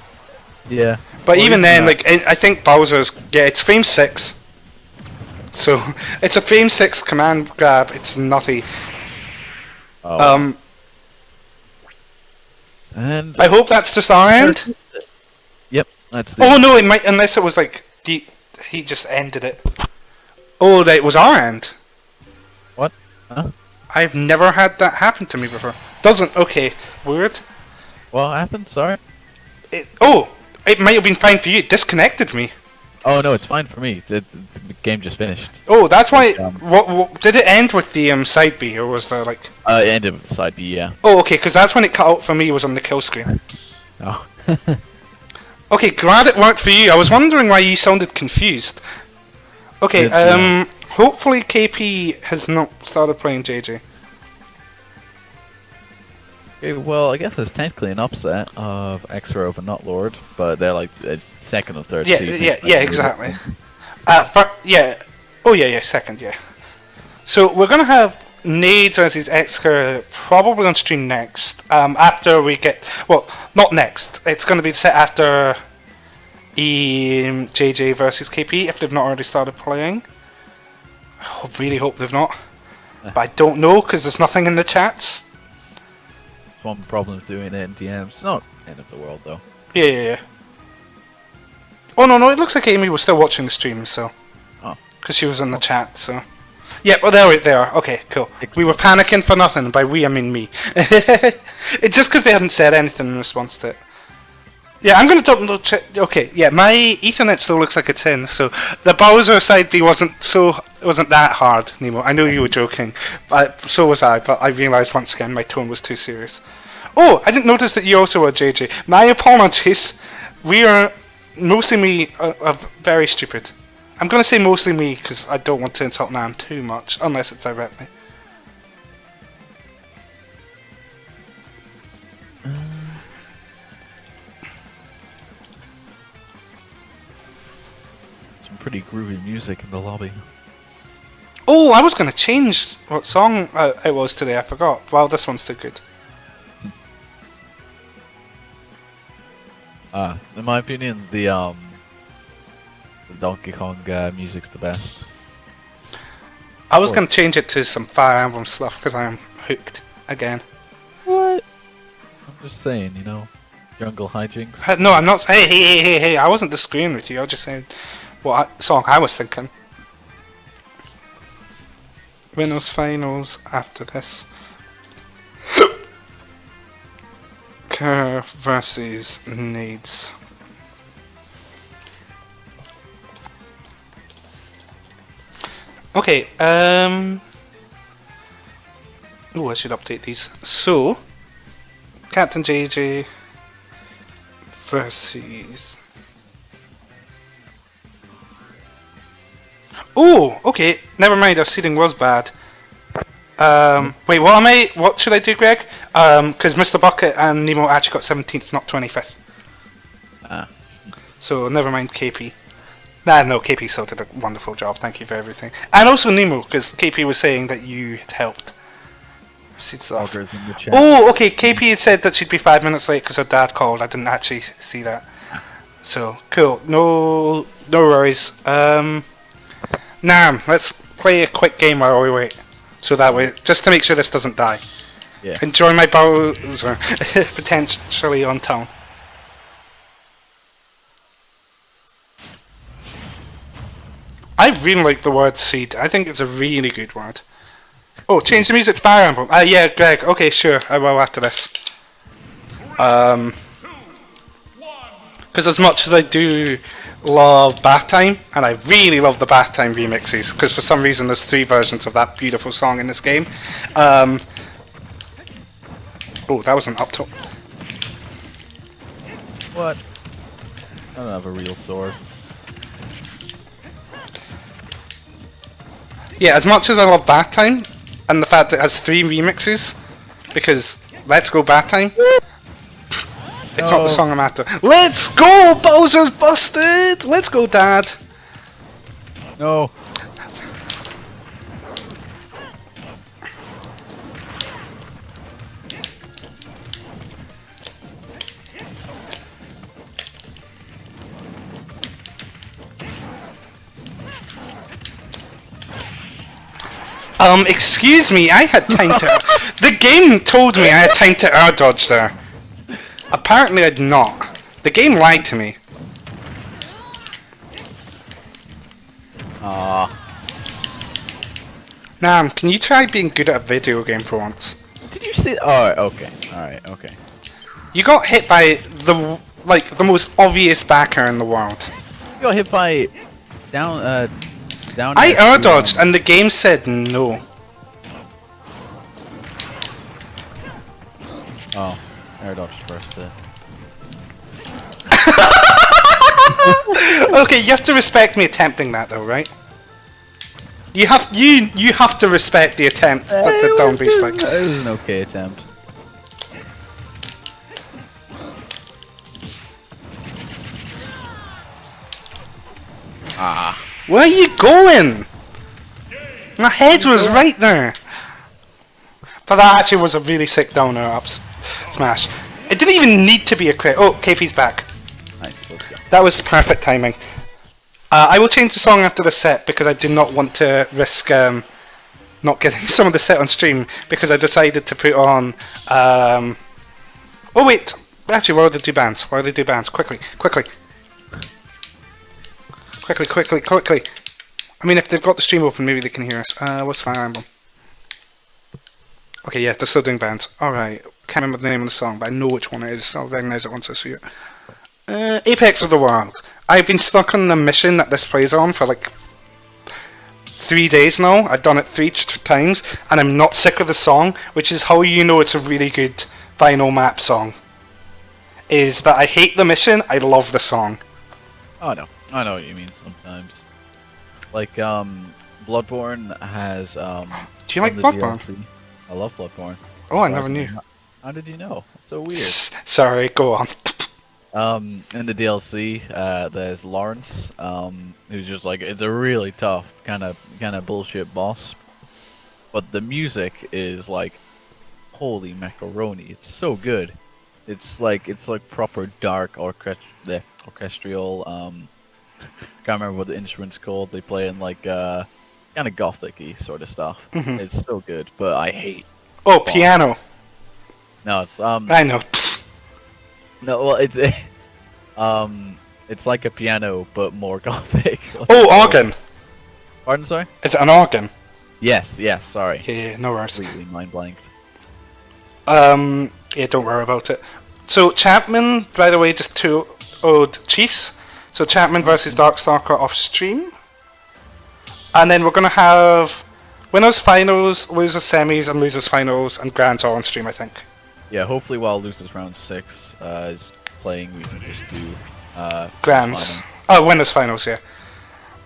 Speaker 1: Yeah.
Speaker 2: But even then, like I think Bowser's it's frame 6. So it's a frame 6 command grab. It's nutty.
Speaker 1: Oh. And
Speaker 2: I hope that's just our end.
Speaker 1: Yep, that's.
Speaker 2: Oh no, it might, unless it was like he just ended it. Oh, that was our end.
Speaker 1: What? Huh?
Speaker 2: I've never had that happen to me before. Doesn't. Okay, weird.
Speaker 1: What happened? Sorry.
Speaker 2: It might have been fine for you. It disconnected me.
Speaker 1: Oh no, it's fine for me. The game just finished.
Speaker 2: Oh, that's why. What did it end with the side B, or was there like?
Speaker 1: It ended with the side B, yeah.
Speaker 2: Oh, okay, because that's when it cut out for me. Was on the kill screen.
Speaker 1: Oh.
Speaker 2: Okay, glad it worked for you. I was wondering why you sounded confused. Okay, hopefully KP has not started playing JJ.
Speaker 1: Okay, well, I guess there's technically an upset of Xcurr over NUTLORD, but they're like it's second or third.
Speaker 2: Yeah, exactly. Second, yeah. So we're gonna have Nades versus Xcurr probably on stream next. After we get not next. It's gonna be set after JJ versus KP if they've not already started playing. I really hope they've not, but I don't know because there's nothing in the chats.
Speaker 1: One problem with doing it in DMs. It's not end of the world though.
Speaker 2: Yeah. Oh no, it looks like Amy was still watching the stream, so.
Speaker 1: Oh.
Speaker 2: Because she was in the chat, so. Yeah, well there they are. Okay, cool. We were panicking for nothing. By we, I mean me. It's just because they hadn't said anything in response to it. Yeah, I'm going to double check. Okay, yeah, my Ethernet still looks like it's in, so the Bowser side B wasn't that hard, Nemo. I know you were joking, but so was I, but I realised once again my tone was too serious. Oh, I didn't notice that you also were JJ. My apologies. We are, mostly me, are very stupid. I'm going to say mostly me because I don't want to insult Nan too much, unless it's directly.
Speaker 1: Pretty groovy music in the lobby.
Speaker 2: Oh, I was going to change what song it was today, I forgot. Well, this one's too good.
Speaker 1: In my opinion, the Donkey Kong music's the best.
Speaker 2: I was going to change it to some Fire Emblem stuff because I am hooked again.
Speaker 1: What? I'm just saying, you know, jungle hijinks.
Speaker 2: No, I'm not. Hey! I wasn't disagreeing with you. I was just saying what song I was thinking. Winners finals after this. Xcurr versus Nades. Okay, oh, I should update these. So, Captain JJ versus Oh, okay. Never mind. Our seeding was bad. Wait, what should I do, Greg? Because Mr. Bucket and Nemo actually got 17th, not 25th.
Speaker 1: Ah.
Speaker 2: So never mind KP. No, KP still did a wonderful job. Thank you for everything. And also Nemo, because KP was saying that you had helped. Seed stuff.
Speaker 1: Jodgers in the chat.
Speaker 2: Oh, okay. KP had said that she'd be 5 minutes late because her dad called. I didn't actually see that. So cool. No worries. Now let's play a quick game while we wait. So that way, just to make sure this doesn't die.
Speaker 1: Yeah.
Speaker 2: Enjoy my Bowser potentially on town. I really like the word seed. I think it's a really good word. Oh, change the music to Fire Emblem. Yeah, Greg. Okay, sure. I will after this. Because as much as I do love Bath Time, and I really love the Bath Time remixes, because for some reason there's 3 versions of that beautiful song in this game. Oh, that was an up top.
Speaker 1: What? I don't have a real sword.
Speaker 2: Yeah, as much as I love Bath Time, and the fact that it has 3 remixes, because Let's Go Bath Time. It's not the song I'm after. Let's go! Bowser's busted! Let's go, Dad!
Speaker 1: No.
Speaker 2: Excuse me, I had time to... The game told me I had time to air dodge there. Apparently I did not. The game lied to me. Nam, can you try being good at a video game for once?
Speaker 1: Did you see? Oh, okay. Alright, okay.
Speaker 2: You got hit by the most obvious backer in the world.
Speaker 1: You got hit by down.
Speaker 2: I air dodged and the game said no.
Speaker 1: Oh, air dodged first.
Speaker 2: Okay, you have to respect me attempting that though, right? You have to respect the attempt that the down beast like.
Speaker 1: It was an okay attempt.
Speaker 2: Where are you going? My head was right there. But that actually was a really sick downer ups smash. It didn't even need to be a crit. Oh, KP's back.
Speaker 1: Nice, let's go.
Speaker 2: That was perfect timing. I will change the song after the set because I did not want to risk not getting some of the set on stream because I decided to put on... Oh wait, actually why would they do bands? Why would they do bands? Quickly. I mean if they've got the stream open maybe they can hear us. What's Fire Emblem? Okay, yeah, they're still doing bands. Alright, can't remember the name of the song but I know which one it is. I'll recognise it once I see it. Apex of the World. I've been stuck on the mission that this plays on for like 3 days now. I've done it 3 times and I'm not sick of the song, which is how you know it's a really good vinyl map song. Is that I hate the mission, I love the song.
Speaker 1: Oh no, I know what you mean sometimes. Like Bloodborne has
Speaker 2: Do you like Bloodborne?
Speaker 1: DLC. I love Bloodborne.
Speaker 2: Oh, I never knew.
Speaker 1: How did you know? So weird.
Speaker 2: Sorry, go on.
Speaker 1: In the DLC, there's Lawrence, who's just like, it's a really tough kind of bullshit boss, but the music is like, holy macaroni! It's so good. It's like proper dark orchestral. Can't remember what the instrument's called. They play in like kind of gothic-y sort of stuff.
Speaker 2: Mm-hmm.
Speaker 1: It's so good, but I hate.
Speaker 2: Oh, piano.
Speaker 1: No, it's
Speaker 2: I know.
Speaker 1: No, well, it's like a piano, but more gothic.
Speaker 2: Oh, organ.
Speaker 1: Pardon, sorry?
Speaker 2: Is it an organ?
Speaker 1: Yes, sorry.
Speaker 2: Yeah, no worries.
Speaker 1: Completely mind blanked.
Speaker 2: Yeah, don't worry about it. So, Champman, by the way, just 2 old Chiefs. So, Champman versus Darkstalker off stream. And then we're going to have winners finals, losers semis, and losers finals, and grands all on stream, I think.
Speaker 1: Yeah, hopefully while losers round 6 is playing, we can just do
Speaker 2: grands. Oh, winners finals, yeah.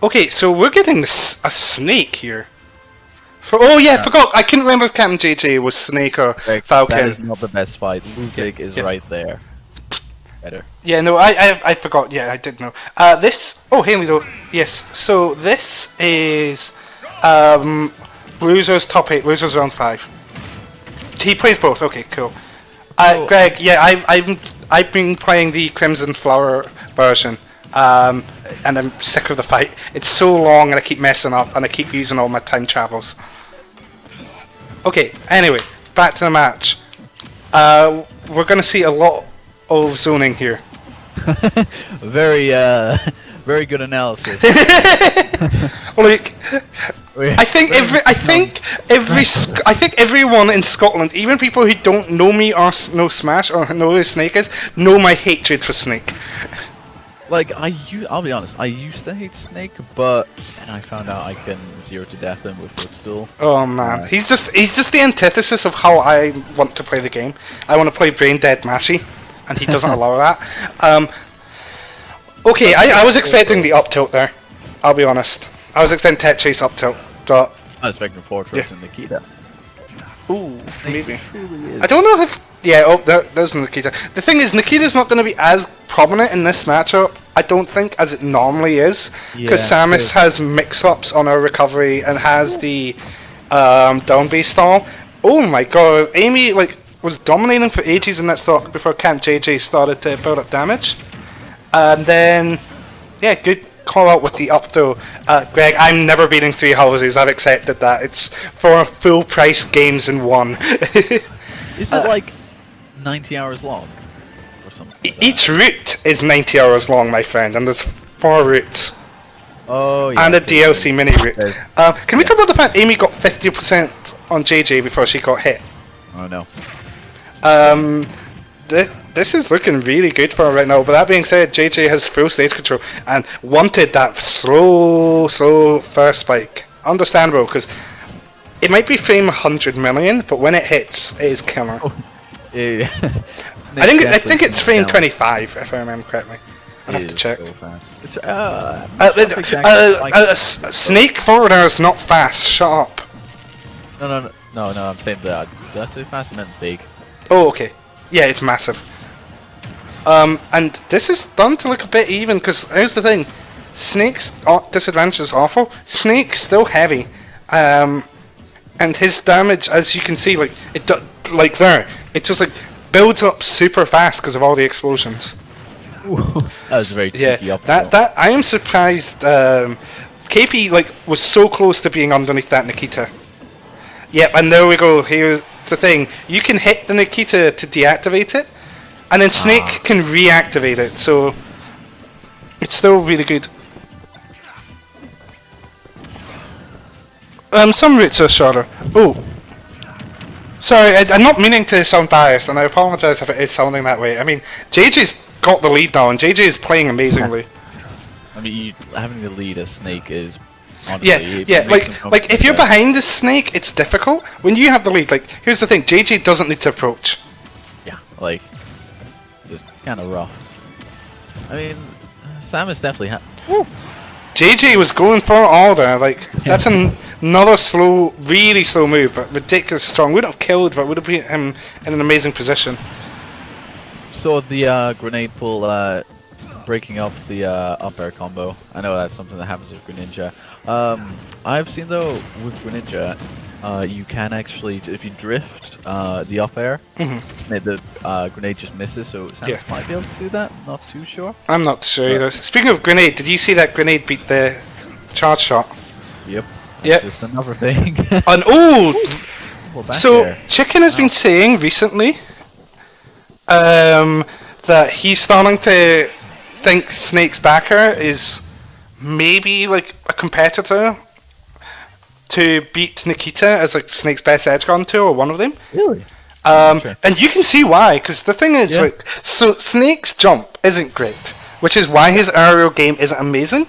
Speaker 2: Okay, so we're getting a snake here. Oh yeah, I forgot. I couldn't remember if Captain JJ was Snake or Falcon.
Speaker 1: That is not the best fight. Ludwig is right there. Better.
Speaker 2: Yeah, no, I forgot. Yeah, I did know. This. Oh, hey, Lido. Yes. So this is Losers top 8. Losers round 5. He plays both. Okay, cool. Greg. Yeah, I've been playing the Crimson Flower version. And I'm sick of the fight. It's so long and I keep messing up and I keep using all my time travels. Okay, anyway, back to the match. We're gonna see a lot of zoning here.
Speaker 1: Very good analysis.
Speaker 2: Like, I think everyone in Scotland, even people who don't know me or know Smash or know who Snake is, know my hatred for Snake.
Speaker 1: Like I'll be honest, I used to hate Snake, but then I found out I can 0 to death him with Footstool.
Speaker 2: Oh man, he's just the antithesis of how I want to play the game. I want to play Brain Dead Mashy, and he doesn't allow that. Okay, I was expecting the up tilt there. I'll be honest. I was expecting Tech Chase up tilt, but
Speaker 1: I was expecting Fortress and Nikita.
Speaker 2: Ooh, maybe. I don't know if. Yeah, oh, there's Nikita. The thing is, Nikita's not going to be as prominent in this matchup, I don't think, as it normally is. Because Samus has mix-ups on her recovery and has the down B stall. Oh my god, Amy was dominating for ages in that stock before Camp JJ started to build up damage. And then, yeah, good call out with the up throw. Greg, I'm never beating 3 houses, I've accepted that. It's for full price games in one.
Speaker 1: Is it like 90 hours long or something like
Speaker 2: each route is 90 hours long, my friend, and there's 4 routes.
Speaker 1: Oh yeah.
Speaker 2: And a DLC mini route. Can we talk about the fact Amy got 50% on JJ before she got hit?
Speaker 1: Oh no.
Speaker 2: This is looking really good for her right now, but that being said, JJ has full stage control and wanted that slow first spike. Understandable, because it might be frame 100 million, but when it hits, it is killer.
Speaker 1: Oh, yeah.
Speaker 2: I think it's frame 25, if I remember correctly. I'd have to check.
Speaker 1: So
Speaker 2: Snake forward air is not fast. Shut up.
Speaker 1: No. I'm saying that. Did I say fast? I meant big.
Speaker 2: Oh, okay. Yeah, it's massive. And this is done to look a bit even, because here's the thing. Snake's disadvantage is awful. Snake's still heavy. And his damage, as you can see, it just builds up super fast because of all the explosions.
Speaker 1: That was very cheeky up
Speaker 2: that I am surprised. KP was so close to being underneath that Nikita. Yep, and there we go. Here's the thing: you can hit the Nikita to deactivate it, and then Snake can reactivate it. So it's still really good. Some routes are shorter. Oh, sorry, I'm not meaning to sound biased, and I apologise if it is sounding that way. I mean, JJ's got the lead now, and JJ is playing amazingly.
Speaker 1: I mean, having the lead as Snake is honestly,
Speaker 2: like if you're behind a Snake, it's difficult. When you have the lead, here's the thing: JJ doesn't need to approach.
Speaker 1: Yeah, just kind of rough. I mean, Samus definitely
Speaker 2: JJ was going for all there. That's another really slow move, but ridiculous strong. Wouldn't have killed, but would have put him in an amazing position.
Speaker 1: So the grenade pull breaking up the up air combo. I know that's something that happens with Greninja. I've seen though with Greninja, you can actually, if you drift the up air, the grenade just misses. So Samus might be able to do that. Not too sure.
Speaker 2: I'm not sure either. Speaking of grenade, did you see that grenade beat the charge shot?
Speaker 1: Yep.
Speaker 2: Yep.
Speaker 1: Just another thing.
Speaker 2: And so Chicken has been saying recently that he's starting to think Snake's backer is maybe a competitor to beat Nikita as Snake's best edge gun to, or one of them.
Speaker 1: Really?
Speaker 2: And you can see why, because the thing is, so Snake's jump isn't great, which is why his aerial game isn't amazing.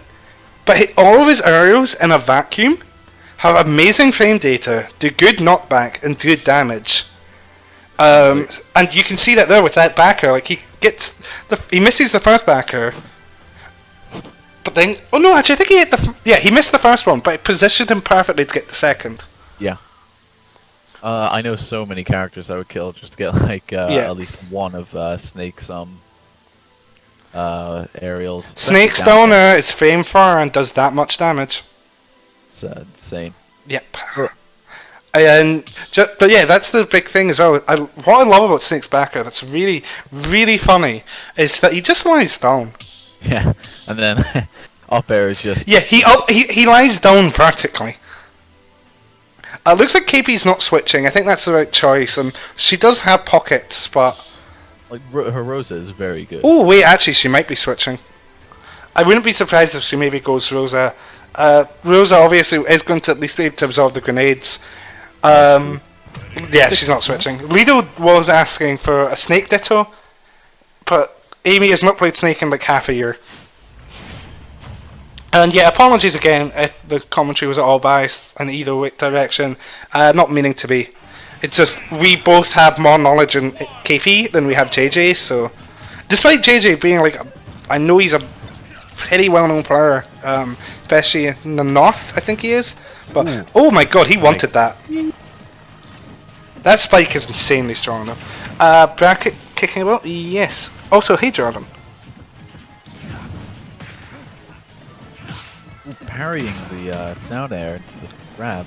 Speaker 2: But all of his aerials in a vacuum have amazing frame data, do good knockback and good damage. And you can see that there with that backer. He misses the first backer, But then, oh no, actually, I think he hit he missed the first one, but it positioned him perfectly to get the second.
Speaker 1: Yeah. I know so many characters I would kill just to get like at least one of Snake's aerials.
Speaker 2: Snake's downer is famed for and does that much damage.
Speaker 1: It's insane.
Speaker 2: Yep. But yeah, that's the big thing as well. What I love about Snake's backer that's really, really funny is that he just lies down.
Speaker 1: Yeah, and then up air is just...
Speaker 2: Yeah, he lies down vertically. It looks like KP's not switching. I think that's the right choice, and she does have pockets, but...
Speaker 1: Like, her Rosa is very good.
Speaker 2: Oh, wait, actually, she might be switching. I wouldn't be surprised if she maybe goes Rosa. Rosa obviously is going to at least be able to absorb the grenades. Yeah, she's not switching. Lido was asking for a Snake Ditto, but Amy has not played Snake in like half a year. And yeah, apologies again if the commentary was at all biased in either direction. Not meaning to be. It's just we both have more knowledge in KP than we have JJ, so... Despite JJ being like... I know he's a pretty well-known player, especially in the north, I think he is. But oh my god, he wanted that. That spike is insanely strong though. Bracket kicking about? Yes. Also, hey Jordan.
Speaker 1: Parrying the down air into the grab.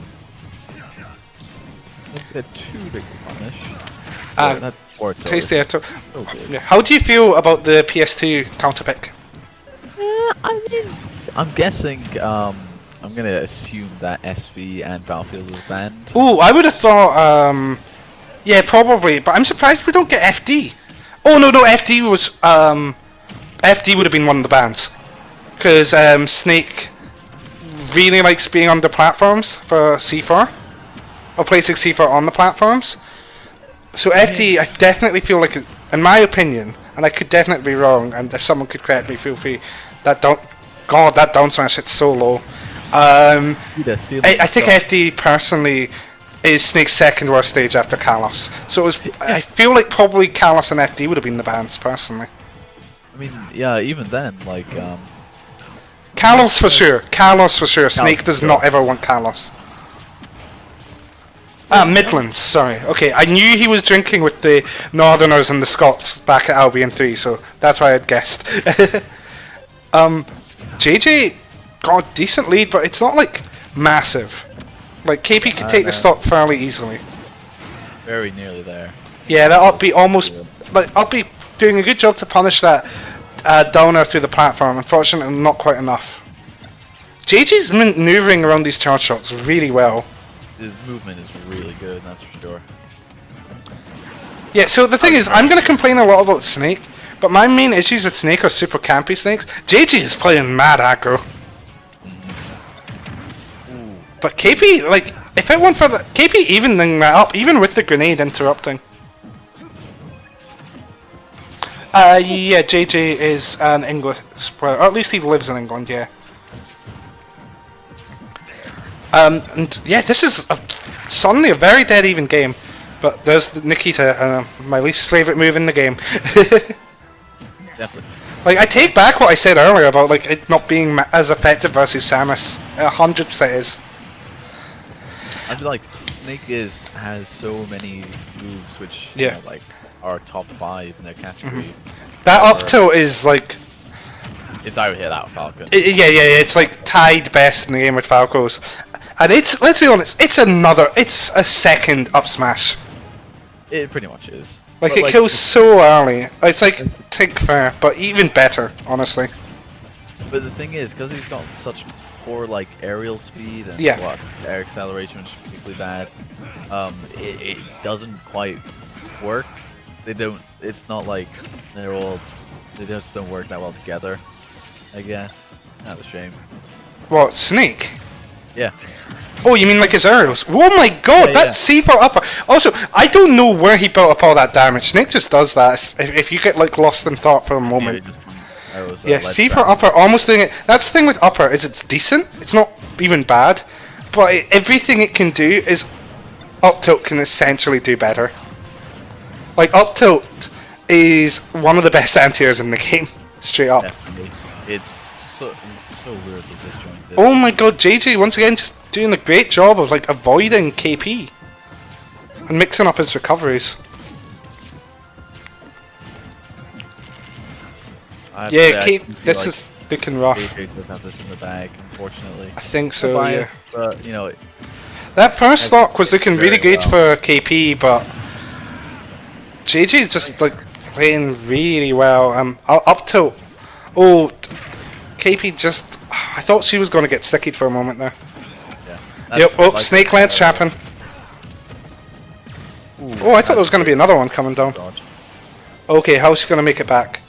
Speaker 1: That's too big to punish.
Speaker 2: Tasty after. How do you feel about the PS2 counter pick?
Speaker 1: I mean, I'm guessing. I'm gonna assume that SV and Battlefield was banned.
Speaker 2: Oh, I would have thought. Yeah, probably. But I'm surprised we don't get FD. Oh no, FD was. FD would have been one of the bans, because Snake really likes being on the platforms for C4, or placing C4 on the platforms. So FD, I definitely feel like, in my opinion, and I could definitely be wrong, and if someone could correct me, feel free. That down smash hits so low. I think FD personally is Snake's second worst stage after Kalos. So it was, I feel like probably Kalos and FD would have been the bans personally.
Speaker 1: I mean, yeah, even then, like
Speaker 2: Kalos for sure. Kalos for sure. Snake does not ever want Kalos. Midlands, sorry. Okay, I knew he was drinking with the Northerners and the Scots back at Albion 3, so that's why I'd guessed. JJ got a decent lead, but it's not like massive. Like KP could take the stock fairly easily.
Speaker 1: Very nearly there.
Speaker 2: Yeah, that ought to be almost like I'll be doing a good job to punish that downer through the platform. Unfortunately, not quite enough. JJ's maneuvering around these charge shots really well.
Speaker 1: His movement is really good, that's for sure.
Speaker 2: Yeah, so the thing is, I'm going to complain a lot about Snake, but my main issues with Snake are super campy Snakes. JJ is playing mad aggro. But KP, like, if it weren't for the... KP evening that up, even with the grenade interrupting. Yeah, JJ is an English player, or at least he lives in England, yeah. And yeah, this is suddenly a very dead even game. But there's Nikita, my least favourite move in the game.
Speaker 1: Definitely.
Speaker 2: Like, I take back what I said earlier about like it not being as effective versus Samus. 100% is.
Speaker 1: I feel like Snake has so many moves which
Speaker 2: you
Speaker 1: know, like are top 5 in their category.
Speaker 2: That up tilt is like
Speaker 1: it's either here that or Falcon.
Speaker 2: Yeah, it's like tied best in the game with Falcos. And it's, let's be honest, it's a second up smash.
Speaker 1: It pretty much is.
Speaker 2: Like, it kills so early. It's like Tink Fair, but even better, honestly.
Speaker 1: But the thing is, because he's got such poor like aerial speed and air acceleration, which is particularly bad, it doesn't quite work. It's not like they just don't work that well together, I guess. That's a shame.
Speaker 2: What, Snake?
Speaker 1: Yeah.
Speaker 2: Oh, you mean like his aerials? Oh my god, that C4 upper. Also, I don't know where he built up all that damage. Snake just does that if you get like lost in thought for a moment. Yeah, C4 upper, almost doing it. That's the thing with upper, is it's decent. It's not even bad. But everything it can do is up tilt can essentially do better. Like, up tilt is one of the best anti-airs in the game. Straight up.
Speaker 1: Definitely. It's so weirdly disjointed.
Speaker 2: Oh my god, JJ once again just doing a great job of like avoiding KP and mixing up his recoveries. Yeah, this is looking rough.
Speaker 1: JJ does have this in the bag, unfortunately.
Speaker 2: I think so, yeah.
Speaker 1: But, you know,
Speaker 2: that first stock was looking really good
Speaker 1: well.
Speaker 2: for KP, but JJ's just like playing really well. Up till KP just. I thought she was going to get stickied for a moment there.
Speaker 1: Yeah.
Speaker 2: Yep. Oh, Snake Lance Champman. Oh, I thought there was going to be another one coming down.
Speaker 1: Dodge.
Speaker 2: Okay, how's she going to make it back?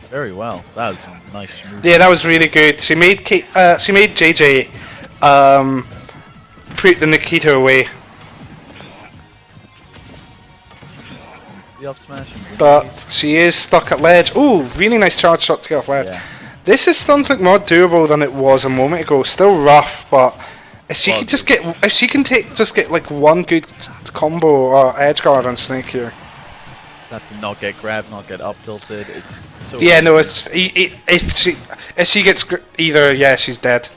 Speaker 1: Very well. That was a nice move.
Speaker 2: Yeah, that was really good. She made JJ put the Nikita away.
Speaker 1: The up smash.
Speaker 2: But she is stuck at ledge. Oh, really nice charge shot to get off ledge.
Speaker 1: Yeah.
Speaker 2: This is something more doable than it was a moment ago. Still rough, but if she could just get like one good combo or edge guard on Snake here.
Speaker 1: That to not get grabbed, not get up tilted. It's so
Speaker 2: Yeah, no. If she gets either, yeah, she's dead.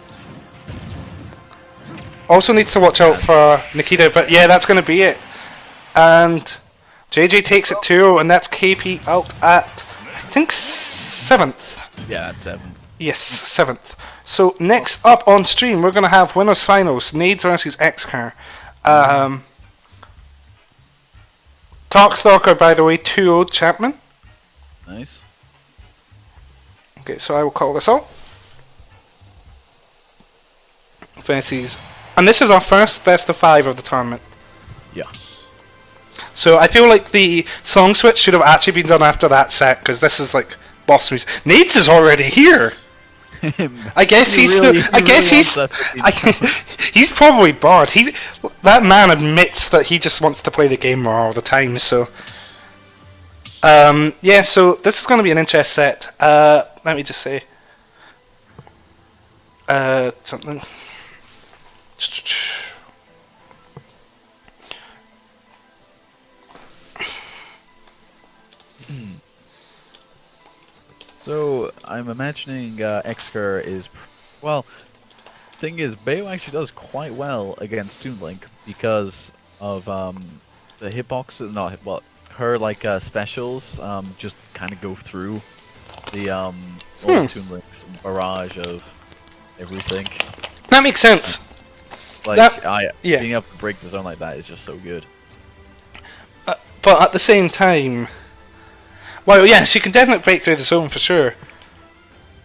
Speaker 2: Also needs to watch out for Nikita, but yeah, that's going to be it. And JJ takes it 2-0, and that's KP out at, I think, 7th.
Speaker 1: Yeah, that's 7.
Speaker 2: Yes, 7th. So next up on stream, we're going to have winners finals, Nades versus Xcurr. Darkstalker, by the way, 2-0 Champman.
Speaker 1: Nice.
Speaker 2: Okay, so I will call this out. Versus, and this is our first best of 5 of the tournament.
Speaker 1: Yeah.
Speaker 2: So I feel like the song switch should have actually been done after that set, because this is like boss music. Nades is already here. I guess he's he's probably bored. That man admits that he just wants to play the game more all the time. So yeah, so this is going to be an interesting set. Let me just say something.
Speaker 1: So I'm imagining Xcurr is, well, thing is, Bayo actually does quite well against Toon Link because of the hitbox, not hit, well, her like specials just kind of go through the all Toon Link's barrage of everything.
Speaker 2: That makes sense.
Speaker 1: Like being able to break the zone like that is just so good.
Speaker 2: But at the same time, well, yeah, she can definitely break through the zone for sure.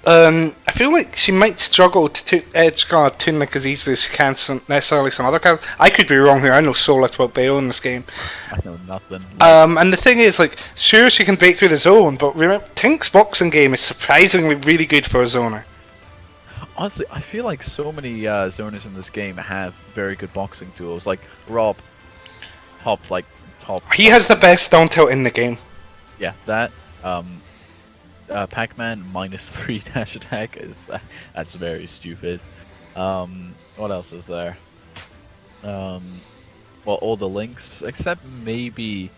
Speaker 2: I feel like she might struggle to edge guard Toon Link as easily as she can necessarily some other characters. I could be wrong here. I know so little about Bayo in this game.
Speaker 1: I know nothing.
Speaker 2: And the thing is, like, sure she can break through the zone, but remember, Tink's boxing game is surprisingly really good for a zoner.
Speaker 1: Honestly, I feel like so many zoners in this game have very good boxing tools. Like Rob, top.
Speaker 2: He has the best down tilt in the game.
Speaker 1: Yeah, that. Pac-Man -3 dash attack is that's very stupid. What else is there? Well, all the links except maybe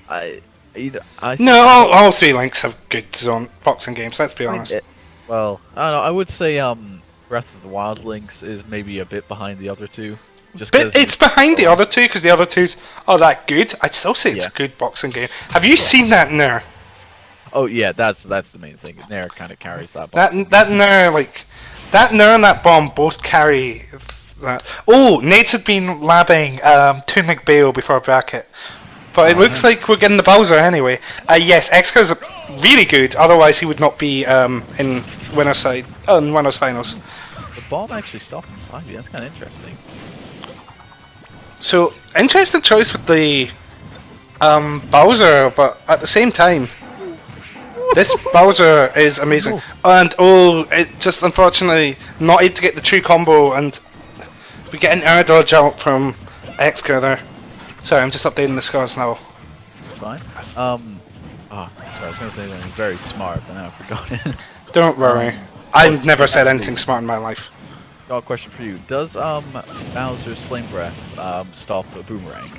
Speaker 2: No, all 3 links have good zone boxing games. Let's be honest.
Speaker 1: Well, I don't know. I would say Breath of the Wild links is maybe a bit behind the other 2. Just
Speaker 2: but it's behind the other 2 because the other 2's are that good. I'd still say it's a good boxing game. Have you seen that Nair?
Speaker 1: Oh yeah, that's the main thing. Nair kind of carries that.
Speaker 2: That Nair, like that Nair and that bomb both carry that. Oh, Nades had been labbing Toon Link Bayo before bracket, but it looks like we're getting the Bowser anyway. Yes, Xcurr's really good. Otherwise, he would not be in winners finals.
Speaker 1: The bomb actually stopped inside me. That's kind of interesting.
Speaker 2: So interesting choice with the Bowser, but at the same time, this Bowser is amazing. And it just unfortunately not able to get the true combo, and we get an air dodge out from Xcurr there. Sorry, I'm just updating the scores now.
Speaker 1: Fine. Sorry, I was going to say something very smart, but now I've forgotten.
Speaker 2: Don't worry. I've never said anything smart in my life.
Speaker 1: Got a question for you. Does Bowser's Flame Breath stop a boomerang?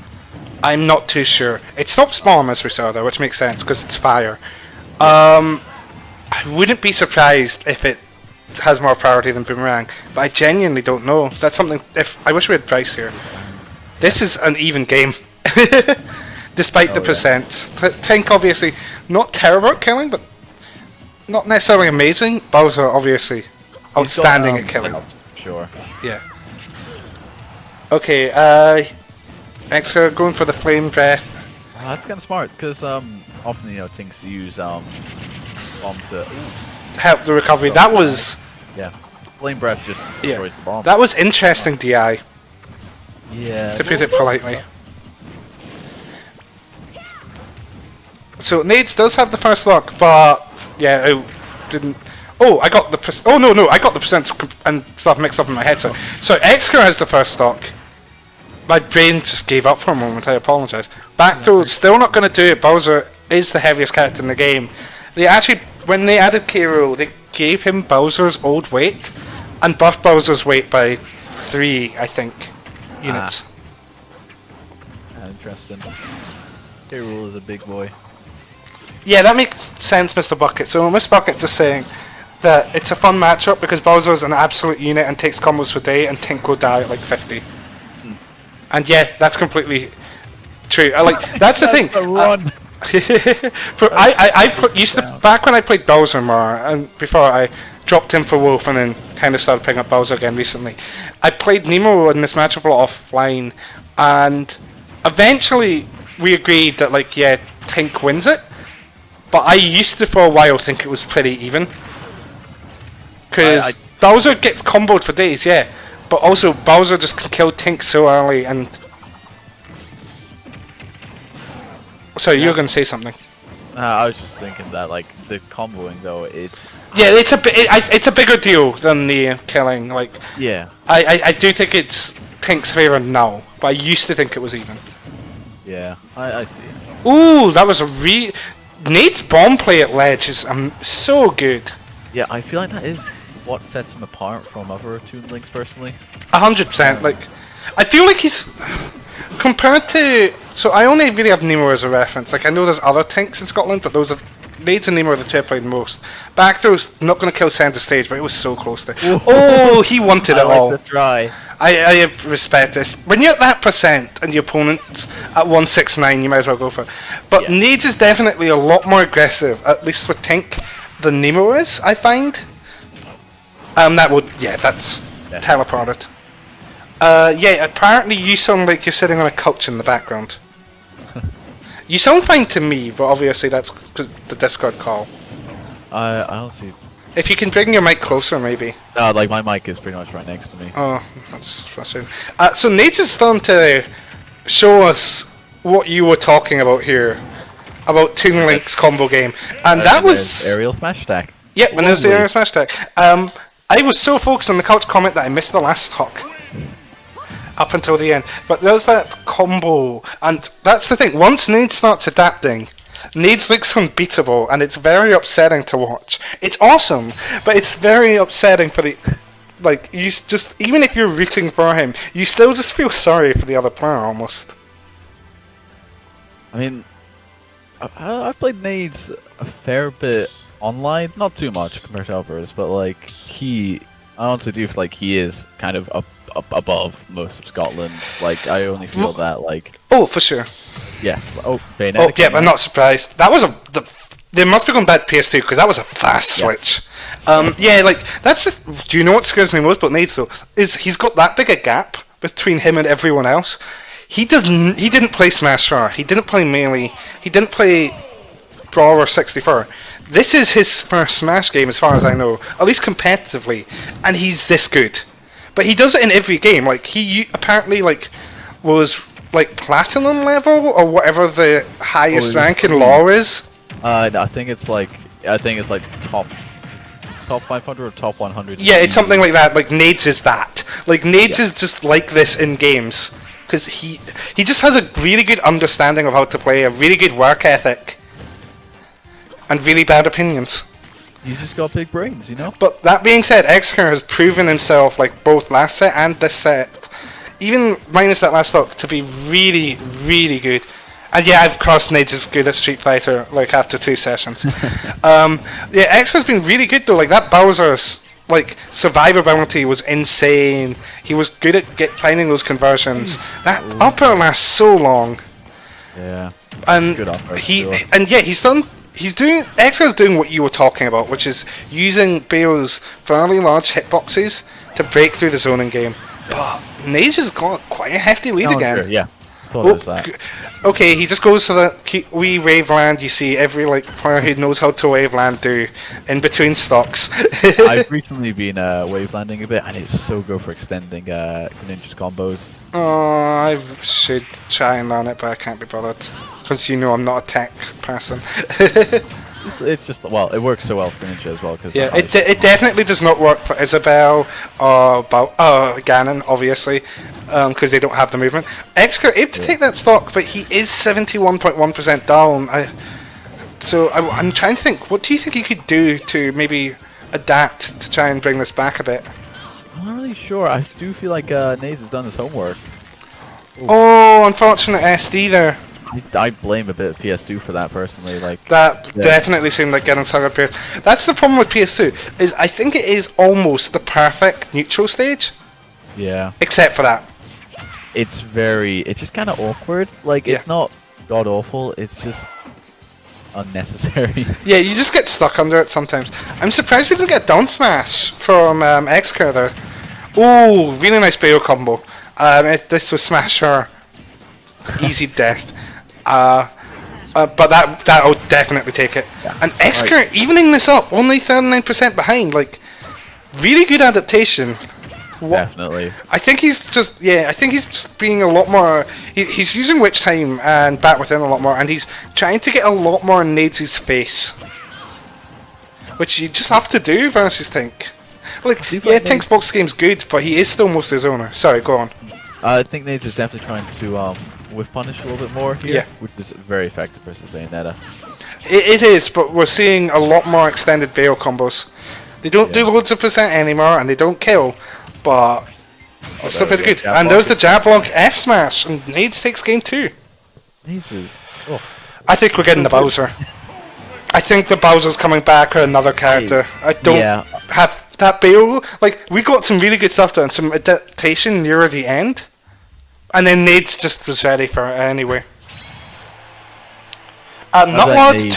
Speaker 2: I'm not too sure. It stops bomb, as we saw there, which makes sense because it's fire. I wouldn't be surprised if it has more priority than Boomerang, but I genuinely don't know. That's something. If I wish we had Bryce here. This is an even game, despite the percent. Tink obviously not terrible at killing, but not necessarily amazing. Bowser obviously outstanding at killing.
Speaker 1: Sure.
Speaker 2: Yeah. Okay. Xcurr going for the flame breath.
Speaker 1: That's kind of smart because often Tinks use bomb to
Speaker 2: Help the recovery. That was
Speaker 1: flame breath just destroys the bomb.
Speaker 2: that was interesting DI.
Speaker 1: Yeah.
Speaker 2: To put it politely. So Nades does have the first lock, but yeah, it didn't. Oh, I got the oh no, I got the percents and stuff mixed up in my head. So Xcurr has the first stock. My brain just gave up for a moment. I apologise. Back throw, still not going to do it. Bowser is the heaviest character in the game. They actually, when they added K-Rool, they gave him Bowser's old weight and buffed Bowser's weight by 3, I think, units.
Speaker 1: Interesting. K-Rool is a big boy.
Speaker 2: Yeah, that makes sense, Mr. Bucket. So Mr. Bucket just saying that it's a fun matchup because Bowser's an absolute unit and takes combos for day, and Tink will die at like 50. And yeah, that's completely true. That's the thing. Back when I played Bowser more, and before I dropped him for Wolf and then kind of started picking up Bowser again recently, I played Nemo in this matchup a lot offline, and eventually we agreed that Tink wins it. But I used to for a while think it was pretty even, because Bowser gets comboed for days, yeah. But also, Bowser just can kill Tink so early, and... Sorry, you were going to say something.
Speaker 1: I was just thinking that, the comboing, though, it's...
Speaker 2: Yeah, it's a bigger deal than the killing,
Speaker 1: Yeah.
Speaker 2: I do think it's Tink's favour now, but I used to think it was even.
Speaker 1: Yeah, I see it.
Speaker 2: Ooh, that was a Nade's bomb play at ledge is so good.
Speaker 1: Yeah, I feel like that is what sets him apart from other Toon Links personally.
Speaker 2: 100%. I feel like he's compared to. So I only really have Nemo as a reference. I know there's other Tinks in Scotland, but those are Nades and Nemo are the two I played most. Back throw's not going to kill center stage, but it was so close to. Oh, he wanted it all.
Speaker 1: I like the try.
Speaker 2: I respect this. When you're at that percent and your opponent's at 169, you might as well go for it. But Nades is definitely a lot more aggressive, at least with Tink, than Nemo is, I find. That's teleported. Apparently you sound like you're sitting on a couch in the background. You sound fine to me, but obviously that's because the Discord call.
Speaker 1: I'll see.
Speaker 2: If you can bring your mic closer, maybe.
Speaker 1: My mic is pretty much right next to me.
Speaker 2: Oh, that's frustrating. So Nades is starting to show us what you were talking about here, about Toon Link's combo game, and that was
Speaker 1: aerial smash attack.
Speaker 2: Yeah, when there's the aerial smash attack. I was so focused on the couch comment that I missed the last talk up until the end. But there's that combo, and that's the thing. Once Nades starts adapting, Nades looks unbeatable, and it's very upsetting to watch. It's awesome, but it's very upsetting for the... you just... Even if you're rooting for him, you still just feel sorry for the other player, almost.
Speaker 1: I mean, I've played Nades a fair bit online. Not too much compared to others, but, I honestly do feel like he is kind of up above most of Scotland. I only feel that,
Speaker 2: Oh, for sure.
Speaker 1: Yeah. Bayonetic.
Speaker 2: Oh, yeah, I'm not surprised. That was they must be going bad PS2 because that was a fast switch. That's. Do you know what scares me most about Nades though? Is he's got that big a gap between him and everyone else. He didn't play Smash 4. He didn't play Melee. He didn't play Brawler 64. This is his first Smash game, as far as I know, at least competitively, and he's this good. But he does it in every game. He apparently was platinum level or whatever the highest rank in law is.
Speaker 1: I think it's top 500 or top 100.
Speaker 2: Yeah, it's something like that. Nades is that. Nades is just like this in games because he just has a really good understanding of how to play, a really good work ethic, and really bad opinions.
Speaker 1: He's just got big brains, you know?
Speaker 2: But that being said, Xcurr has proven himself, both last set and this set, even minus that last stock, to be really, really good. And yeah, of course, Nades is good at Street Fighter, after 2 sessions. Xcurr's been really good though. That Bowser's like survivability was insane. He was good at finding those conversions. That upper lasts so long.
Speaker 1: Yeah.
Speaker 2: And
Speaker 1: Good upper,
Speaker 2: he
Speaker 1: sure.
Speaker 2: and yeah, he's doing Xcurr's doing what you were talking about, which is using Bale's fairly large hitboxes to break through the zoning game. But Nades has got quite a hefty lead again.
Speaker 1: Sure, yeah. Thought it was that.
Speaker 2: Okay, he just goes to the wee waveland you see every like player who knows how to waveland do in between stocks.
Speaker 1: I've recently been wavelanding a bit, and it's so good for extending ninja's combos.
Speaker 2: Oh, I should try and learn it, but I can't be bothered. Because you know I'm not a tech person.
Speaker 1: It's just, well, it works so well for ninja as well. Cause
Speaker 2: Yeah, it definitely does not work for Isabel or Ganon, obviously, because they don't have the movement. Xcurr able to take that stock, but he is 71.1% down. I'm trying to think, what do you think he could do to maybe adapt to try and bring this back a bit?
Speaker 1: I'm not really sure. I do feel like Nades has done his homework.
Speaker 2: Oh, unfortunate SD there.
Speaker 1: I blame a bit of PS2 for that personally. Like
Speaker 2: That definitely seemed like getting some repairs. That's the problem with PS2, is I think it is almost the perfect neutral stage,
Speaker 1: yeah,
Speaker 2: except for that.
Speaker 1: it's just kind of awkward. Like it's not god awful. It's just unnecessary.
Speaker 2: Yeah, you just get stuck under it sometimes. I'm surprised we didn't get down smash from Xcurr there. Oh, really nice Bayo combo. This was smash her. Easy death. But that'll definitely take it. Yeah. And Xcurr evening this up, only 39% behind. Like, really good adaptation.
Speaker 1: Definitely.
Speaker 2: I think he's just being a lot more. He's using Witch Time and Bat Within a lot more, and he's trying to get a lot more in Nades' face, which you just have to do versus Tink. Like, yeah, Tink's box game's good, but he is still mostly his owner. Sorry, go on.
Speaker 1: I think Nades is definitely trying to whiff punish a little bit more here, which is very effective versus Bayonetta.
Speaker 2: It is, but we're seeing a lot more extended Bale combos. They don't do loads of percent anymore, and they don't kill, but they're still pretty good. And there's the jab block F smash, and Nades takes game 2.
Speaker 1: Nades is... Oh.
Speaker 2: I think we're getting the Bowser. I think the Bowser's coming back or another character. I don't have that Bale. Like, we got some really good stuff done, some adaptation near the end. And then Nades just was ready for it anyway. NUTLORD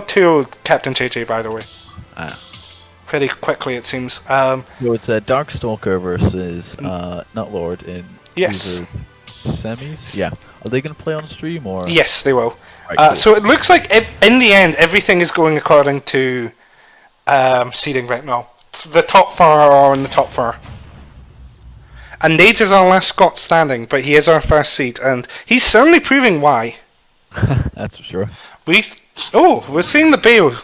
Speaker 2: 2 Captain JJ, by the way. Pretty quickly, it seems.
Speaker 1: So it's a Darkstalker versus NUTLORD in semis? Yeah. Are they going to play on stream or...?
Speaker 2: Yes, they will.
Speaker 1: Right, cool.
Speaker 2: So it looks like, in the end, everything is going according to seeding right now. The top 4 are in the top 4. And Nades is our last Scot standing, but he is our first seed, and he's certainly proving why.
Speaker 1: That's for sure.
Speaker 2: We're seeing the Bale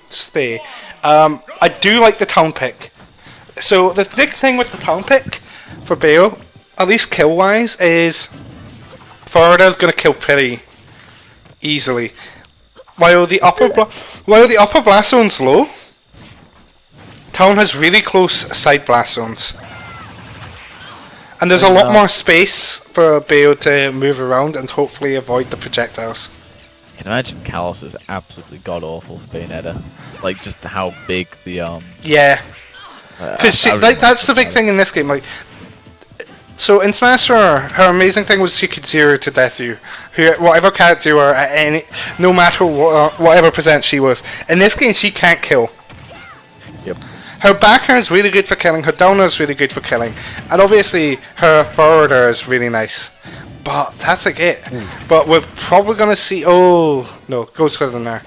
Speaker 2: stay. I do like the town pick. So the big thing with the town pick for Bale, at least kill wise, is Florida's going to kill pretty easily. While the upper blast zone's low, town has really close side blast zones. And there's a lot more space for Bale to move around and hopefully avoid the projectiles.
Speaker 1: I can imagine Kalos is absolutely god awful for Bayonetta. Like just how big the
Speaker 2: yeah, because that's the big thing in this game. Like, so in Smash her amazing thing was she could zero to death you, whatever character you were at no matter whatever percent she was. In this game, she can't kill.
Speaker 1: Yep.
Speaker 2: Her backer is really good for killing, her downer is really good for killing, and obviously her forwarder is really nice. But that's like it. But we're probably going to see... Oh, no, it goes further than there.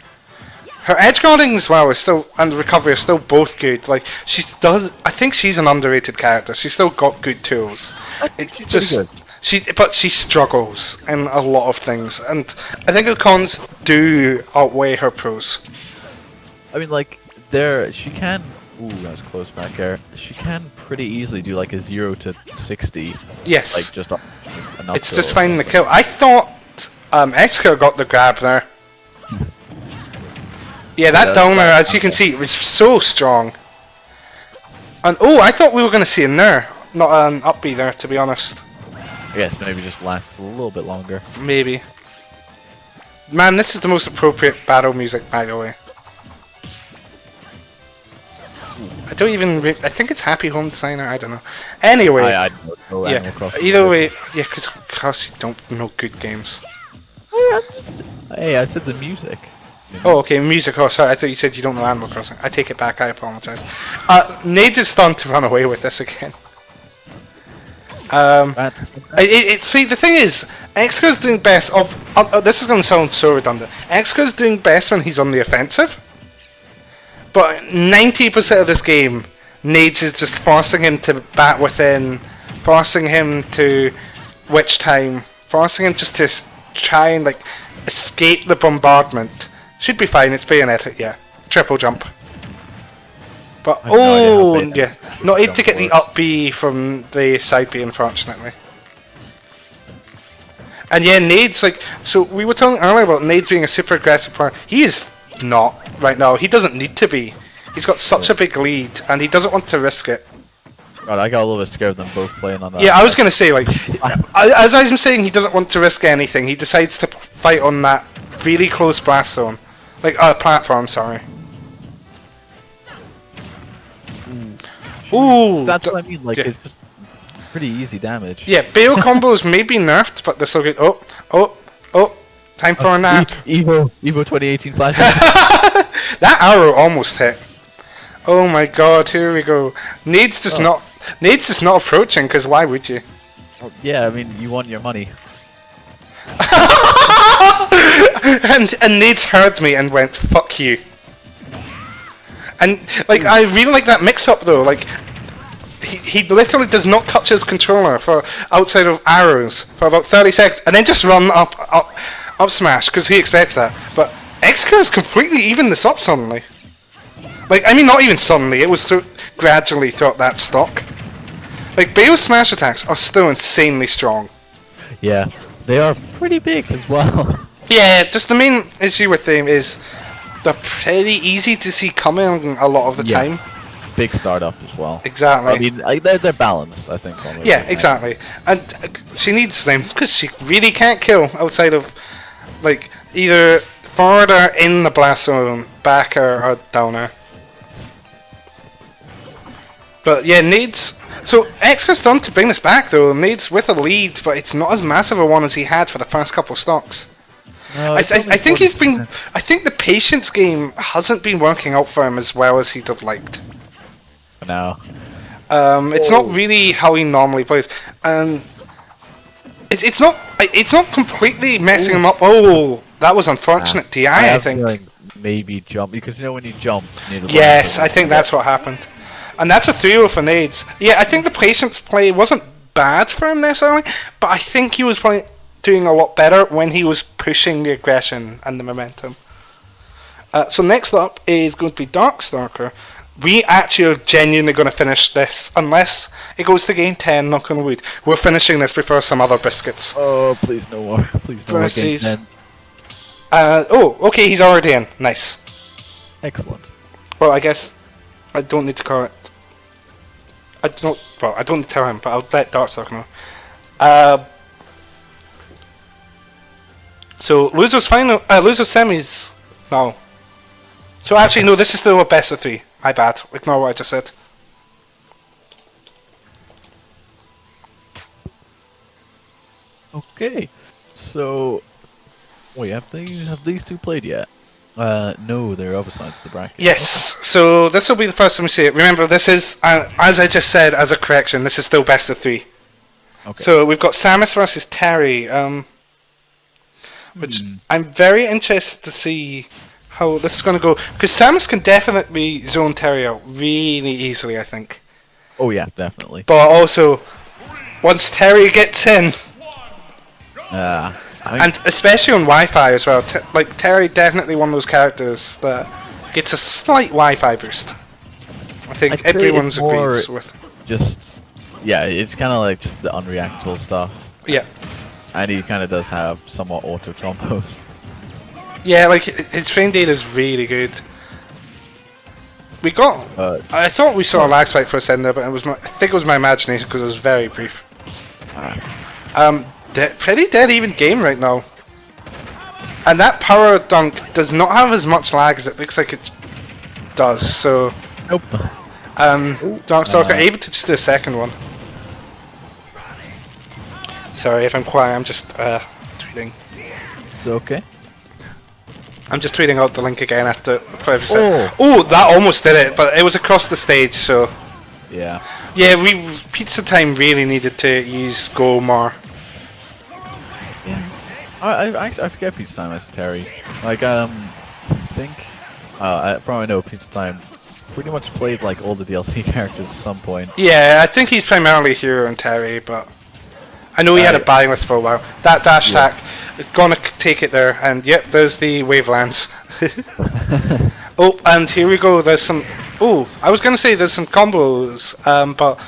Speaker 2: Her edge guarding as well is still, and recovery are still both good. Like, I think she's an underrated character. She's still got good tools. It's just... But she struggles in a lot of things, and I think her cons do outweigh her pros.
Speaker 1: I mean, like, she can... Ooh, that was close back there. She can pretty easily do like a 0 to 60.
Speaker 2: Yes.
Speaker 1: Like just
Speaker 2: it's just finding the kill. I thought Xcurr got the grab there. Yeah, that downer, as you can see, was so strong. And I thought we were going to see him there, not an up B there, to be honest.
Speaker 1: I guess maybe just lasts a little bit longer.
Speaker 2: Maybe. Man, this is the most appropriate battle music, by the way. I don't even. I think it's Happy Home Designer. I don't know. Anyway,
Speaker 1: I don't know Animal
Speaker 2: yeah.
Speaker 1: Crossing.
Speaker 2: Either way, yeah, because you don't know good games.
Speaker 1: Hey, I said the music.
Speaker 2: Oh, okay, music. Oh, sorry. I thought you said you don't know Animal Crossing. I take it back. I apologize. Nades is starting to run away with this again. See, the thing is, Xcurr's doing best this is going to sound so redundant. Xcurr's doing best when he's on the offensive. But 90% of this game, Nades is just forcing him to bat within, forcing him to witch time, forcing him just to try and like escape the bombardment. Should be fine. It's bayonet. Yeah, triple jump. But yeah, not able to get the up B from the side B, unfortunately. And yeah, Nades, like, so we were talking earlier about Nades being a super aggressive player. He is not right now. He doesn't need to be. He's got such a big lead, and he doesn't want to risk it.
Speaker 1: God, I got a little bit scared of them both playing on that.
Speaker 2: Yeah, I was gonna say, like, as I was saying, he doesn't want to risk anything. He decides to fight on that really close blast zone, like platform. Sorry. Ooh,
Speaker 1: that's what I mean. Like, it's just pretty easy damage.
Speaker 2: Yeah, bail combos may be nerfed, but they're still good. Oh! Time for a nap.
Speaker 1: Evo 2018 flash.
Speaker 2: That arrow almost hit. Oh my god! Here we go. Nades is not approaching, because why would you?
Speaker 1: Well, yeah, I mean, you want your money.
Speaker 2: and Nades heard me and went, "Fuck you." And like, I really like that mix-up though. Like, he literally does not touch his controller for outside of arrows for about 30 seconds, and then just run up smash because he expects that. But Xcurr has completely evened this up suddenly. Like, I mean, not even suddenly. It was gradually throughout that stock. Like, Bale's smash attacks are still insanely strong.
Speaker 1: Yeah, they are pretty big as well.
Speaker 2: Yeah, just the main issue with them is they're pretty easy to see coming a lot of the time.
Speaker 1: Big startup as well.
Speaker 2: Exactly.
Speaker 1: I mean, they're balanced, I think.
Speaker 2: Yeah, exactly. And she needs them because she really can't kill outside of, like, either forward or in the blast zone, back or downer. But yeah, Nades. So Xcurr's done to bring this back though. Nades with a lead, but it's not as massive a one as he had for the first couple of stocks.
Speaker 1: No,
Speaker 2: I think he's been. I think the patience game hasn't been working out for him as well as he'd have liked.
Speaker 1: No.
Speaker 2: It's not really how he normally plays, and it's not completely messing him up. Oh, that was unfortunate. TI, I think.
Speaker 1: Maybe jump because you know when you jump. You need
Speaker 2: yes, I think that's what happened, and that's a 3-0 for Nades. Yeah, I think the patience play wasn't bad for him necessarily, but I think he was probably doing a lot better when he was pushing the aggression and the momentum. So next up is going to be Darkstalker. We actually are genuinely going to finish this, unless it goes to game 10, knock on wood. We're finishing this before some other biscuits.
Speaker 1: Oh, please no more. Please no more game 10.
Speaker 2: Oh, okay, he's already in. Nice.
Speaker 1: Excellent.
Speaker 2: Well, I guess I don't need to call it. I don't need to tell him, but I'll let Darkstalker know. So losers semis. No. So actually, no. This is still a best of 3. My bad. Ignore what I just said.
Speaker 1: Okay. So, wait, have these two played yet? No, they're other sides of the bracket.
Speaker 2: Yes. Okay. So this will be the first time we see it. Remember, this is as I just said as a correction. This is still best of 3. Okay. So we've got Samus versus Terry. Which I'm very interested to see how this is going to go, because Samus can definitely zone Terry out really easily, I think.
Speaker 1: Oh yeah, definitely.
Speaker 2: But also, once Terry gets in, and especially on Wi-Fi as well, like Terry definitely one of those characters that gets a slight Wi-Fi boost. I think everyone's agrees with.
Speaker 1: Yeah, it's kind of like just the unreactable stuff.
Speaker 2: Yeah.
Speaker 1: And he kind of does have somewhat auto combos.
Speaker 2: Yeah, like his frame data is really good. We got. I thought we saw a lag spike for a second there, but I think it was my imagination because it was very brief. Pretty dead even game right now. And that power dunk does not have as much lag as it looks like it does. So.
Speaker 1: Nope.
Speaker 2: Darkstalker able to just do the second one. Sorry if I'm quiet, I'm just tweeting.
Speaker 1: It's okay.
Speaker 2: I'm just tweeting out the link again after 5 seconds. Oh, that almost did it, but it was across the stage, so...
Speaker 1: Yeah.
Speaker 2: Yeah, Pizza Time really needed to use Go more.
Speaker 1: Yeah. I forget Pizza Time as Terry. Like, I think... I probably know Pizza Time pretty much played, like, all the DLC characters at some point.
Speaker 2: Yeah, I think he's primarily Hero and Terry, but... I know he had a buying list for a while. That dash attack, gonna take it there, and yep, there's the Wavelands. Oh, and here we go, there's some... Oh, I was gonna say there's some combos, but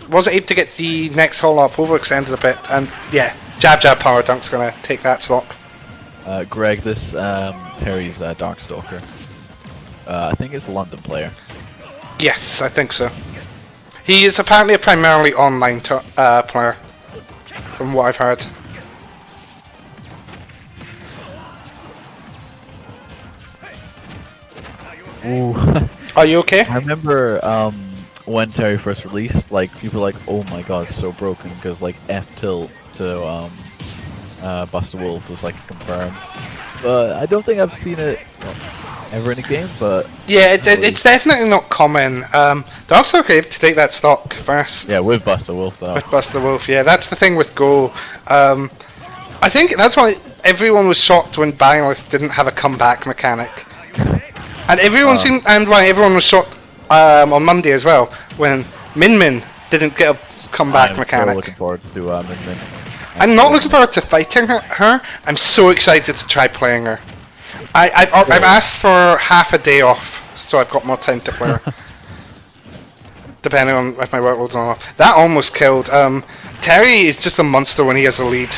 Speaker 2: wasn't able to get the next haul up, overextended a bit, and yeah, jab power dunk's gonna take that slot.
Speaker 1: Greg, this Terry's Darkstalker. I think it's a London player.
Speaker 2: Yes, I think so. He is apparently a primarily online player, from what I've heard.
Speaker 1: Ooh.
Speaker 2: Are you okay?
Speaker 1: I remember when Terry first released, like, people were like, oh my god, it's so broken, because like F tilt to Buster Wolf was like confirmed. But I don't think I've seen it ever in a game, but... Yeah,
Speaker 2: it's definitely not common. Darkstalker able to take that stock first.
Speaker 1: Yeah, with Buster Wolf though.
Speaker 2: With Buster Wolf, yeah, that's the thing with Go. I think that's why everyone was shocked when Bangladesh didn't have a comeback mechanic. And why everyone was shocked on Monday as well when Min Min didn't get a comeback mechanic.
Speaker 1: I'm looking forward to Min Min.
Speaker 2: I'm not looking forward to fighting her. I'm so excited to try playing her. I've asked for half a day off, so I've got more time to play her. Depending on if my workload's on off. That almost killed. Terry is just a monster when he has a lead.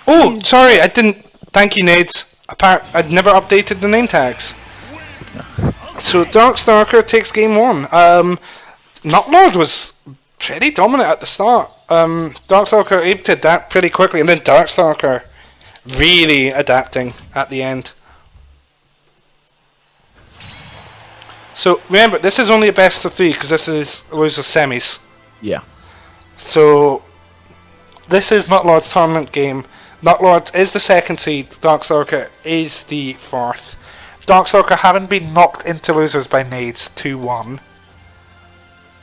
Speaker 2: Oh, sorry, I didn't. Thank you, Nades. I'd never updated the name tags. So Darkstalker takes game 1. NUTLORD was pretty dominant at the start. Darkstalker able to adapt pretty quickly, and then Darkstalker really adapting at the end. So remember, this is only a best of 3 because this is losers semis.
Speaker 1: Yeah.
Speaker 2: So this is NUTLORD's tournament game. NUTLORD is the 2nd seed, Darkstalker is the 4th. Darkstalker having been knocked into losers by Nades 2-1.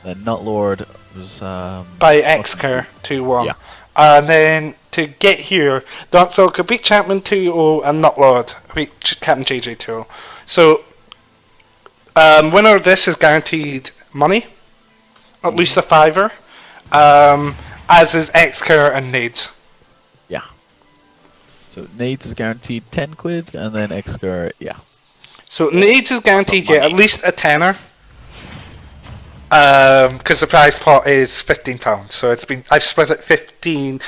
Speaker 1: Then NUTLORD was...
Speaker 2: by Xcurr 2-1.
Speaker 1: Yeah.
Speaker 2: And then to get here, Darkstalker beat Champman 2-0 and NUTLORD beat Captain JJ 2-0. So, winner of this is guaranteed money, at least a $5, as is Xcurr and Nades.
Speaker 1: Yeah. So Nades is guaranteed 10 quid, and then Xcurr, yeah.
Speaker 2: So Nades is guaranteed, yeah, at least a tenner. Because the prize pot is £15, so I've split it 30.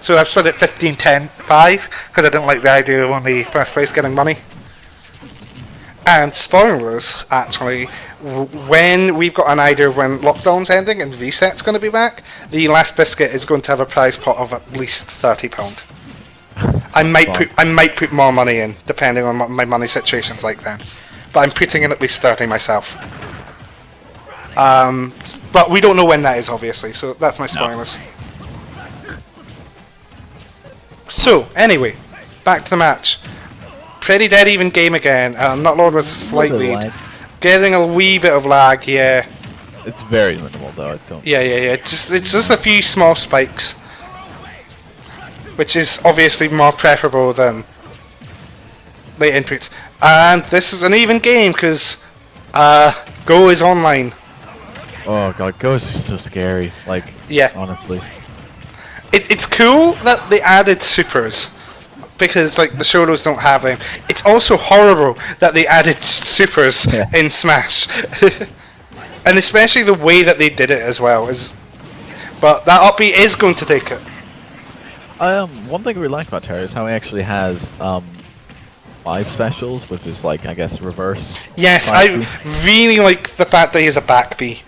Speaker 2: So I've split it 15, 10, 5 because I didn't like the idea of only first place getting money. And spoilers, actually, when we've got an idea of when lockdown's ending and reset's going to be back, the last biscuit is going to have a prize pot of at least £30. I might put more money in depending on what my money situation's like then, but I'm putting in at least 30 myself. But we don't know when that is, obviously, so that's my spoilers. No. So, anyway, back to the match. Pretty dead even game again. NUTLORD was slightly getting a wee bit of lag, yeah.
Speaker 1: It's very minimal though, I don't...
Speaker 2: Yeah. It's just a few small spikes. Which is obviously more preferable than late inputs. And this is an even game, because Go is online.
Speaker 1: Oh god, Go is so scary, like,
Speaker 2: yeah.
Speaker 1: Honestly.
Speaker 2: It's cool that they added supers, because like the solos don't have them. It's also horrible that they added supers in Smash. And especially the way that they did it as well. But that upbeat is going to take it.
Speaker 1: One thing I really like about Terry is how he actually has 5 specials, which is like, I guess, reverse.
Speaker 2: Yes, I really like the fact that he has a back B.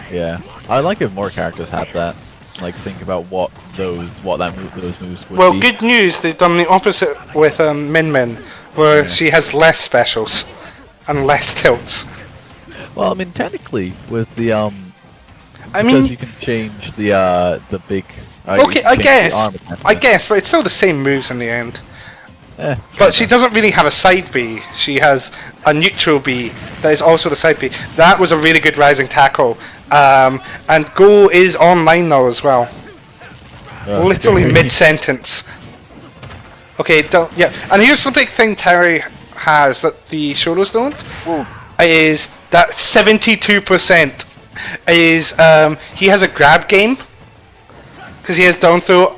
Speaker 1: Yeah, I like if more characters had that. Like, think about what those moves would be.
Speaker 2: Well, good news, they've done the opposite with Min Min, where she has less specials and less tilts.
Speaker 1: Well, I mean, technically, with the
Speaker 2: I
Speaker 1: because
Speaker 2: mean,
Speaker 1: you can change the big.
Speaker 2: okay,
Speaker 1: you
Speaker 2: I
Speaker 1: can change the
Speaker 2: guess,
Speaker 1: arm attack.
Speaker 2: I guess, but it's still the same moves in the end.
Speaker 1: Eh,
Speaker 2: But she doesn't really have a side B. She has a neutral B that is also the side B. That was a really good rising tackle. And Go is online now as well. Literally
Speaker 1: scary.
Speaker 2: mid-sentence. Okay, yeah. And here's the big thing Terry has that the Shoros don't.
Speaker 1: Ooh.
Speaker 2: Is that 72% is he has a grab game. Because he has down throw,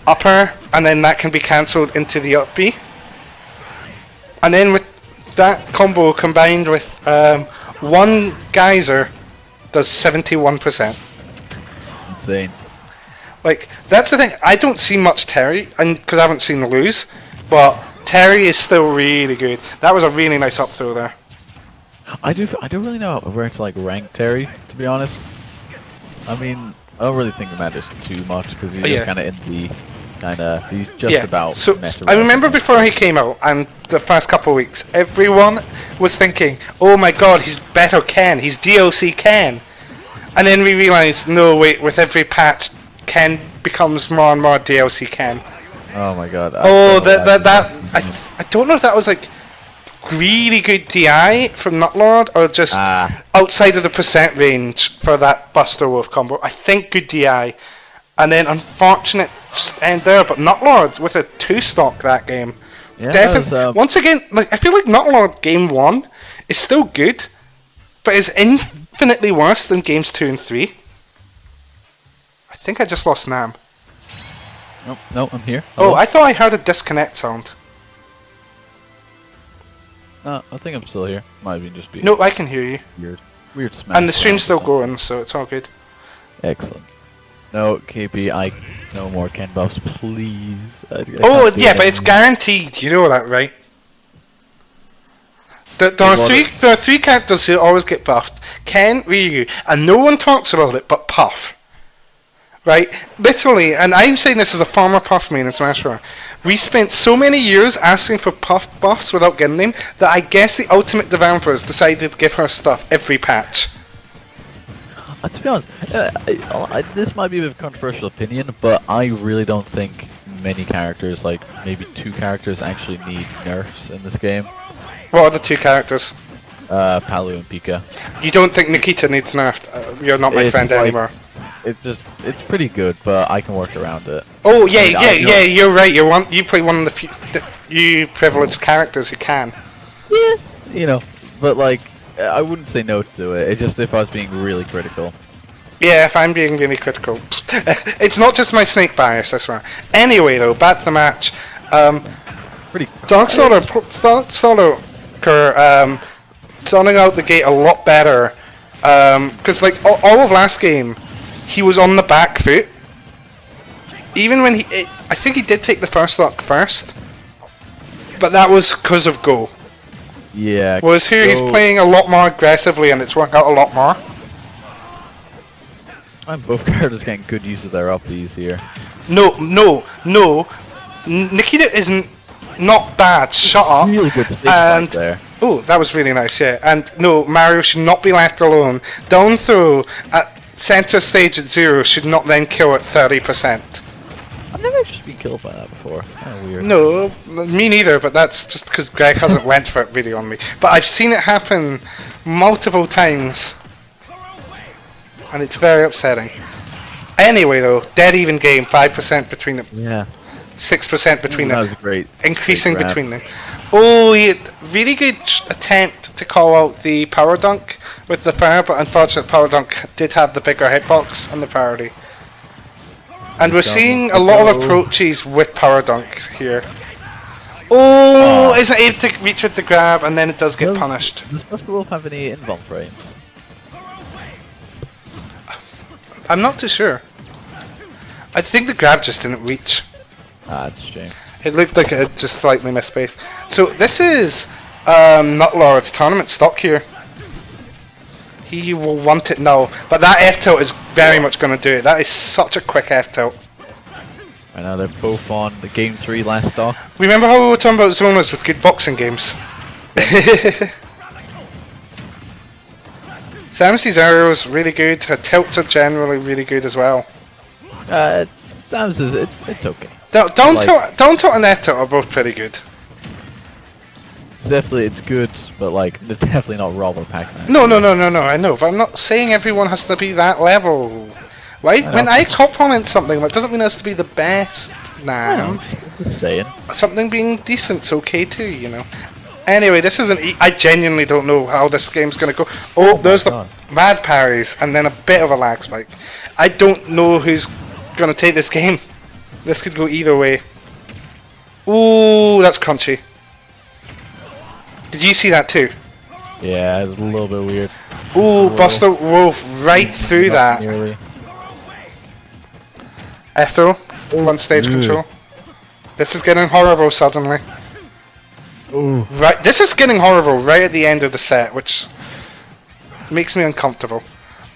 Speaker 2: upper, and then that can be cancelled into the up B. And then with that combo combined with one geyser does 71%.
Speaker 1: Insane.
Speaker 2: Like, that's the thing, I don't see much Terry, and because I haven't seen the lose, but Terry is still really good. That was a really nice up throw there.
Speaker 1: I don't really know where to like rank Terry, to be honest. I mean, I don't really think it matters too much because he's just kind of in the he's just about.
Speaker 2: So
Speaker 1: meta
Speaker 2: I remember
Speaker 1: right
Speaker 2: before he came out and the first couple of weeks, everyone was thinking, "Oh my God, he's better Ken. He's DLC Ken." And then we realised, no, wait. With every patch, Ken becomes more and more DLC Ken.
Speaker 1: now. Oh my God.
Speaker 2: Oh, I don't know if that was like really good DI from NUTLORD or just outside of the percent range for that Buster Wolf combo. I think good DI. And then unfortunate end there, but NUTLORD with a 2-stock that game.
Speaker 1: Yeah,
Speaker 2: Definitely. Once again, like I feel like NUTLORD game 1 is still good, but is infinitely worse than games 2 and 3. I think I just lost Nam.
Speaker 1: No, I'm here.
Speaker 2: Oh, I thought I heard a disconnect sound.
Speaker 1: No, I think I'm still here. Might be just be
Speaker 2: No, I can hear you.
Speaker 1: weird smash.
Speaker 2: And the stream's still
Speaker 1: around.
Speaker 2: going, so it's all good.
Speaker 1: Excellent. No, KP, no more Ken buffs, please. I
Speaker 2: Oh,
Speaker 1: can't do
Speaker 2: yeah, but it's
Speaker 1: anymore.
Speaker 2: guaranteed. You know that, right? There are three characters who always get buffed. Ken, Ryu, and no one talks about it but Puff. Right? Literally, and I'm saying this as a former Puff main in Smash Bros. We spent so many years asking for Puff buffs without getting them that I guess the Ultimate developers decided to give her stuff every patch.
Speaker 1: To be honest, this might be a bit of a controversial opinion, but I really don't think many characters, like maybe 2 characters, actually need nerfs in this game.
Speaker 2: What are the 2 characters?
Speaker 1: Palu and Pika.
Speaker 2: You don't think Nikita needs nerfed? You're not my
Speaker 1: It's
Speaker 2: friend
Speaker 1: like-
Speaker 2: anymore.
Speaker 1: It's pretty good, but I can work around it.
Speaker 2: Oh yeah,
Speaker 1: I mean, I know-
Speaker 2: you're right. You play one of the few you privileged characters who can.
Speaker 1: Yeah, you know, but like, I wouldn't say no to it. It's just if I was being really critical.
Speaker 2: Yeah, if I'm being really critical, it's not just my snake bias. I swear. Anyway, though, back to the match.
Speaker 1: Pretty.
Speaker 2: Darkstalker starting out the gate a lot better. Because like all of last game, he was on the back foot. Even when I think he did take the first stock first, but that was because of Go.
Speaker 1: Yeah.
Speaker 2: Whereas here he's playing a lot more aggressively and it's worked out a lot more.
Speaker 1: And both characters getting good use of their uppies here.
Speaker 2: No. Nikita isn't not bad. Shut up.
Speaker 1: Really good stage
Speaker 2: And
Speaker 1: fight there.
Speaker 2: oh, that was really nice. Yeah. And no, Mario should not be left alone. Down throw at center stage at 0 should not then kill at 30%.
Speaker 1: I've never actually been killed by that before. Kind of weird.
Speaker 2: No, me neither, but that's just because Greg hasn't went for it really on me. But I've seen it happen multiple times, and it's very upsetting. Anyway, though, dead even game, 5% between them,
Speaker 1: Yeah.
Speaker 2: 6% between
Speaker 1: That
Speaker 2: them,
Speaker 1: was great.
Speaker 2: increasing
Speaker 1: Great grab.
Speaker 2: between them. Oh, he had really good attempt to call out the power dunk with the fire, but unfortunately, power dunk did have the bigger hitbox and the priority. And we're seeing a lot of approaches with power dunk here. Oh, isn't able to reach with the grab, and then it does get punished.
Speaker 1: Does Buster Wolf have any invuln frames?
Speaker 2: I'm not too sure. I think the grab just didn't reach.
Speaker 1: Ah, it's a shame.
Speaker 2: It looked like it had just slightly missed space. So this is NUTLORD's tournament stock here. He will want it now, but that F tilt is very much going to do it. That is such a quick F tilt.
Speaker 1: I know they're both on the game 3 last stock.
Speaker 2: Remember how we were talking about zonas with good boxing games? Samus's arrows really good. Her tilts are generally really good as well.
Speaker 1: Samus is it's okay.
Speaker 2: Donto and Netta are both pretty good.
Speaker 1: Definitely, it's good, but like it's definitely not Rob or Pac-Man.
Speaker 2: No. I know, but I'm not saying everyone has to be that level. Right? When I compliment something, that doesn't mean it has to be the best. Nah.
Speaker 1: Just saying.
Speaker 2: Something being decent's okay too, you know. Anyway, this isn't. I genuinely don't know how this game's gonna go. Oh, there's the mad parries, and then a bit of a lag spike. I don't know who's gonna take this game. This could go either way. Ooh, that's crunchy. Did you see that too?
Speaker 1: Yeah, it's a little bit weird.
Speaker 2: Ooh, Buster Wolf right through that.
Speaker 1: Nearly.
Speaker 2: Ethel, one stage control. This is getting horrible suddenly.
Speaker 1: Ooh.
Speaker 2: Right, this is getting horrible right at the end of the set, which makes me uncomfortable.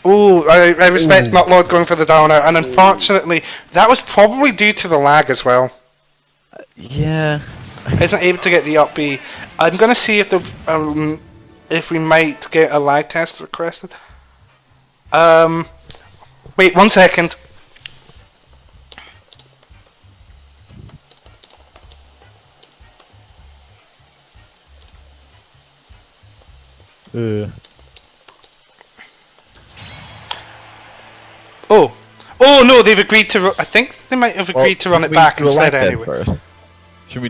Speaker 2: Ooh, I respect NUTLORD going for the downer, and unfortunately, that was probably due to the lag as well.
Speaker 1: Yeah.
Speaker 2: Isn't able to get the up B. I'm gonna see if if we might get a lag test requested. Wait 1 second. Oh no, they've agreed to. I think they might have agreed to run it back instead anyway.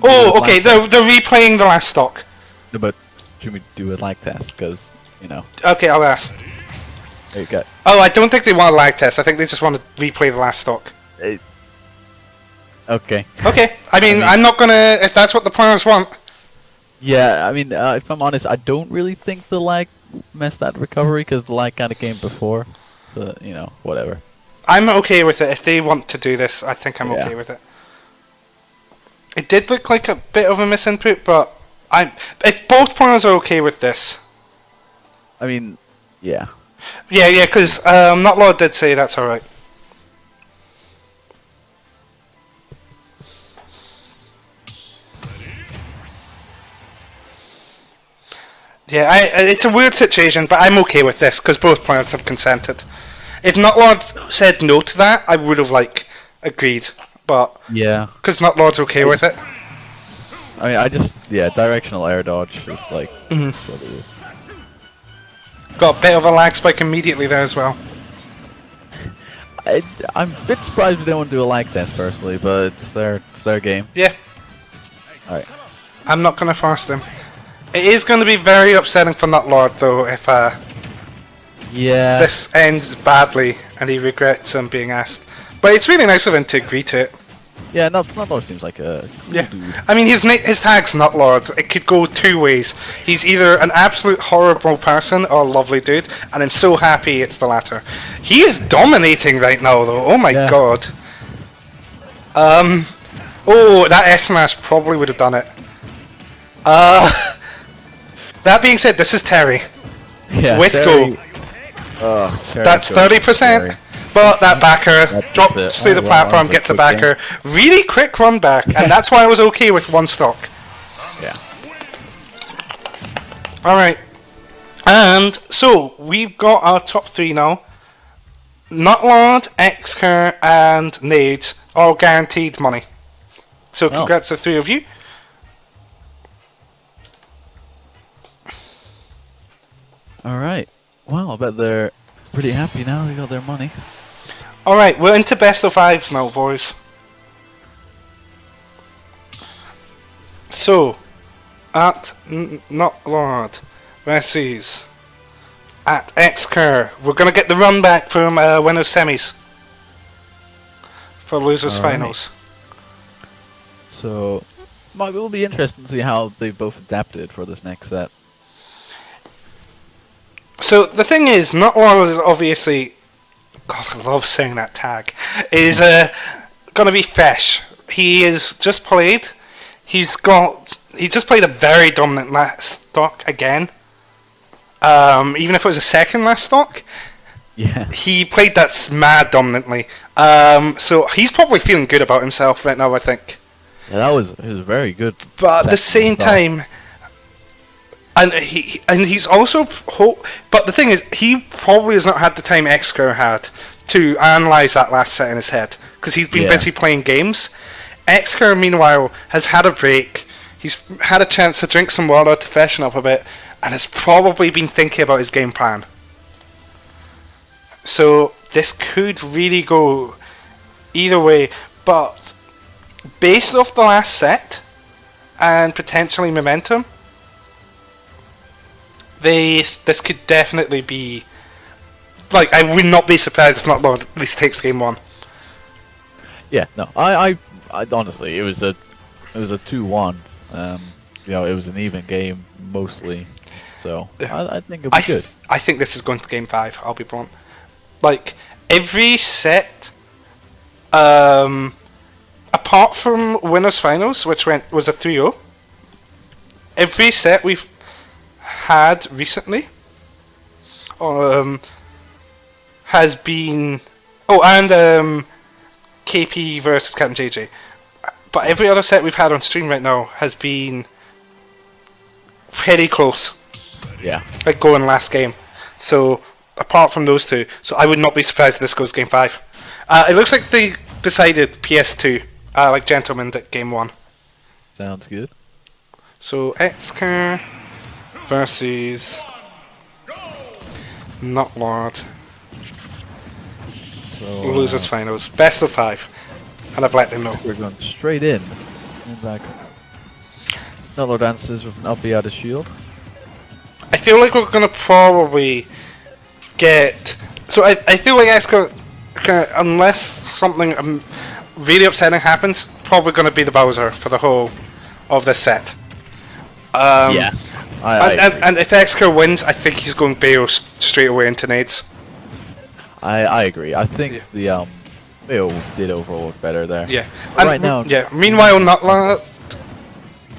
Speaker 2: Oh, okay, they're replaying the last stock.
Speaker 1: No, but should we do a lag test? Because, you know.
Speaker 2: Okay, I'll ask.
Speaker 1: There you go.
Speaker 2: Oh, I don't think they want a lag test. I think they just want to replay the last stock.
Speaker 1: Okay.
Speaker 2: Okay, I mean, I'm not gonna. If that's what the players want.
Speaker 1: Yeah, I mean, if I'm honest, I don't really think the lag messed that recovery because the lag kind of came before. But, you know, whatever.
Speaker 2: I'm okay with it. If they want to do this, I think I'm okay with it. It did look like a bit of a misinput, but if both players are okay with this.
Speaker 1: I mean, yeah.
Speaker 2: Yeah, because NUTLORD did say that's alright. Yeah, it's a weird situation, but I'm okay with this because both players have consented. If NUTLORD said no to that, I would have agreed, but
Speaker 1: yeah,
Speaker 2: because NUTLORD's okay with it.
Speaker 1: I mean, directional air dodge is like what it is.
Speaker 2: Got a bit of a lag spike immediately there as well.
Speaker 1: I'm a bit surprised we don't want to do a lag test personally, but it's their game.
Speaker 2: Yeah.
Speaker 1: All right.
Speaker 2: I'm not gonna force them. It is going to be very upsetting for NUTLORD though if this ends badly and he regrets being asked. But it's really nice of him to agree to it.
Speaker 1: Yeah, NUTLORD seems like a cool dude.
Speaker 2: I mean, his tag's NUTLORD. It could go two ways. He's either an absolute horrible person or a lovely dude, and I'm so happy it's the latter. He is dominating right now though. Oh my god. Oh, that S smash probably would have done it. That being said, this is Terry.
Speaker 1: Yeah,
Speaker 2: with
Speaker 1: Terry,
Speaker 2: go. That's 30%. But that backer drops through the platform, gets a backer. Really quick run back, and that's why I was okay with one stock.
Speaker 1: Yeah.
Speaker 2: Alright. And so, we've got our top three now. NUTLORD, Xcurr, and Nades all guaranteed money. So congrats to the three of you.
Speaker 1: Alright. Well, I bet they're pretty happy now they got their money.
Speaker 2: Alright, we're into best of fives now, boys. So, at NUTLORD versus at Xcurr, we're going to get the run back from winners semis for losers finals.
Speaker 1: So, it will be interesting to see how they've both adapted for this next set.
Speaker 2: So the thing is, NUTLORD is obviously, God, I love saying that tag, is going to be fresh. He has just played. He just played a very dominant last stock again. Even if it was a second last stock, he played that mad dominantly. So he's probably feeling good about himself right now, I think.
Speaker 1: Yeah, it was very good.
Speaker 2: But at the same time, And he's also but the thing is, he probably has not had the time Xcurr had to analyze that last set in his head because he's been busy playing games. Xcurr, meanwhile, has had a break. He's had a chance to drink some water to freshen up a bit, and has probably been thinking about his game plan. So this could really go either way, but based off the last set and potentially momentum, this could definitely be, like, I would not be surprised if NUTLORD at least takes game 1.
Speaker 1: Yeah, no, I honestly, it was a 2-1. You know, it was an even game mostly, so I think it'll be good.
Speaker 2: I think this is going to game 5. I'll be blunt. Like every set, apart from winners finals, which was a 3-0, every set we've had recently has been and KP versus Captain JJ, but every other set we've had on stream right now has been pretty close.
Speaker 1: Yeah,
Speaker 2: like going last game. So apart from those two, so I would not be surprised if this goes game 5. It looks like they decided PS2, like gentlemen, at game 1.
Speaker 1: sounds good.
Speaker 2: So Xcurr versus NUTLORD.
Speaker 1: So
Speaker 2: Losers finals, best of 5, and I've let them know.
Speaker 1: we're going straight in. And back. NUTLORD dances with an up B out of shield.
Speaker 2: I feel like we're gonna probably get. So I feel like Xcurr, unless something really upsetting happens, probably gonna be the Bowser for the whole of this set.
Speaker 1: Yeah,
Speaker 2: and if Xcurr wins, I think he's going Bayo straight away into Nades.
Speaker 1: I agree. I think the Bayo did overall look better there.
Speaker 2: Yeah.
Speaker 1: And right now.
Speaker 2: Yeah. Meanwhile, NUTLORD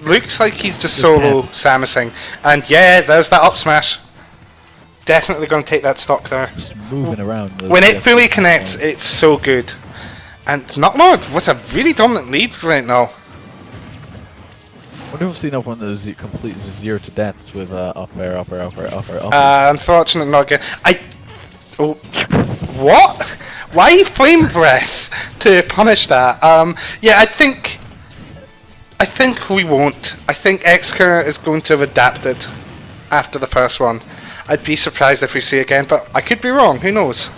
Speaker 2: looks like he's just solo Samusing, and yeah, there's that up smash. Definitely going to take that stock there.
Speaker 1: Just moving around.
Speaker 2: When it fully connects, it's so good. And NUTLORD with a really dominant lead right now.
Speaker 1: I wonder if we've seen up one of those complete 0 to deaths with up air, up air, up air, up air, up air.
Speaker 2: Unfortunately, not again. What? Why flame breath to punish that? Yeah, I think we won't. I think Xcurr is going to have adapted after the first one. I'd be surprised if we see it again, but I could be wrong. Who knows?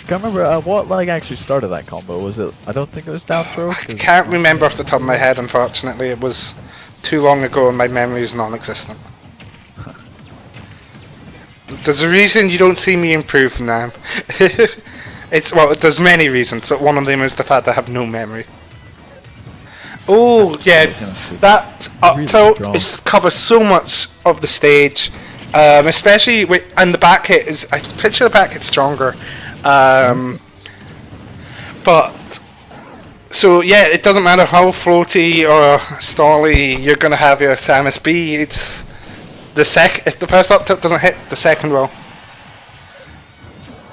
Speaker 1: Can't remember what actually started that combo. Was it? I don't think it was down throw.
Speaker 2: I can't remember off the top of my head. Unfortunately, it was too long ago, and my memory is non-existent. There's a reason you don't see me improve now. There's many reasons, but one of them is the fact I have no memory. Oh yeah, that up tilt covers so much of the stage, especially and the back hit is. I'm pretty sure the back hit's stronger. But so yeah, it doesn't matter how floaty or stally you're gonna have your Samus be. It's if the first up tilt doesn't hit, the second will.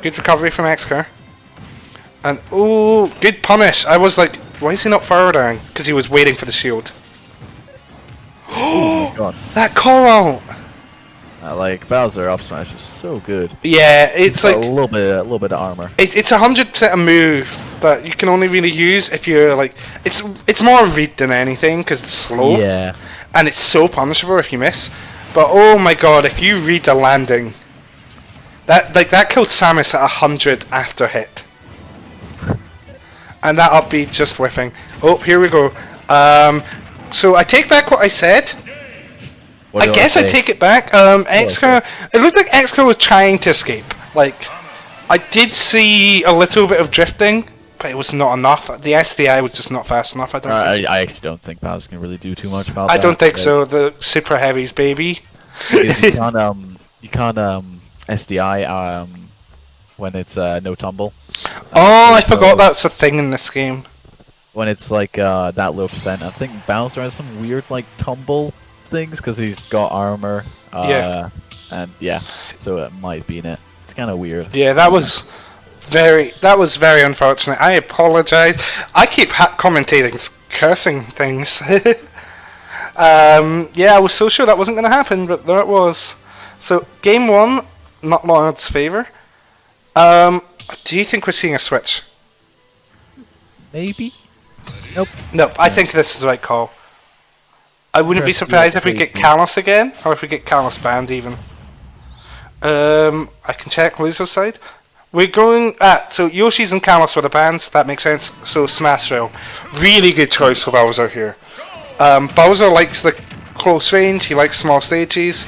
Speaker 2: Good recovery from Xcurr. And oh, good punish. I was like, why is he not forwarding? Because he was waiting for the shield.
Speaker 1: Oh my god!
Speaker 2: That call out.
Speaker 1: Like Bowser up smash is so good.
Speaker 2: Yeah, it's like
Speaker 1: a little bit of armor.
Speaker 2: It's 100% a move that you can only really use if you're like. It's more read than anything because it's slow.
Speaker 1: Yeah.
Speaker 2: And it's so punishable if you miss. But oh my god, if you read the landing, that killed Samus at 100 after hit. And that up B just whiffing. Oh, here we go. So I take back what I said. I guess I take it back. Xcurr. It looked like Xcurr was trying to escape. Like, I did see a little bit of drifting, but it was not enough. The SDI was just not fast enough.
Speaker 1: I actually don't think Bowser can really do too much about that.
Speaker 2: I don't think so. The super heavies, baby.
Speaker 1: You can't SDI when it's no tumble.
Speaker 2: Oh, I forgot that's a thing in this game.
Speaker 1: When it's like that low percent, I think Bowser has some weird like tumble things because he's got armor.
Speaker 2: Yeah.
Speaker 1: And yeah, so it might be in it. It's kind of weird.
Speaker 2: Yeah, that was very unfortunate. I apologize. I keep commentating, cursing things. Yeah, I was so sure that wasn't going to happen, but there it was. So, game 1, NUTLORD's favour. Do you think we're seeing a switch?
Speaker 1: Maybe? Nope.
Speaker 2: No, I think this is the right call. I wouldn't be surprised if we get Kalos again, or if we get Kalos banned even. I can check loser side. We're going so Yoshi's and Kalos were the bans, that makes sense. So Smash Rail. Really good choice for Bowser here. Bowser likes the close range, he likes small stages,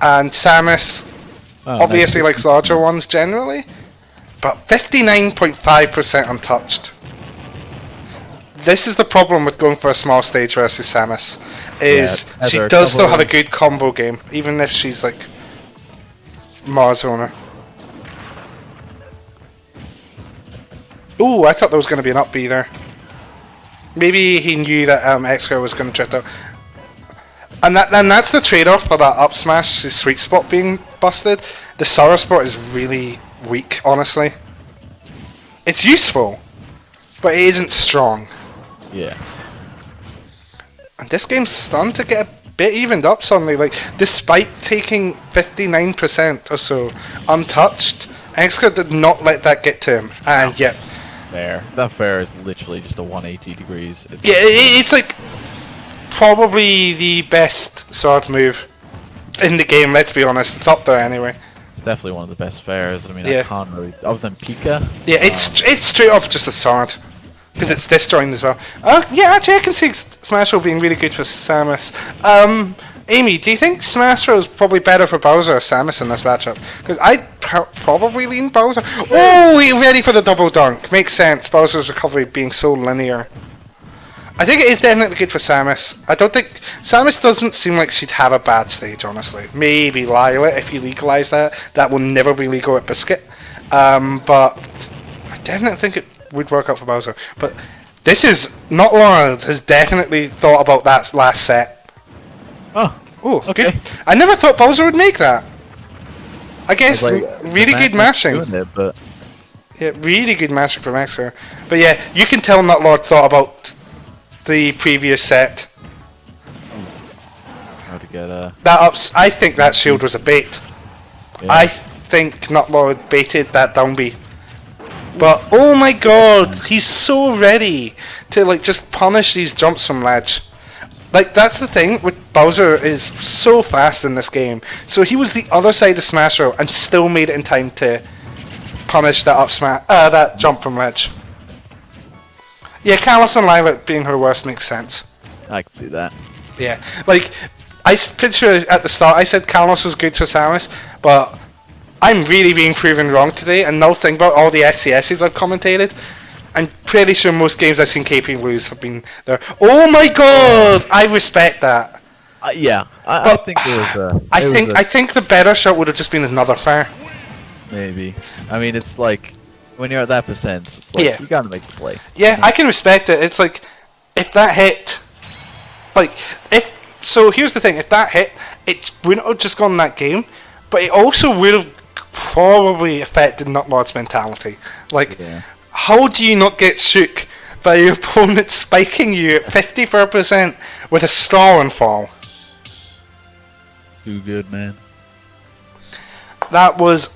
Speaker 2: and Samus obviously likes larger ones generally. But 59.5% untouched. This is the problem with going for a small stage versus Samus, is she does still have a good combo game, even if she's like Mars owner. Ooh, I thought there was going to be an up B there. Maybe he knew that Xcurr was going to drift out. And that's the trade-off for that up smash, his sweet spot being busted. The Sour Spot is really weak, honestly. It's useful, but it isn't strong.
Speaker 1: Yeah.
Speaker 2: And this game's starting to get a bit evened up suddenly. Like, despite taking 59% or so untouched, Xcurr did not let that get to him. And yet,
Speaker 1: that fair is literally just a 180 degrees.
Speaker 2: It's like probably the best sword move in the game. Let's be honest, it's up there anyway.
Speaker 1: It's definitely one of the best fairs. I mean, I can't really, other than Pika.
Speaker 2: Yeah, it's straight up just a sword. Because it's disjointed as well. Yeah, actually I can see Smash Bros being really good for Samus. Amy, do you think Smash Bros is probably better for Bowser or Samus in this matchup? Because I'd probably lean Bowser. Oh, he's ready for the double dunk. Makes sense, Bowser's recovery being so linear. I think it is definitely good for Samus. I don't think... Samus doesn't seem like she'd have a bad stage, honestly. Maybe Lila, if you legalise that. That will never be legal at Biscuit. But I definitely think it would work out for Bowser. But this is... NUTLORD has definitely thought about that last set.
Speaker 1: Oh,
Speaker 2: okay. Good. I never thought Bowser would make that. I guess really good mashing. Yeah, really good mashing from Xcurr. But yeah, you can tell NUTLORD thought about the previous set.
Speaker 1: How to get
Speaker 2: that ups. I think that shield was a bait. Yeah. I think NUTLORD baited that down B. But oh my god, he's so ready to like just punish these jumps from ledge. Like that's the thing with Bowser, is so fast in this game. So he was the other side of Smash Bros and still made it in time to punish that up smash, that jump from ledge. Yeah, Kalos and Lila being her worst makes sense.
Speaker 1: I can see that.
Speaker 2: Yeah, like I pretty sure at the start I said Kalos was good for Samus, but I'm really being proven wrong today. And now think about all the SCSs I've commentated. I'm pretty sure most games I've seen KP lose have been there. Oh my god! I respect that.
Speaker 1: Yeah, I think there was a...
Speaker 2: I think the better shot would have just been another fair.
Speaker 1: Maybe. I mean, it's like when you're at that percent, it's like, you gotta make the play.
Speaker 2: Yeah, I can respect it. It's like if that hit, like so here's the thing: if that hit, it wouldn't have just gone that game, but it also would have probably affected NUTLORD's mentality. Like, how do you not get shook by your opponent spiking you at 54% with a stalling fall?
Speaker 1: Too good, man.
Speaker 2: That was...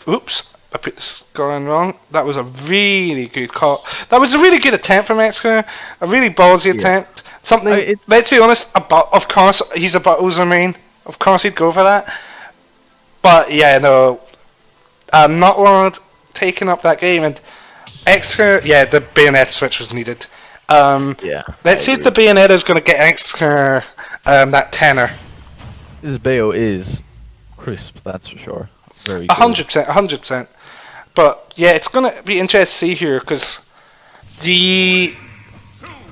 Speaker 2: Oops, I put the score in wrong. That was a really good call. That was a really good attempt from Xcurr. A really ballsy attempt. Something... let's be honest, of course, he's a Bowser main. Of course he'd go for that. But, yeah, no. NUTLORD taking up that game, and Xcurr, the Bayonetta switch was needed. Let's see if the Bayonetta is going to get Xcurr that tenor.
Speaker 1: This Bayo is crisp, that's for sure. Very
Speaker 2: 100%, 100%. But yeah, it's going to be interesting to see here, because if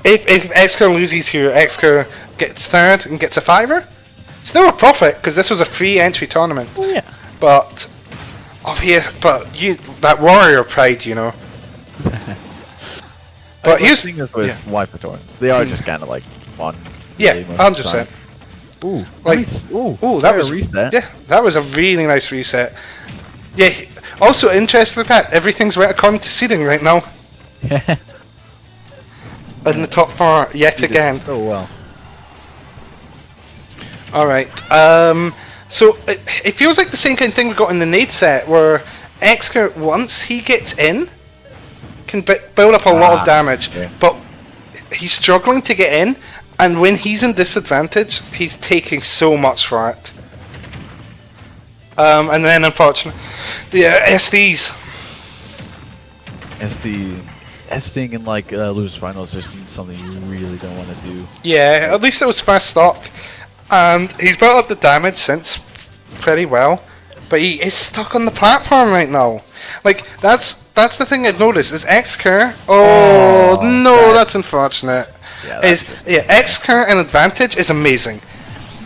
Speaker 2: Xcurr loses here, Xcurr gets third and gets a fiver. Still a profit, because this was a free entry tournament.
Speaker 1: Oh, yeah.
Speaker 2: But that warrior pride, you know. But here's
Speaker 1: the thing is with wiper tournaments, they are just kind of like fun.
Speaker 2: Yeah, 100%.
Speaker 1: Ooh,
Speaker 2: like,
Speaker 1: nice.
Speaker 2: That was
Speaker 1: a reset.
Speaker 2: Yeah, that was a really nice reset. Yeah. Also, interesting fact, everything's right according to seeding right now.
Speaker 1: Yeah.
Speaker 2: In the top 4 yet again.
Speaker 1: So well.
Speaker 2: Alright, so it feels like the same kind of thing we got in the Nade set, where Xcurr, once he gets in, can build up a lot of damage, but he's struggling to get in, and when he's in disadvantage, he's taking so much for it. And then, unfortunately, the SDs.
Speaker 1: SDing in like lose finals is something you really don't want to do.
Speaker 2: Yeah, at least it was fast stock, and he's built up the damage since pretty well, but he is stuck on the platform right now. Like that's the thing I've noticed is Xcurr. Oh no, that's unfortunate.
Speaker 1: Yeah,
Speaker 2: Xcurr in advantage is amazing,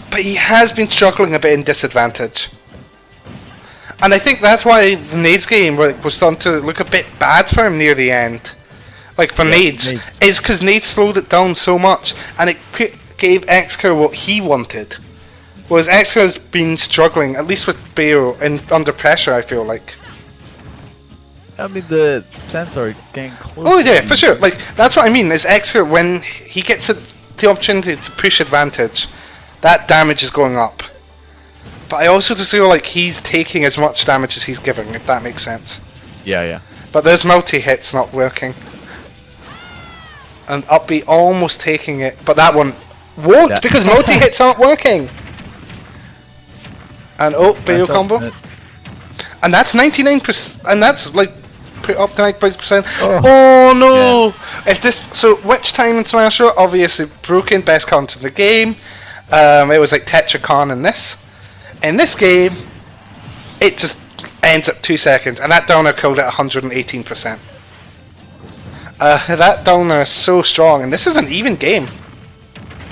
Speaker 2: but he has been struggling a bit in disadvantage. And I think that's why the Nades game was starting to look a bit bad for him near the end. Like for Nades, is because Nades slowed it down so much, and it gave Xcurr what he wanted. Whereas Xcurr's been struggling, at least with Bayo, and under pressure, I feel like.
Speaker 1: I mean, the sense are getting close.
Speaker 2: Oh yeah, for sure. Like that's what I mean. Is Xcurr when he gets the opportunity to push advantage, that damage is going up. But I also just feel like he's taking as much damage as he's giving, if that makes sense.
Speaker 1: Yeah.
Speaker 2: But there's multi-hits not working. And Upbeat almost taking it, but that one won't because multi-hits aren't working. And Bayo combo. And that's 99%, and that's like put up to 90%. Oh no! Yeah. If this, so which time in Smasher? Obviously broken, best counter in the game. It was like Tetracon in this. In this game, it just ends at 2 seconds, and that downer killed at 118%. That downer is so strong, and this is an even game.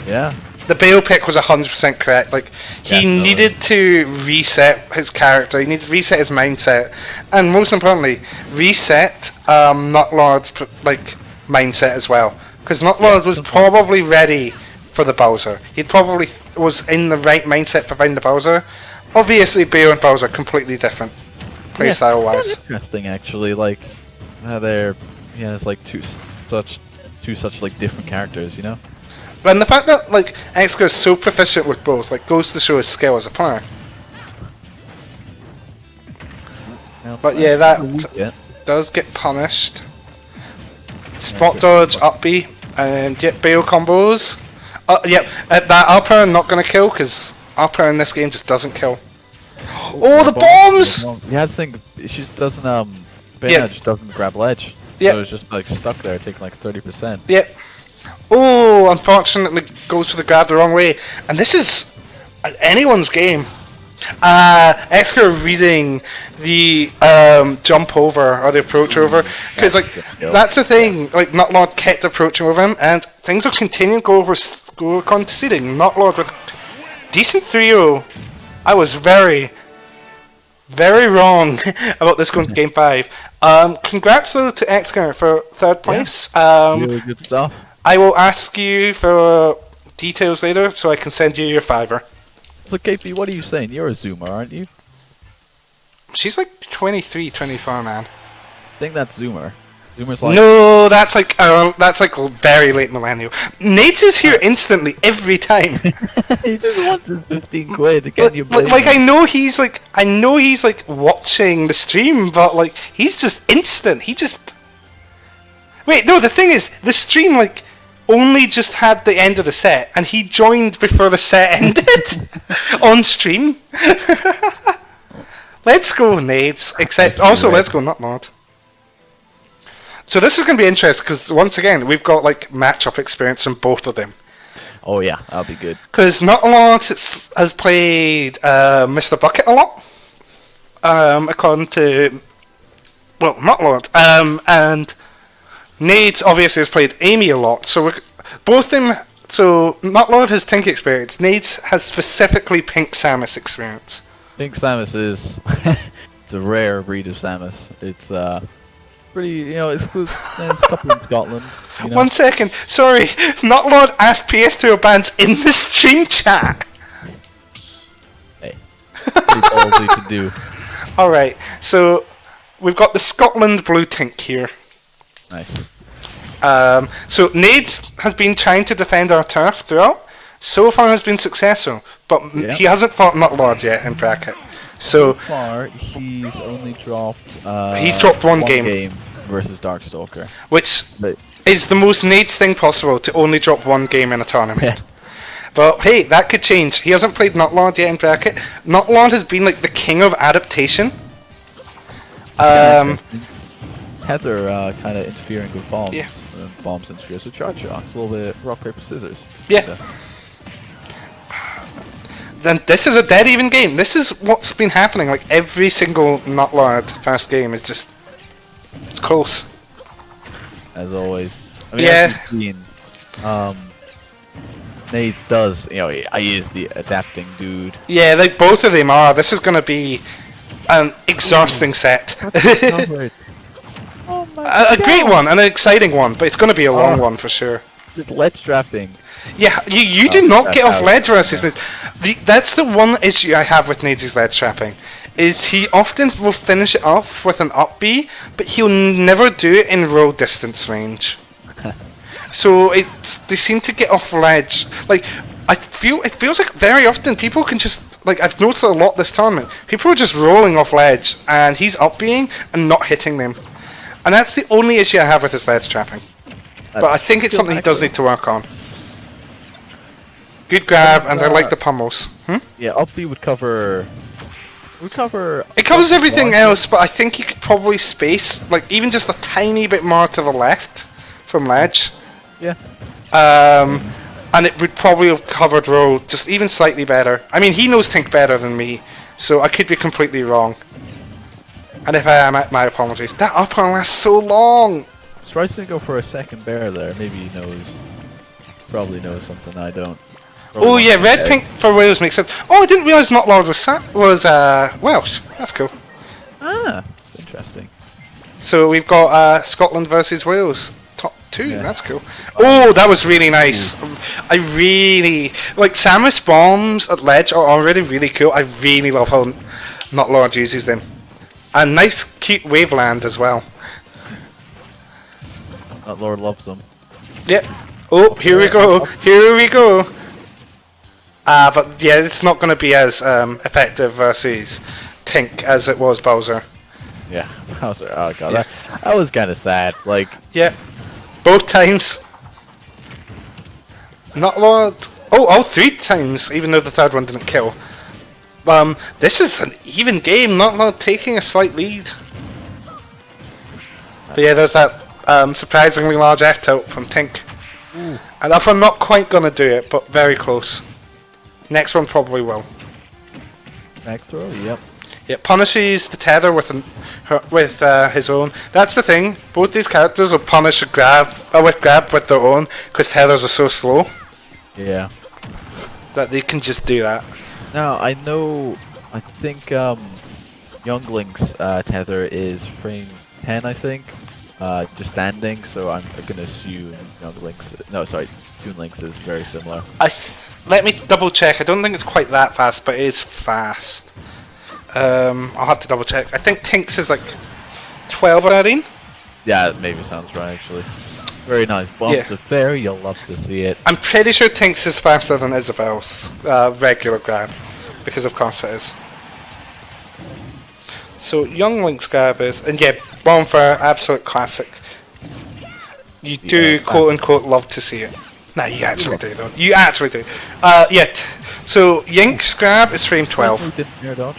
Speaker 1: Yeah.
Speaker 2: The Bayo pick was 100% correct. Like he needed to reset his character, he needed to reset his mindset, and most importantly, reset NUTLORD's like mindset as well. Because NUTLORD was probably ready for the Bowser. He probably was in the right mindset for finding the Bowser. Obviously, Bayo and Bowser are completely different playstyle wise.
Speaker 1: Interesting, actually. Like they're it's like two such like different characters, you know.
Speaker 2: And the fact that like Xcurr is so proficient with both, like, goes to show his skill as a player. But yeah, that does get punished. Spot dodge, up B, and yet Bayo combos. That upper not gonna kill because upper in this game just doesn't kill. Oh, the bombs!
Speaker 1: Yeah, I think she just doesn't just doesn't grab ledge.
Speaker 2: Yeah,
Speaker 1: so it's just like stuck there, taking like 30%.
Speaker 2: Yep. Oh, unfortunately goes for the grab the wrong way, and this is anyone's game. Xcurr reading the jump over or the approach over, because like that's the thing. Like NUTLORD kept approaching over him, and things will continue to go conceding. NUTLORD with decent 3-0. I was very, very wrong about this going to Game 5. Congrats though to Xcurr for 3rd place.
Speaker 1: Really good stuff.
Speaker 2: I will ask you for details later, so I can send you your $5.
Speaker 1: So KP, what are you saying? You're a Zoomer, aren't you?
Speaker 2: She's like 23, 24, man.
Speaker 1: I think that's Zoomer. Zoomer's like...
Speaker 2: No, that's like very late millennial. Nades is here instantly every time.
Speaker 1: He just wants his 15 quid. Can you blame
Speaker 2: like
Speaker 1: him?
Speaker 2: I know he's like watching the stream, but like he's just instant. He just... Wait, no, the thing is, the stream like only just had the end of the set, and he joined before the set ended on stream. Let's go, Nades. Except also, let's go, NUTLORD. So this is going to be interesting because once again we've got like matchup experience from both of them.
Speaker 1: Oh yeah, that'll be good. Because
Speaker 2: NUTLORD has played Mr. Bucket a lot, according to NUTLORD, and Nades obviously has played Amy a lot. So both them. So NUTLORD has Tink experience. Nades has specifically Pink Samus experience.
Speaker 1: Pink Samus is it's a rare breed of Samus. It's pretty, exclusive. There's a couple in Scotland. You know?
Speaker 2: 1 second, sorry. NUTLORD asked PS2 bands in the stream chat.
Speaker 1: Hey, pretty ballsy to do.
Speaker 2: All right, so we've got the Scotland blue Tink here.
Speaker 1: Nice.
Speaker 2: So Nades has been trying to defend our turf throughout. so far has been successful, but
Speaker 1: Yeah.
Speaker 2: he hasn't fought NUTLORD yet in bracket.
Speaker 1: So
Speaker 2: So
Speaker 1: far, he's only dropped.
Speaker 2: He's dropped one game.
Speaker 1: Versus Darkstalker.
Speaker 2: which
Speaker 1: But
Speaker 2: is the most Nades thing possible, to only drop one game in a tournament.
Speaker 1: yeah,
Speaker 2: But hey, that could change. He hasn't played NUTLORD yet in bracket. NUTLORD has been like the king of adaptation.
Speaker 1: Tether kind of interfering with bombs.
Speaker 2: Yeah.
Speaker 1: Bombs interfere with charge shocks. A little bit rock paper scissors.
Speaker 2: Yeah. Then this is a dead even game. This is what's been happening. Like every single NUTLORD first game is just, it's close.
Speaker 1: As always. I mean,
Speaker 2: Yeah.
Speaker 1: as you've seen, Nades does, you know, he is the adapting dude.
Speaker 2: Yeah, like both of them are. This is going to be an exhausting set.
Speaker 1: Covered. Oh my
Speaker 2: A great one, and an exciting one, but it's going to be a long one for sure.
Speaker 1: This ledge trapping.
Speaker 2: Yeah, you do not get off ledge versus this. That's the one issue I have with Nades' ledge trapping, is he often will finish it off with an up B, but he'll never do it in roll distance range. So they seem to get off ledge. Like it feels like very often people can just, like, I've noticed a lot this tournament. People are just rolling off ledge, and he's up Bing and not hitting them. And that's the only issue I have with his ledge trapping. But I think it's something he does need to work on. Good grab, and I like the pummels.
Speaker 1: Yeah, up B would cover. It
Speaker 2: covers everything else, but I think you could probably space, like, even just a tiny bit more to the left from ledge.
Speaker 1: Yeah.
Speaker 2: And it would probably have covered row just even slightly better. I mean, he knows Tink better than me, so I could be completely wrong. And if I am, my apologies. That upper lasts so long!
Speaker 1: Surprised he didn't go for a second bear there. Maybe he knows. Probably knows something I don't. Probably
Speaker 2: Oh yeah,
Speaker 1: not
Speaker 2: red
Speaker 1: okay.
Speaker 2: pink for Wales makes sense. Oh, I didn't realise NUTLORD was Welsh. That's cool.
Speaker 1: Ah, interesting.
Speaker 2: So we've got Scotland versus Wales. Top 2,
Speaker 1: Yeah.
Speaker 2: that's cool. Oh, that was really nice. I really like Samus bombs at ledge are already really cool. I really love how NUTLORD uses them. And nice cute waveland as well.
Speaker 1: Lord loves them.
Speaker 2: Yep. Oh, here we go. Here we go. But yeah, it's not going to be as effective versus Tink as it was Bowser.
Speaker 1: Yeah. Oh god, that was kind of sad. Like,
Speaker 2: Yeah. Both times. NUTLORD. Oh, all 3 times, even though the third one didn't kill. This is an even game. NUTLORD taking a slight lead. But yeah, there's that surprisingly large F tilt from Tink. And if I'm not quite gonna do it, but very close. Next one probably will.
Speaker 1: back throw. Yep.
Speaker 2: It punishes the tether with his own. That's the thing. Both these characters will punish a grab with their own because tethers are so slow
Speaker 1: Yeah.
Speaker 2: that they can just do that.
Speaker 1: Now I know. I think Youngling's tether is frame 10. I think. Just standing. So I'm gonna assume Youngling's. No, sorry. Toonlink's is very similar.
Speaker 2: Let me double check. I don't think it's quite that fast, but it is fast. I'll have to double check. I think Tink's is like 12 or 13.
Speaker 1: Yeah, it maybe sounds right actually. Very nice bumps
Speaker 2: Yeah.
Speaker 1: of fair. You'll love to see it.
Speaker 2: I'm pretty sure Tink's is faster than Isabel's regular grab, because of course it is. So Young Link's grab is, and yeah, Bonfire, absolute classic. You do quote unquote love to see it. No, you actually do though. You actually do. So Yink's grab is frame 12.
Speaker 1: Didn't air dodge.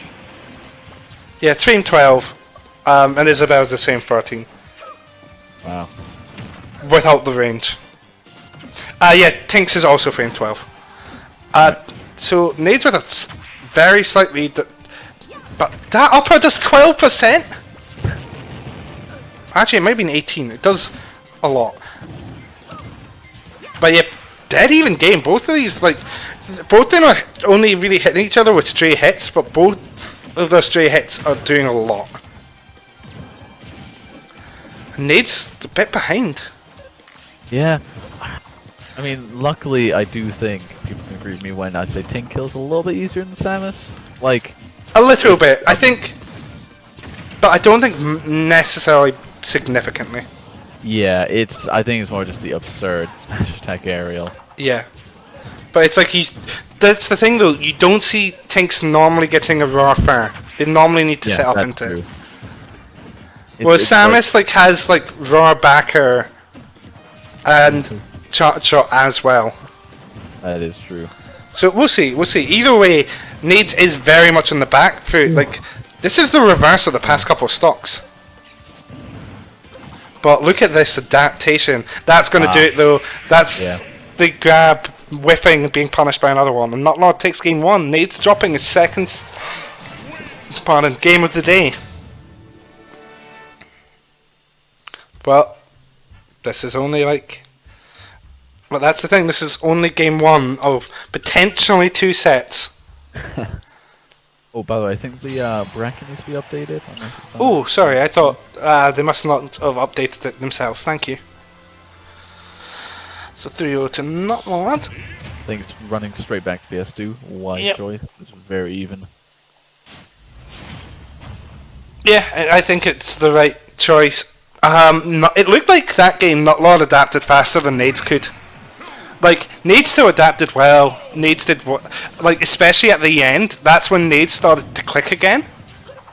Speaker 2: Yeah, it's frame 12. And Isabel's the same 13.
Speaker 1: Wow.
Speaker 2: Without the range. Yeah, Tink's is also frame 12. So Nades with a very slight lead, but that upper does 12%? Actually, it might be an 18. It does a lot. But yeah, dead even game. Both of these, like, both of them are only really hitting each other with stray hits, but both of their stray hits are doing a lot. Nade's a bit behind.
Speaker 1: Yeah. I mean, luckily, I do think people can agree with me when I say Tink kills a little bit easier than Samus. Like,
Speaker 2: A little bit, I think, but I don't think necessarily significantly.
Speaker 1: yeah, I think it's more just the absurd smash attack aerial.
Speaker 2: Yeah. But it's like that's the thing though, you don't see Tinks normally getting a raw fur. They normally need to set up into it. Whereas Samus like has like raw backer and charge shot as well.
Speaker 1: That is true.
Speaker 2: So we'll see. Either way, Nades is very much on the back foot. Like this is the reverse of the past couple of stocks. But look at this adaptation. That's going to do it though. That's the grab whiffing and being punished by another one. And NUTLORD takes game 1. Nades dropping his second game of the day. Well, this is only like... Well, that's the thing. This is only game 1 of potentially 2 sets.
Speaker 1: Oh, by the way, I think the bracket needs to be updated.
Speaker 2: Oh, sorry. I thought they must not have updated it themselves. Thank you. So 3-0 to NUTLORD.
Speaker 1: I think it's running straight back to PS2. Wise choice. It's very even.
Speaker 2: Yeah, I think it's the right choice. It looked like that game NUTLORD adapted faster than Nades could. Like, Nades still adapted well. Nades did what, like, especially at the end, that's when Nades started to click again.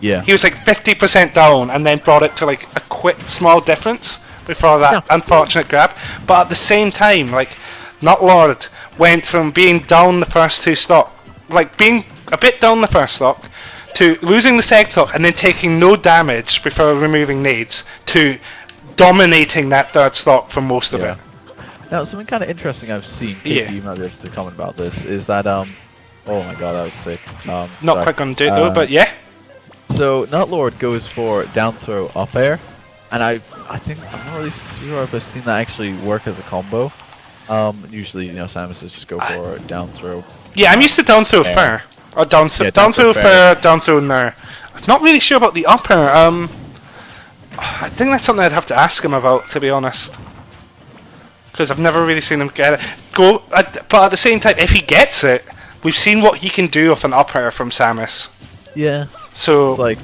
Speaker 1: Yeah.
Speaker 2: He was like 50% down and then brought it to like a quick, small difference before that unfortunate grab. But at the same time, like, NUTLORD went from being down the first 2 stock, like being a bit down the first stock, to losing the second stock and then taking no damage before removing Nades, to dominating that third stock for most of it.
Speaker 1: Now, something kind of interesting I've seen, KP, you might be able to comment about this, is that, oh my god, that was sick.
Speaker 2: Not quite going to do it though, but yeah.
Speaker 1: So, NUTLORD goes for down throw up air, and I think, I'm not really sure if I've seen that actually work as a combo. Usually, you know, Samuses just go for down throw. Yeah,
Speaker 2: I'm used to down throw fair. Or down throw fair, down throw nair. I'm not really sure about the up air. I think that's something I'd have to ask him about, to be honest. Because I've never really seen him get it. But at the same time, if he gets it, we've seen what he can do with an up air from Samus.
Speaker 1: Yeah.
Speaker 2: So,
Speaker 1: it's like,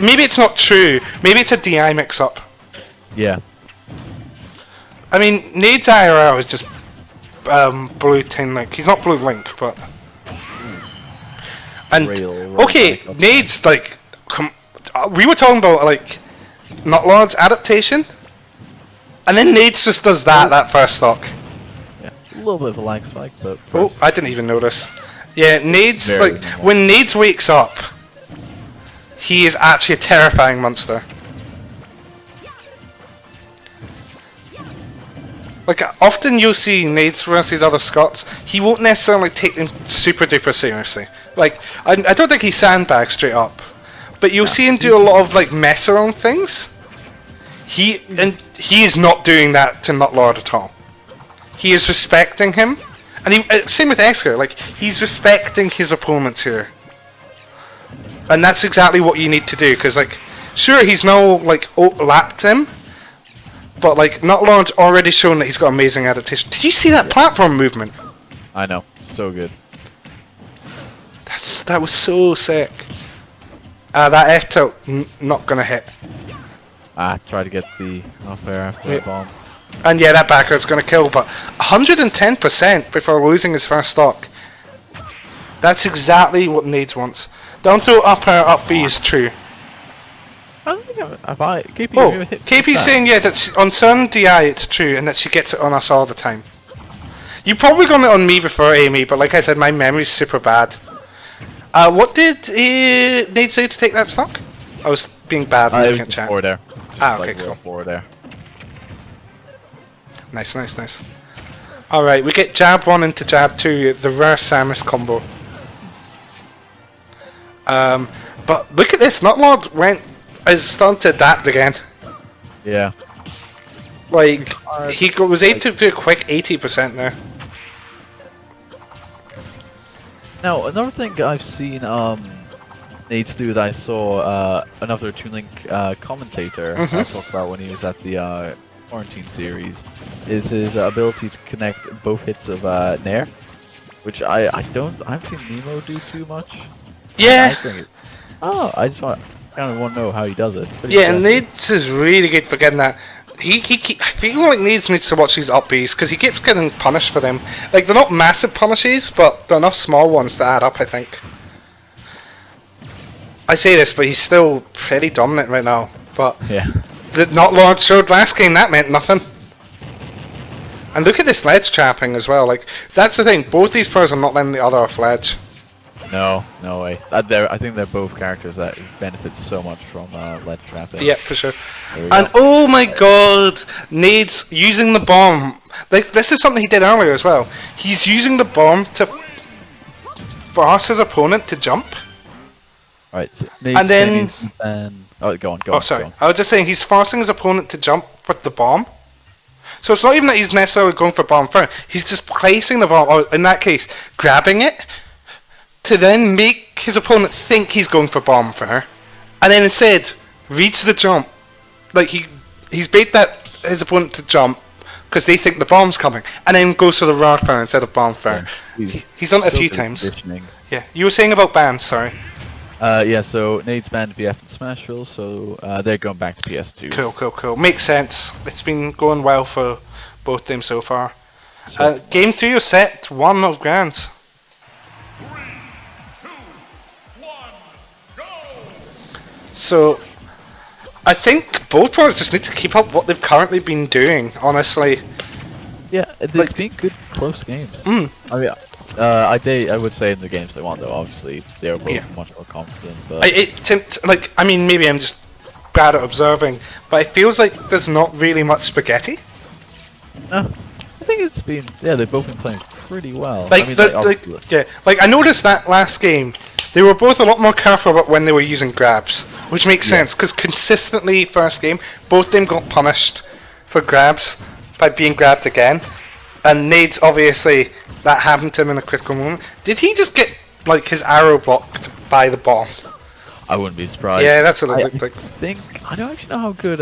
Speaker 2: maybe it's not true. Maybe it's a DI mix-up.
Speaker 1: Yeah.
Speaker 2: I mean, Nades IRL is just Blue Tin Link. He's not Blue Link, but... And, okay, Nades, like... we were talking about, like, NUTLORD's adaptation. And then Nades just does that first stock.
Speaker 1: Yeah, a little bit of a lag spike, but...
Speaker 2: Oh, I didn't even notice. Yeah, Nades, like, when Nades wakes up, he is actually a terrifying monster. Like, often you'll see Nades versus other Scots, he won't necessarily take them super duper seriously. Like, I don't think he sandbags straight up. But you'll see him do a lot of, like, mess around things. He is not doing that to NUTLORD at all. He is respecting him. And same with Xcurr, like, he's respecting his opponents here. And that's exactly what you need to do, because, like, sure, he's now, like, lapped him, but, like, NUTLORD's already shown that he's got amazing adaptation. Did you see that platform movement?
Speaker 1: I know, so good.
Speaker 2: That was so sick. That F-tilt, not gonna hit.
Speaker 1: Try to get the up air after the bomb.
Speaker 2: And yeah, that backward's gonna kill, but 110% before losing his first stock. That's exactly what Nades wants. Down throw up air, up B is true.
Speaker 1: I don't think KP,
Speaker 2: KP's saying, yeah, that on certain DI it's true, and that she gets it on us all the time. You probably got it on me before Amy, but like I said, my memory's super bad. What did Nades say to take that stock? I was being bad looking at chat.
Speaker 1: Forward there.
Speaker 2: Okay, cool.
Speaker 1: Forward there.
Speaker 2: Nice. Alright, we get jab 1 into jab 2, the rare Samus combo. But look at this, NUTLORD is starting to adapt again.
Speaker 1: Yeah.
Speaker 2: Like, he was able to do a quick 80% there.
Speaker 1: Now, another thing I've seen Nades do that I saw another Toon Link commentator talk about when he was at the Quarantine series is his ability to connect both hits of Nair, which I haven't seen Nemo do too much.
Speaker 2: Yeah.
Speaker 1: I just kind of want to know how he does it.
Speaker 2: Yeah, and Nades is really good for getting that. I feel like Nades needs to watch these up Bs because he keeps getting punished for them. Like, they're not massive punishes, but they're enough small ones to add up, I think. I say this, but he's still pretty dominant right now. But
Speaker 1: Yeah.
Speaker 2: the NUTLORD showed last game, that meant nothing. And look at this ledge trapping as well. Like, that's the thing. Both these players are not letting the other off ledge.
Speaker 1: No, no way. I think they're both characters that benefit so much from ledge trapping.
Speaker 2: Yeah, for sure.
Speaker 1: There we
Speaker 2: And
Speaker 1: go.
Speaker 2: oh my god, Nades using the bomb. Like, this is something he did earlier as well. He's using the bomb to force his opponent to jump.
Speaker 1: Right. So
Speaker 2: And then-
Speaker 1: oh, go on.
Speaker 2: Oh, sorry. I was just saying he's forcing his opponent to jump with the bomb. So it's not even that he's necessarily going for bomb first. He's just placing the bomb, or in that case, grabbing it, to then make his opponent think he's going for bomb for her, and then instead reads the jump. Like he's bait that his opponent to jump because they think the bomb's coming, and then goes for the rod fire instead of bomb fire. He's done it a few times.
Speaker 1: Conditioning.
Speaker 2: Yeah, you were saying about bans, sorry.
Speaker 1: Yeah, so Nades banned BF and Smashville, so they're going back to PS2.
Speaker 2: Cool. Makes sense. It's been going well for both them so far. Game 3 of set 1 of Grands.
Speaker 3: 3, 2, 1, go!
Speaker 2: So, I think both players just need to keep up what they've currently been doing, honestly.
Speaker 1: Yeah, it's
Speaker 2: Like-
Speaker 1: been good, close games.
Speaker 2: Mm.
Speaker 1: I mean, I would say in the games they won, though, obviously, they were both
Speaker 2: Yeah.
Speaker 1: much more confident. But
Speaker 2: I mean, maybe I'm just bad at observing, but it feels like there's not really much spaghetti.
Speaker 1: no, I think it's been, yeah, they've both been playing pretty well.
Speaker 2: Like,
Speaker 1: I mean,
Speaker 2: yeah, like I noticed that last game, they were both a lot more careful about when they were using grabs, which makes sense because consistently first game, both them got punished for grabs by being grabbed again, and Nades obviously that happened to him in a critical moment. Did he just get like his arrow blocked by the bomb?
Speaker 1: I wouldn't be surprised.
Speaker 2: Yeah, that's what it looked like.
Speaker 1: I don't actually know how good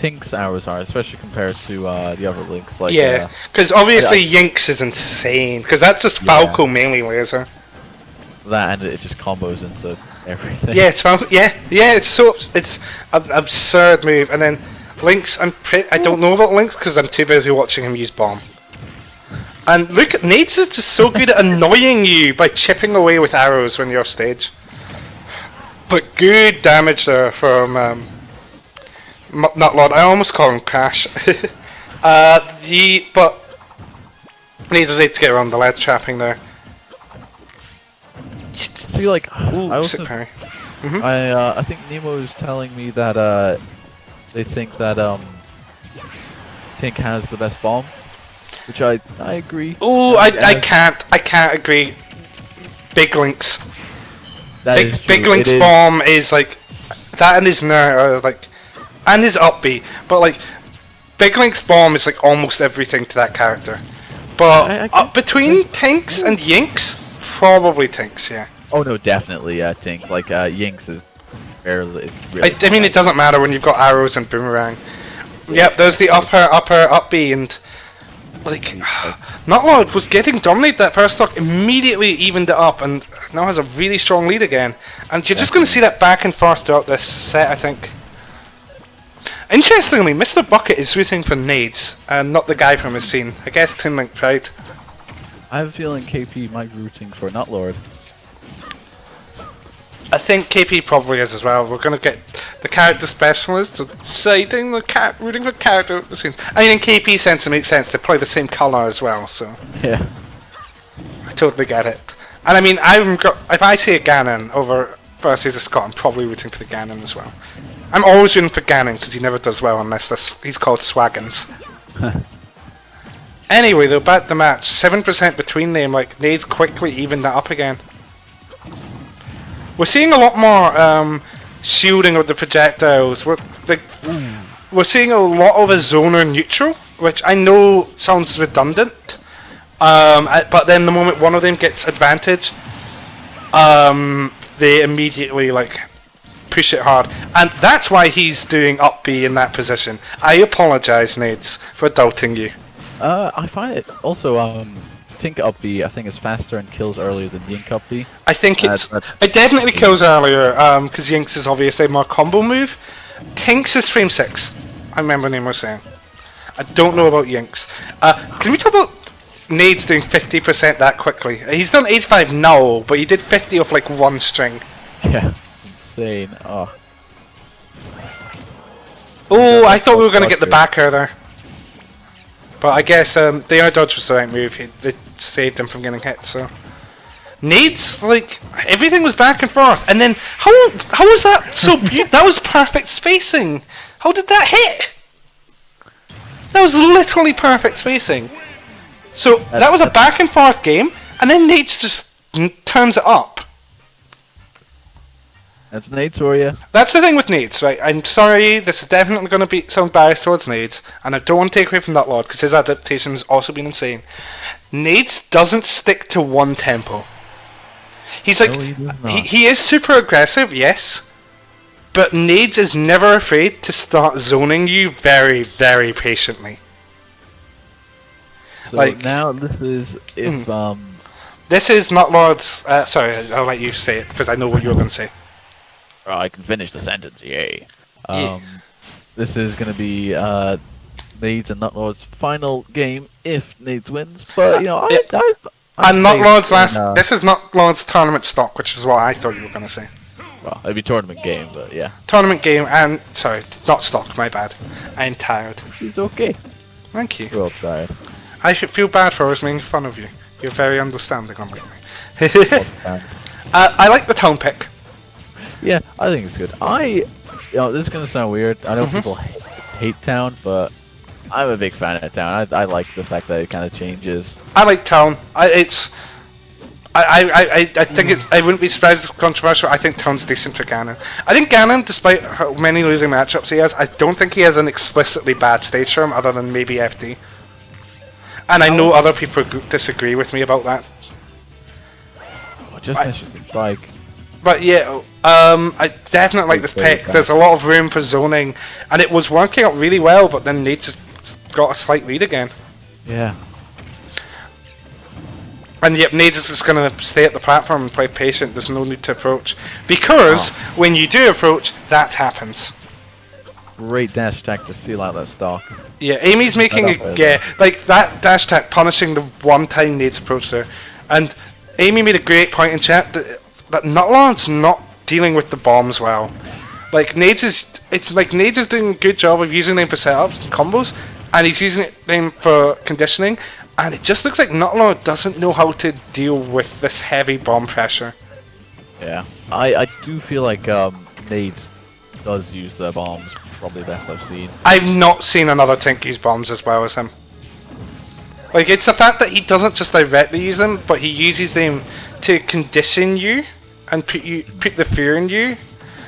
Speaker 1: Tink's arrows are, especially compared to the other links. Like
Speaker 2: Yeah, because obviously Yinks is insane because that's just Falco mainly laser.
Speaker 1: that, and it just combos into everything.
Speaker 2: Yeah, it's an absurd move. And then Lynx, I don't know about Lynx because I'm too busy watching him use bomb. And look, Nades is just so good at annoying you by chipping away with arrows when you're off stage. But good damage there from NUTLORD. I almost call him Crash. But Nades was able to get around the ledge trapping there.
Speaker 1: See, like,
Speaker 2: Ooh,
Speaker 1: I also,
Speaker 2: sick parry.
Speaker 1: I think Nemo is telling me that they think that Tink has the best bomb, which I agree.
Speaker 2: Oh, I can't agree. Big Lynx. Big Link's bomb is like that, and his Nair like, and his upbeat, but like Big Link's bomb is like almost everything to that character. But between Tinks and Yinks, probably Tinks, yeah.
Speaker 1: Oh no, definitely, Tink. Like Yinks is barely. Really
Speaker 2: I mean, it doesn't matter when you've got arrows and boomerang. Yep, there's the up B, and like NUTLORD was getting dominated that first stock, immediately evened it up, and now has a really strong lead again. And you're just going to see that back and forth throughout this set, I think. Interestingly, Mr. Bucket is rooting for Nades, and not the guy from his scene. I guess Toon Link Pride.
Speaker 1: I have a feeling KP might be rooting for NUTLORD.
Speaker 2: I think KP probably is as well. We're going to get the character specialist deciding the rooting for character scenes. I mean, in KP sense, it makes sense. They play the same colour as well, so
Speaker 1: Yeah.
Speaker 2: I totally get it. And I mean, if I see a Ganon over versus a Scott, I'm probably rooting for the Ganon as well. I'm always rooting for Ganon because he never does well unless he's called Swaggins. Anyway, though, back to the match. 7% between them. Like, Nades quickly evened that up again. We're seeing a lot more shielding of the projectiles. We're seeing a lot of a zoner neutral, which I know sounds redundant. But then the moment one of them gets advantage, they immediately like push it hard, and that's why he's doing up B in that position. I apologise, Nades, for doubting you.
Speaker 1: I find it also Tink up B I think is faster and kills earlier than Yink up B.
Speaker 2: I think it definitely kills earlier because Yinks is obviously a more combo move. Tinks is frame 6. I remember Name was saying. I don't know about Yinks. Can we talk about Nades doing 50% that quickly? He's done 85 now, but he did 50 off like one string.
Speaker 1: Yeah, it's insane. Oh.
Speaker 2: Oh, I thought we were going to get the back air there. But I guess the air dodge was the right move. It saved him from getting hit, so... Nades, like, everything was back and forth. And then, how was that so beautiful? That was perfect spacing. How did that hit? That was literally perfect spacing. So, that was a back and forth game, and then Nades just turns it up.
Speaker 1: That's Nades for you.
Speaker 2: That's the thing with Nades, right? I'm sorry, this is definitely going to be some bias towards Nades, and I don't want to take away from NUTLORD, because his adaptation has also been insane. Nades doesn't stick to one tempo. He's like, he is super aggressive, yes, but Nades is never afraid to start zoning you very, very patiently.
Speaker 1: So
Speaker 2: like,
Speaker 1: now this is if
Speaker 2: this is NUTLORD's. Sorry, I'll let you say it because I know what you're going to say.
Speaker 1: I can finish the sentence. Yay!
Speaker 2: Yeah.
Speaker 1: This is going to be Nades and NUTLORD's final game if Nades wins. But you know,
Speaker 2: and NUTLORD's last. This is NUTLORD's tournament stock, which is what I thought you were going to say.
Speaker 1: Well, it'd be tournament game, but yeah.
Speaker 2: Tournament game and sorry, not stock. My bad. I'm tired.
Speaker 1: It's okay.
Speaker 2: Thank you.
Speaker 1: We're all tired.
Speaker 2: I should feel bad for always making fun of you. You're very understanding, unlike me. I like the tone pick.
Speaker 1: Yeah, I think it's good. You know, this is gonna sound weird. I know people hate Town, but I'm a big fan of Town. I like the fact that it kind of changes.
Speaker 2: I like Town. I think it's. I wouldn't be surprised if it's controversial. I think Town's decent for Ganon. I think Ganon, despite how many losing matchups he has, I don't think he has an explicitly bad stage for him, other than maybe FD. And I know other people disagree with me about that.
Speaker 1: Oh, just finished the bike.
Speaker 2: But yeah, I definitely like this pick. There's a lot of room for zoning, and it was working out really well. But then Nate just got a slight lead again.
Speaker 1: Yeah.
Speaker 2: And yep, Nades is just going to stay at the platform and play patient. There's no need to approach. Because when you do approach, that happens.
Speaker 1: Great dash attack to seal out that stock.
Speaker 2: Yeah, Amy's making like that dash attack punishing the one time Nades approached her. And Amy made a great point in chat that NUTLORD's not dealing with the bombs well. Like it's like Nades is doing a good job of using them for setups and combos, and he's using them for conditioning. And it just looks like NUTLORD doesn't know how to deal with this heavy bomb pressure.
Speaker 1: Yeah, I do feel like Nades does use the bombs probably best I've seen.
Speaker 2: I've not seen another Tink use bombs as well as him. Like, it's the fact that he doesn't just directly use them, but he uses them to condition you and put the fear in you.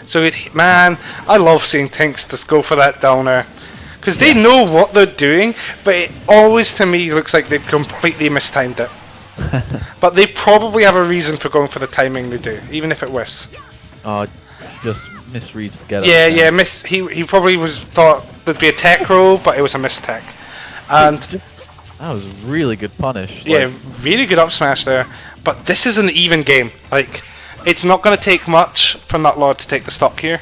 Speaker 2: So, man, I love seeing Tinks just go for that downer. Because they know what they're doing, but it always, to me, looks like they've completely mistimed it. But they probably have a reason for going for the timing they do, even if it whiffs.
Speaker 1: Just misreads together.
Speaker 2: Yeah, he probably thought there'd be a tech roll, but it was a mistech. And
Speaker 1: that was really good punish.
Speaker 2: Yeah, really good up smash there. But this is an even game. Like, it's not going to take much for NUTLORD to take the stock here.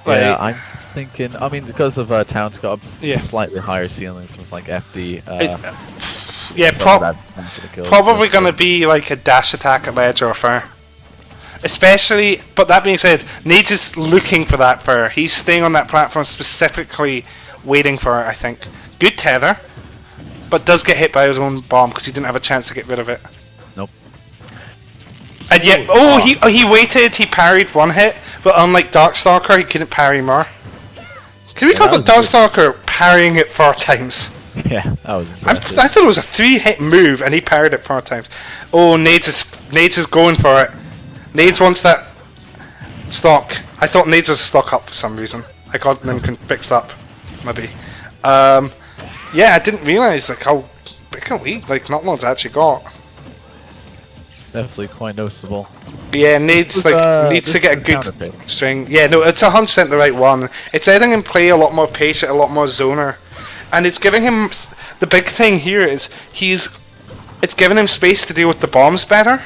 Speaker 1: Yeah, I'm thinking. I mean, because of Town's got a slightly higher ceilings with like FD.
Speaker 2: Probably going to be like a dash attack at ledge or fair. Especially, but that being said, Nades is looking for that fair. He's staying on that platform specifically, waiting for it. I think good tether, but does get hit by his own bomb because he didn't have a chance to get rid of it.
Speaker 1: Nope.
Speaker 2: And yet, he waited. He parried one hit. But unlike Darkstalker, he couldn't parry more. Can we talk about Darkstalker parrying it 4 times?
Speaker 1: Yeah, that was impressive.
Speaker 2: I thought it was a 3-hit move, and he parried it 4 times. Oh, Nades is going for it. Nades wants that stock. I thought Nades was stock up for some reason. I got them fixed up, maybe. Yeah, I didn't realise like how big a lead like NUTLORD's actually got.
Speaker 1: Definitely quite noticeable.
Speaker 2: Yeah, needs to get a good string. Yeah, no, it's 100% the right one. It's letting him play a lot more patient, a lot more zoner, and it's giving him the big thing here is it's giving him space to deal with the bombs better.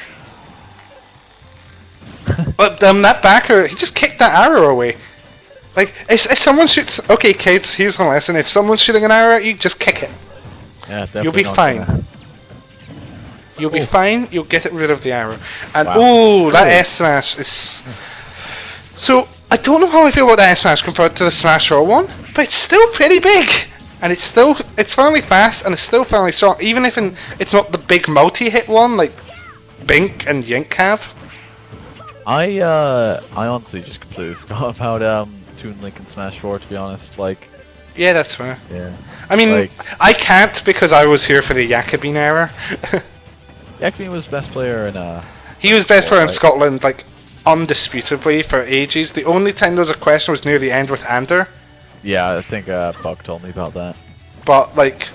Speaker 2: But that backer, he just kicked that arrow away. Like, if someone shoots... Okay, kids, here's the lesson. If someone's shooting an arrow at you, just kick it.
Speaker 1: Yeah, definitely
Speaker 2: You'll be
Speaker 1: not
Speaker 2: fine.
Speaker 1: gonna-
Speaker 2: You'll be fine. You'll get rid of the arrow. And
Speaker 1: Wow.
Speaker 2: oh, that F smash is... So, I don't know how I feel about the F smash compared to the Smash Roll one, but it's still pretty big. And it's fairly fast, and it's still fairly strong, even if it's not the big multi-hit one like Bink and Yink have.
Speaker 1: I honestly just completely forgot about Toon Link and Smash 4, to be honest. Like,
Speaker 2: Yeah, that's fair.
Speaker 1: yeah.
Speaker 2: I mean,
Speaker 1: Like-
Speaker 2: I can't because I was here for the Jakobin era.
Speaker 1: Yakmin was best player in
Speaker 2: He was best player in
Speaker 1: Right.
Speaker 2: Scotland, like, undisputably for ages. The only time there was a question was near the end with Ander.
Speaker 1: Yeah, I think Buck told me about that.
Speaker 2: But, like,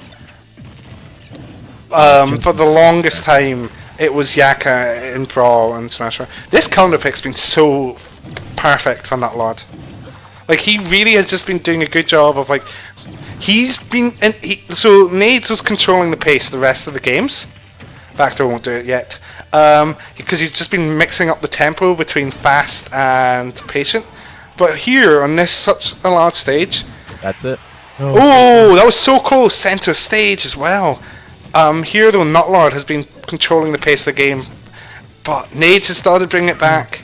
Speaker 2: for the longest time, it was Yaka in Brawl and Smash Bros. This counter pick's been so perfect for NUTLORD. Like, he really has just been doing a good job of, like, so Nades was controlling the pace the rest of the games. Bactor won't do it yet. Because he's just been mixing up the tempo between fast and patient. But here, on this such a large stage...
Speaker 1: That's it.
Speaker 2: Oh, that was so close! Center stage as well. Here, though, NUTLORD has been controlling the pace of the game. But Nades has started bringing it back.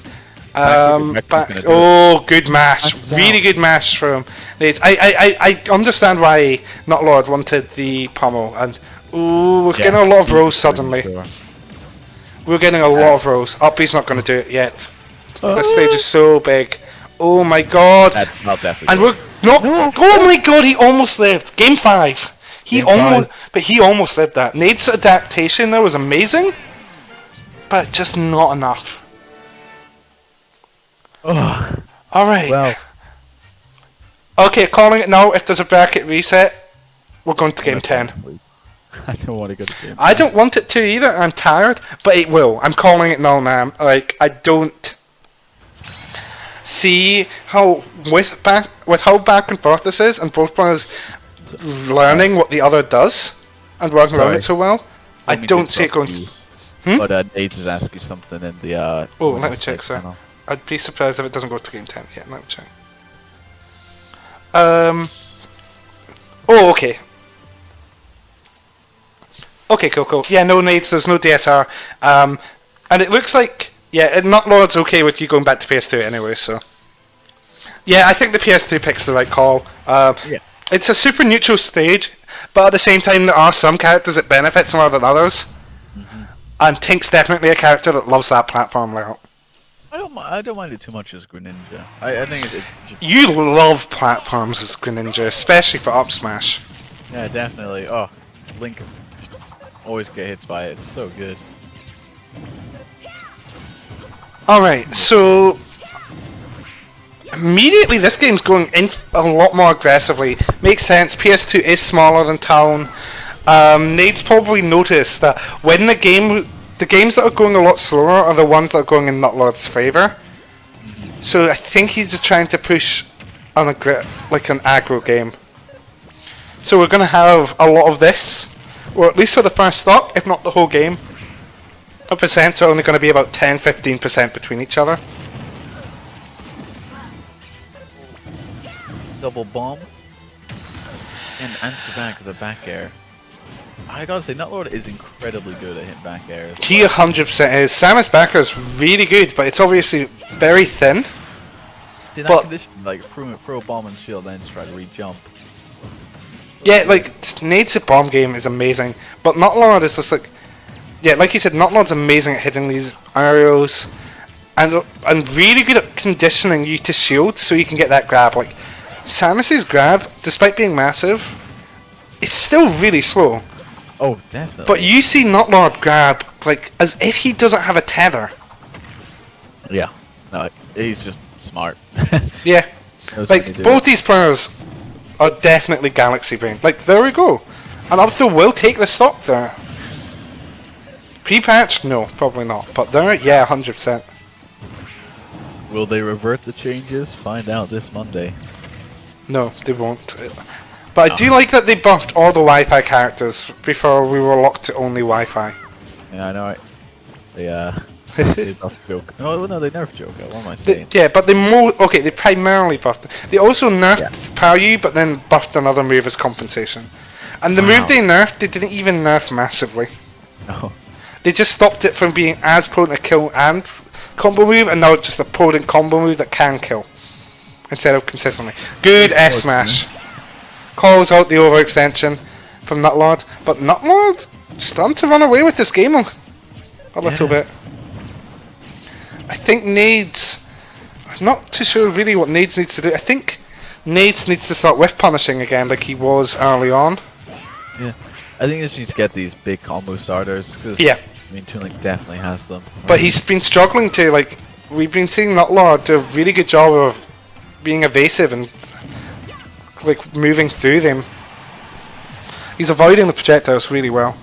Speaker 2: Good mash. Really good mash from Nades. I understand why NUTLORD wanted the pummel. And, we're getting a lot of rows suddenly.
Speaker 1: Sure.
Speaker 2: We're getting a lot of rows. Uppy's not going to do it yet. This stage is so big. Oh my god.
Speaker 1: That's not definitely.
Speaker 2: And we're not. Oh my god, he almost lived. Game 5. But he almost lived that. Nade's adaptation there was amazing, but just not enough.
Speaker 1: Oh,
Speaker 2: Alright.
Speaker 1: well,
Speaker 2: Okay, calling it now. If there's a bracket reset, we're going to game 10.
Speaker 1: I don't want to go to game.
Speaker 2: I don't want it to either. I'm tired, but it will. I'm calling it now, man. Like, I don't see how how back and forth this is, and both players learning what the other does and working around
Speaker 1: Sorry.
Speaker 2: it so well. I don't see it going.
Speaker 1: But Nades is asking you something in the.
Speaker 2: Oh, let me
Speaker 1: women's
Speaker 2: check,
Speaker 1: text
Speaker 2: sir.
Speaker 1: channel.
Speaker 2: I'd be surprised if it doesn't go to game 10. Yeah, let me check. Oh, okay. Okay, cool. Yeah, no Nades, there's no DSR. And it looks like, yeah, NUTLORD's okay with you going back to PS2 anyway, so. Yeah, I think the PS2 pick's the right call.
Speaker 1: Yeah.
Speaker 2: It's a super neutral stage, but at the same time, there are some characters that benefit more than others. And Tink's definitely a character that loves that platform layout.
Speaker 1: I don't mind it too much as Greninja. I think it's just,
Speaker 2: You love platforms as Greninja, especially for Up Smash.
Speaker 1: yeah, definitely. Oh, Link always get hits by it. It's so good.
Speaker 2: Alright, so immediately this game's going in a lot more aggressively. Makes sense, PS2 is smaller than Town. Nade's probably noticed that when the games that are going a lot slower are the ones that are going in NUTLORD's favour. So I think he's just trying to push on an aggro game. So we're going to have a lot of this, or at least for the first stock, if not the whole game. The percents are only going to be about 10-15% between each other.
Speaker 1: Double bomb and answer back with a back air. I gotta say, NUTLORD is incredibly good at hitting back airs.
Speaker 2: He 100% is. Samus backer is really good, but it's obviously very thin.
Speaker 1: See, in that
Speaker 2: but-
Speaker 1: condition, like throw a bomb and shield, then just try to re-jump.
Speaker 2: Yeah, like, Nade's bomb game is amazing, but NUTLORD is just like... Yeah, like you said, NUTLORD's amazing at hitting these aerials, and really good at conditioning you to shield so you can get that grab. Like, Samus's grab, despite being massive, is still really slow.
Speaker 1: Oh, definitely.
Speaker 2: But you see NUTLORD grab, like, as if he doesn't have a tether.
Speaker 1: Yeah. No, he's just smart.
Speaker 2: Yeah.
Speaker 1: Knows when to
Speaker 2: Like,
Speaker 1: do
Speaker 2: both
Speaker 1: it.
Speaker 2: these players are definitely Galaxy Brain. Like, there we go. And Uphill will take the stock there. Pre-patch? No, probably not. But there, yeah, 100%.
Speaker 1: Will they revert the changes? Find out this Monday.
Speaker 2: No, they won't. But I do like that they buffed all the Wi-Fi characters before we were locked to only Wi-Fi.
Speaker 1: Yeah, I know. They They buffed Joker. Oh no, they nerfed Joker. What am I saying?
Speaker 2: Yeah, but they primarily buffed. They also nerfed Paryu, but then buffed another move as compensation. And the move they nerfed, they didn't even nerf massively.
Speaker 1: No.
Speaker 2: They just stopped it from being as potent a kill and combo move, and now it's just a potent combo move that can kill instead of consistently. Good F smash. Calls out the overextension from NUTLORD, but NUTLORD starting to run away with this game a little bit. I think Nades, I'm not too sure really what Nades needs to do. I think Nades needs to start whiff punishing again like he was early on.
Speaker 1: Yeah, I think he just needs to get these big combo starters. Cause, I mean, Toon Link definitely has them.
Speaker 2: But he's been struggling to, like, we've been seeing NUTLORD do a really good job of being evasive and, like, moving through them. He's avoiding the projectiles really well.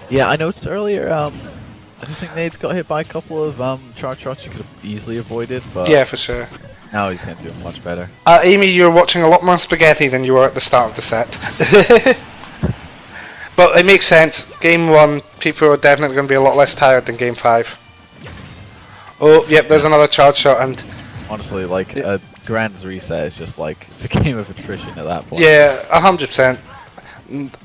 Speaker 1: Yeah, I noticed earlier, I don't think Nades got hit by a couple of charge shots you could have easily avoided, but
Speaker 2: Yeah, for sure.
Speaker 1: now he's going to do it much better.
Speaker 2: Amy, you're watching a lot more spaghetti than you were at the start of the set. But it makes sense. Game 1, people are definitely going to be a lot less tired than Game 5. Oh, yep, there's another charge shot, and
Speaker 1: Honestly, like, a Grand's reset is just like, it's a game of attrition at that point.
Speaker 2: yeah, 100%.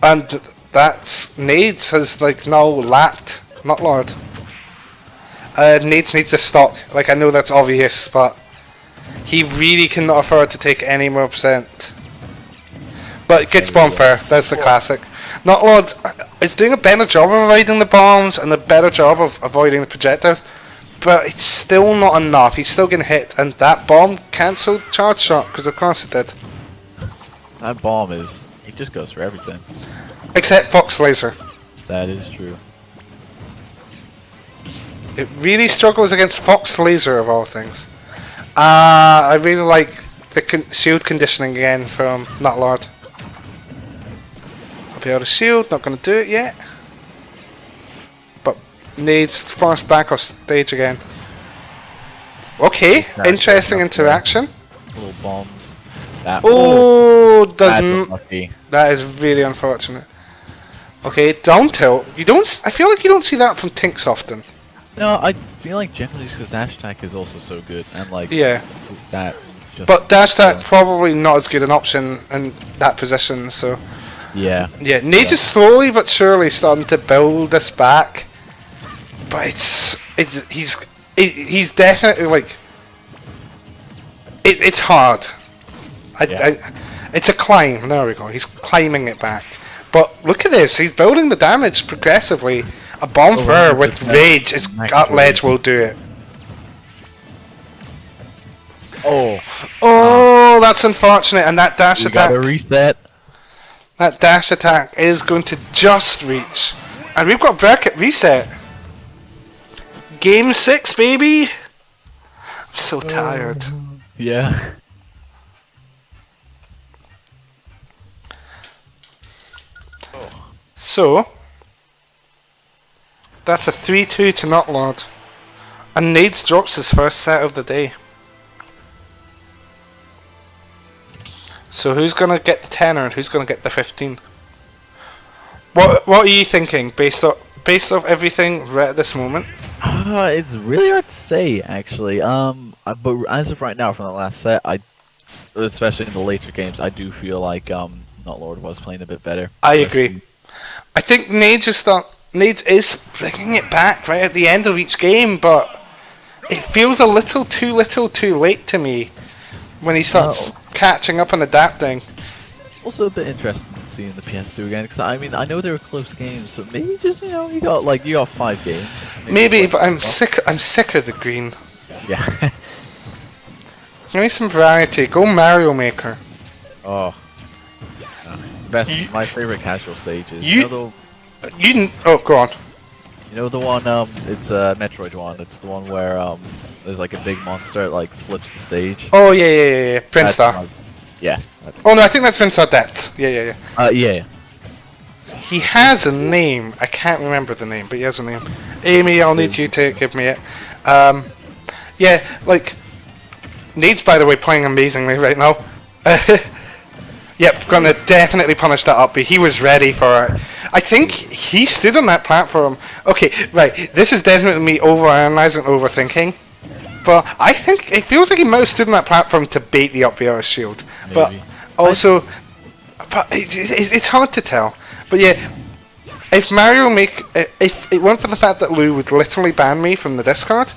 Speaker 2: And that's Nades has, like, now lapped NUTLORD. Nades needs to stock. Like, I know that's obvious, but he really cannot afford to take any more percent. But gets bomb fair. That's the classic. NUTLORD is doing a better job of avoiding the bombs and a better job of avoiding the projectiles, but it's still not enough. He's still getting hit, and that bomb cancelled charge shot, because of course it did.
Speaker 1: That bomb is, it just goes for everything.
Speaker 2: Except Fox Laser.
Speaker 1: That is true.
Speaker 2: It really struggles against Fox Laser of all things. I really like the shield conditioning again from NUTLORD. I'll be able to shield, not going to do it yet. But needs forced back off stage again. Okay, interesting interaction.
Speaker 1: Little bombs. That,
Speaker 2: That's
Speaker 1: that's unlucky.
Speaker 2: that is really unfortunate. Okay, down tilt. You don't. I feel like you don't see that from Tinks often.
Speaker 1: No, I feel like generally because dash attack is also so good, and like
Speaker 2: Yeah.
Speaker 1: that. Just,
Speaker 2: But dash attack probably not as good an option in that position. So
Speaker 1: yeah,
Speaker 2: yeah, Nades is slowly but surely starting to build this back. But he's definitely like it's hard. It's a climb. There we go. He's climbing it back. But look at this. He's building the damage progressively. A bonfire with rage is gut ledge will do it. Oh, that's unfortunate. And that dash attack.
Speaker 1: Gotta reset.
Speaker 2: That dash attack is going to just reach. And we've got bracket reset. Game 6, baby. I'm so tired.
Speaker 1: Yeah.
Speaker 2: So, that's a 3-2 to NUTLORD. And Nades drops his first set of the day. So who's going to get the 10 and who's going to get the 15? What are you thinking based off everything right at this moment?
Speaker 1: It's really hard to say, actually. But as of right now, from the last set, especially in the later games, I do feel like NUTLORD was playing a bit better.
Speaker 2: I agree. I think Nades is bringing it back right at the end of each game, but it feels a little too late to me when he starts catching up and adapting.
Speaker 1: Also a bit interesting seeing the PS2 again, because I mean I know they were close games, so maybe just you got 5 games.
Speaker 2: Maybe, but I'm sick of the green.
Speaker 1: Yeah.
Speaker 2: Give me some variety. Go Mario Maker.
Speaker 1: Oh. My favorite casual stage is
Speaker 2: go on.
Speaker 1: You know the one it's a Metroid one. It's the one where there's like a big monster that like flips the stage.
Speaker 2: Oh yeah. Prince Star.
Speaker 1: Yeah.
Speaker 2: Oh no, I think that's Prince Star Depth. Yeah.
Speaker 1: Yeah.
Speaker 2: He has a name. I can't remember the name, but he has a name. Amy, I'll need you to give me it. Yeah, like Nades, by the way, playing amazingly right now. Yep, gonna definitely punish that up, but he was ready for it. I think he stood on that platform. Okay, right. This is definitely me overanalyzing, overthinking. But I think it feels like he might have stood on that platform to bait the up air shield.
Speaker 1: Maybe.
Speaker 2: But also, it's hard to tell. But yeah, if if it weren't for the fact that Lou would literally ban me from the Discord,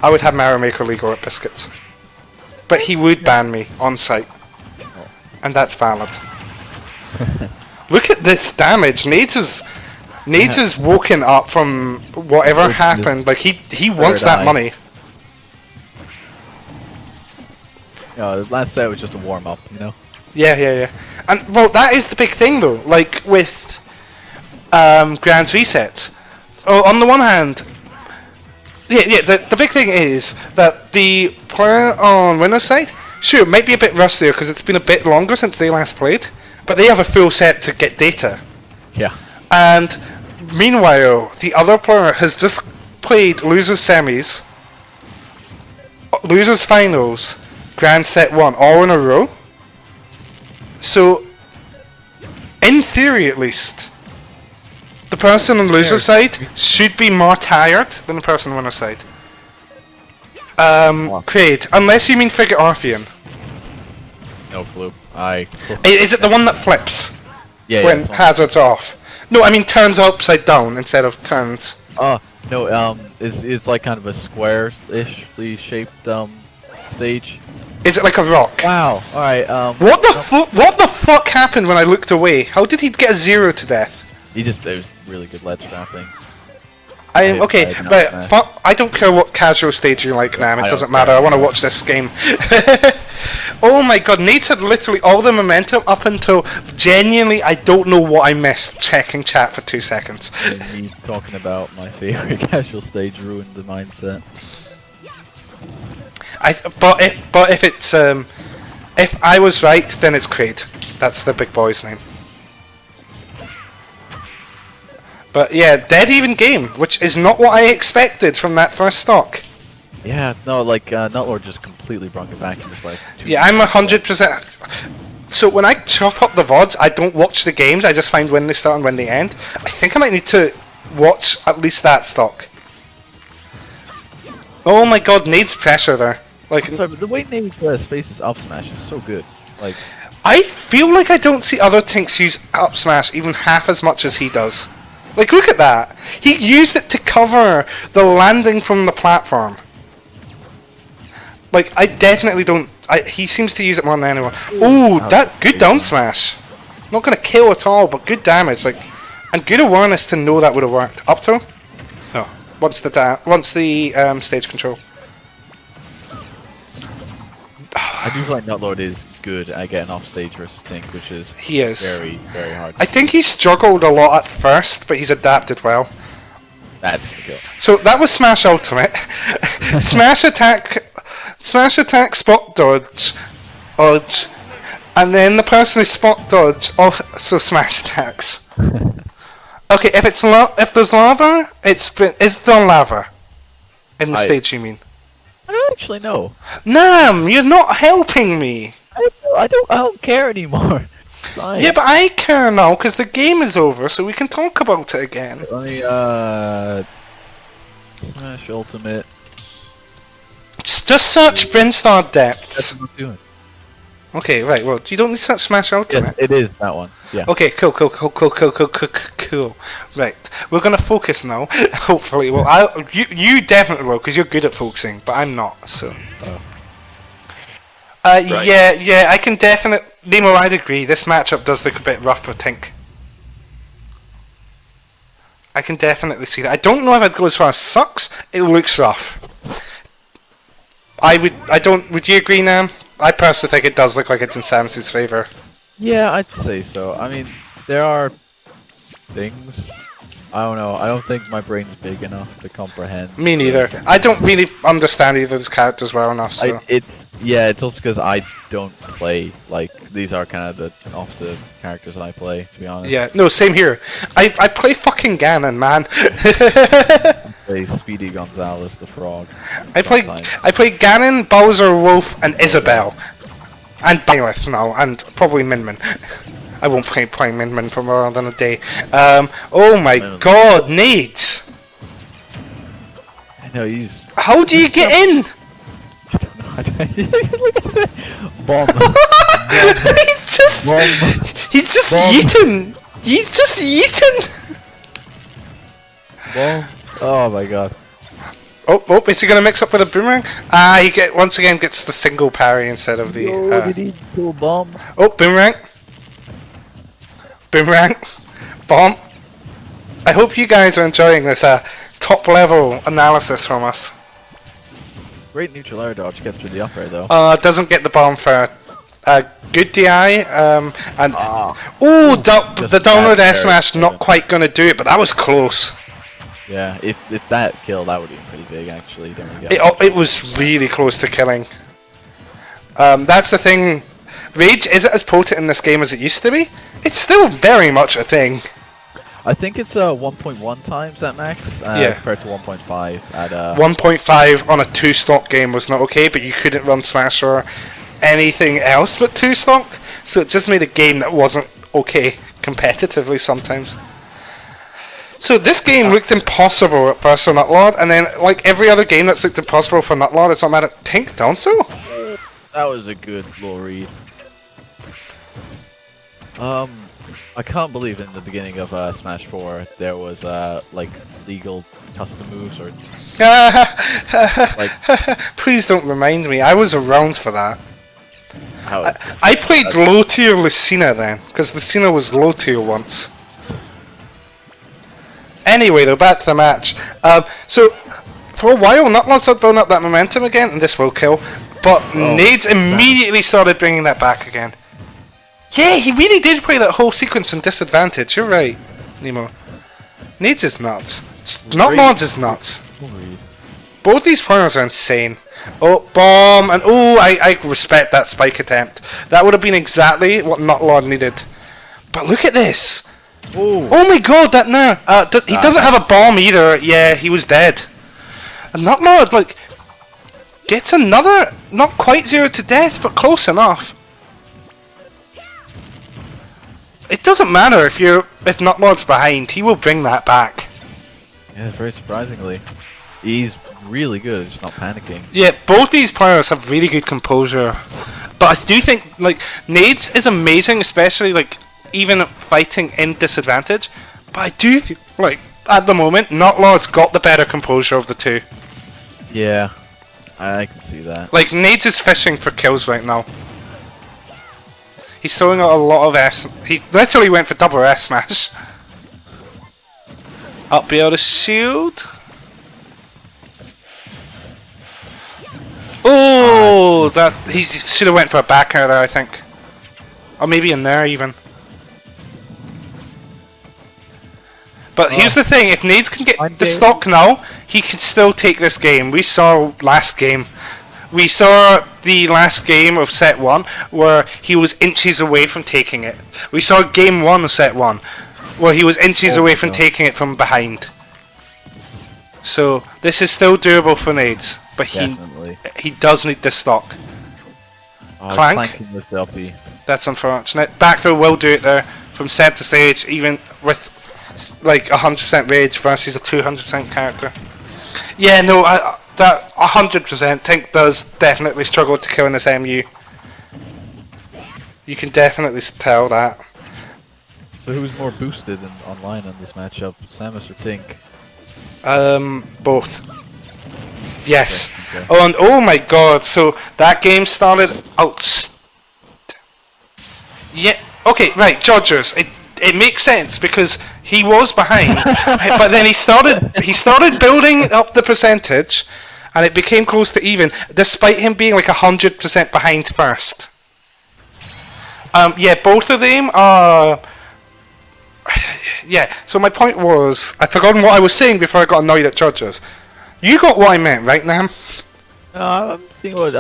Speaker 2: I would have Mario Maker legal at Biscuits. But he would ban me on site, and that's valid. Look at this damage. Nades is woken up from whatever happened. Like he wants that money.
Speaker 1: The last set was just a warm up, you know.
Speaker 2: Yeah. And well, that is the big thing though. Like with Grand resets. So on the one hand, the big thing is that the player on winner's side, sure, it might be a bit rustier because it's been a bit longer since they last played, but they have a full set to get data.
Speaker 1: Yeah.
Speaker 2: And meanwhile, the other player has just played losers semis, losers finals, Grand set 1 all in a row. So, in theory at least, the person on the loser side should be more tired than the person on the winner side. Kraid, unless you mean Frigate Orphean.
Speaker 1: No clue.
Speaker 2: Is it the one that flips?
Speaker 1: Yeah.
Speaker 2: When hazard's off? No, I mean turns upside down instead of turns.
Speaker 1: Oh no. It's like kind of a square-ishly shaped stage.
Speaker 2: Is it like a rock?
Speaker 1: Wow. All right.
Speaker 2: What the fuck happened when I looked away? How did he get a 0 to death?
Speaker 1: It was really good ledge trapping.
Speaker 2: Okay, but I don't care what casual stage you like, Nam. It doesn't matter. I want to watch this game. Oh my god, Nades had literally all the momentum up until genuinely I don't know what I missed checking chat for 2 seconds.
Speaker 1: Me talking about my favorite casual stage ruined the mindset.
Speaker 2: But if it's if I was right, then it's Kraid. That's the big boy's name. But yeah, dead even game, which is not what I expected from that first stock.
Speaker 1: Yeah, no, like NUTLORD just completely brought it back and just like.
Speaker 2: Yeah, I'm 100%. So when I chop up the VODs, I don't watch the games. I just find when they start and when they end. I think I might need to watch at least that stock. Oh my god, Nades pressure there. Like,
Speaker 1: sorry, but the way Nades spaces up smash is so good. Like,
Speaker 2: I feel like I don't see other tanks use up smash even half as much as he does. Like, look at that. He used it to cover the landing from the platform. Like, I definitely don't. He seems to use it more than anyone. Ooh, that good down smash. Not gonna kill at all, but good damage. Like, and good awareness to know that would have worked. Up throw? No. Once the stage control.
Speaker 1: I do feel like NUTLORD is good at getting off stage versus Tink, which is very, very hard.
Speaker 2: I think he struggled a lot at first, but he's adapted well.
Speaker 1: That's gonna kill.
Speaker 2: So that was Smash Ultimate. Smash attack, spot dodge, and then the person who spot dodge also smash attacks. Okay, if there's lava, is there lava in the stage? You mean?
Speaker 1: I don't actually know.
Speaker 2: Nam, you're not helping me.
Speaker 1: I don't care anymore. Fine.
Speaker 2: Yeah, but I care now because the game is over, so we can talk about it again.
Speaker 1: Let me Smash Ultimate.
Speaker 2: Just search Brinstar Depths.
Speaker 1: That's what I'm doing.
Speaker 2: Okay, right. Well, you don't need to search Smash Ultimate.
Speaker 1: Yes, it is that one. Yeah.
Speaker 2: Okay, cool. Right, we're gonna focus now. Hopefully, well, you definitely will because you're good at focusing, but I'm not. So. Right. Yeah, I can definitely. Nemo, I'd agree. This matchup does look a bit rough for Tink. I can definitely see that. I don't know if I'd go as far as sucks. It looks rough. Would you agree, Nam? I personally think it does look like it's in Samus's favor.
Speaker 1: Yeah, I'd say so. I mean, there are things. I don't know. I don't think my brain's big enough to comprehend.
Speaker 2: Me neither. I don't really understand either of those characters well enough. So.
Speaker 1: It's also because I don't play. Like, these are kind of the opposite characters I play, to be honest.
Speaker 2: Yeah, no, same here. I play fucking Ganon, man.
Speaker 1: I play Speedy Gonzalez the Frog.
Speaker 2: I play Ganon, Bowser, Wolf, and Isabelle. And Byleth now, and probably Min Min. I won't play Min Min for more than a day. Oh my god, Nades!
Speaker 1: I know he's.
Speaker 2: How do you get in?
Speaker 1: I don't know. Bomb.
Speaker 2: He's just
Speaker 1: Bomb.
Speaker 2: yeeting! He's just yeeting!
Speaker 1: Bomb. Oh my god.
Speaker 2: Oh, is he gonna mix up with a boomerang? Ah, he once again gets the single parry instead of the.
Speaker 1: Did he pull bomb?
Speaker 2: Oh, boomerang! Boomerang! Bomb! I hope you guys are enjoying this top level analysis from us.
Speaker 1: Great neutral air dodge gets through the upper though.
Speaker 2: Doesn't get the bomb for good DI. The downward S smash not quite gonna do it, but that was close.
Speaker 1: Yeah, if that killed, that would have been pretty big actually.
Speaker 2: It was really close to killing. That's the thing. Rage isn't as potent in this game as it used to be. It's still very much a thing.
Speaker 1: I think it's 1.1 times at max compared to 1.5 at
Speaker 2: 1.5 on a 2-stock game was not okay, but you couldn't run Smash or anything else but 2-stock, so it just made a game that wasn't okay competitively sometimes. So this game looked impossible at first for NUTLORD, and then like every other game that's looked impossible for NUTLORD, it's automatic tank down through.
Speaker 1: That was a good low read. I can't believe in the beginning of Smash 4 there was like legal custom moves or like.
Speaker 2: Please don't remind me. I was around for that. I played
Speaker 1: that's
Speaker 2: low tier Lucina then, because Lucina was low tier once. Anyway, though, back to the match. So for a while, NUTLORD started building up that momentum again, and this will kill. But Nades immediately started bringing that back again. Yeah, he really did play that whole sequence in disadvantage. You're right, Nemo. Nades is nuts. NUTLORD is nuts. Both these players are insane. Oh, bomb, and I respect that spike attempt. That would have been exactly what NUTLORD needed. But look at this. Oh my god, that now. He doesn't have a bomb either. Yeah, he was dead. And NUTLORD, like, gets another, not quite 0 to death, but close enough. It doesn't matter if NUTLORD's behind, he will bring that back.
Speaker 1: Yeah, very surprisingly. He's really good, just not panicking.
Speaker 2: Yeah, both these players have really good composure. But I do think, like, Nades is amazing, especially, like, even fighting in disadvantage. But I do feel like, at the moment, NUTLORD's got the better composure of the two.
Speaker 1: Yeah, I can see that.
Speaker 2: Like, Nades is fishing for kills right now. He's throwing out a lot of S. He literally went for double S smash. Up be able to shield. Oh, that he should have went for a back air there, I think, or maybe in there even. But here's the thing: if Nades can get the stock now, he can still take this game. We saw last game. We saw the last game of set 1 where he was inches away from taking it. We saw game 1 of set 1 where he was inches away from taking it from behind. So this is still doable for Nades, but he does need this stock. Clank.
Speaker 1: With LP.
Speaker 2: That's unfortunate. Back throw will do it there from center stage, even with like 100% rage versus a 200% character. Yeah, no, that 100% Tink does definitely struggle to kill in this MU. You can definitely tell that.
Speaker 1: So who's more boosted online in this matchup, Samus or Tink?
Speaker 2: Both. Yes.
Speaker 1: Okay.
Speaker 2: Oh, and oh my god, so that game started out. Yeah, okay, right, Jodgers. It makes sense because he was behind, but then he started building up the percentage, and it became close to even, despite him being like 100% behind first. Yeah, both of them are. Yeah. So my point was, I've forgotten what I was saying before I got annoyed at Jodgers. You got what I meant, right, Nam?
Speaker 1: I'm seeing what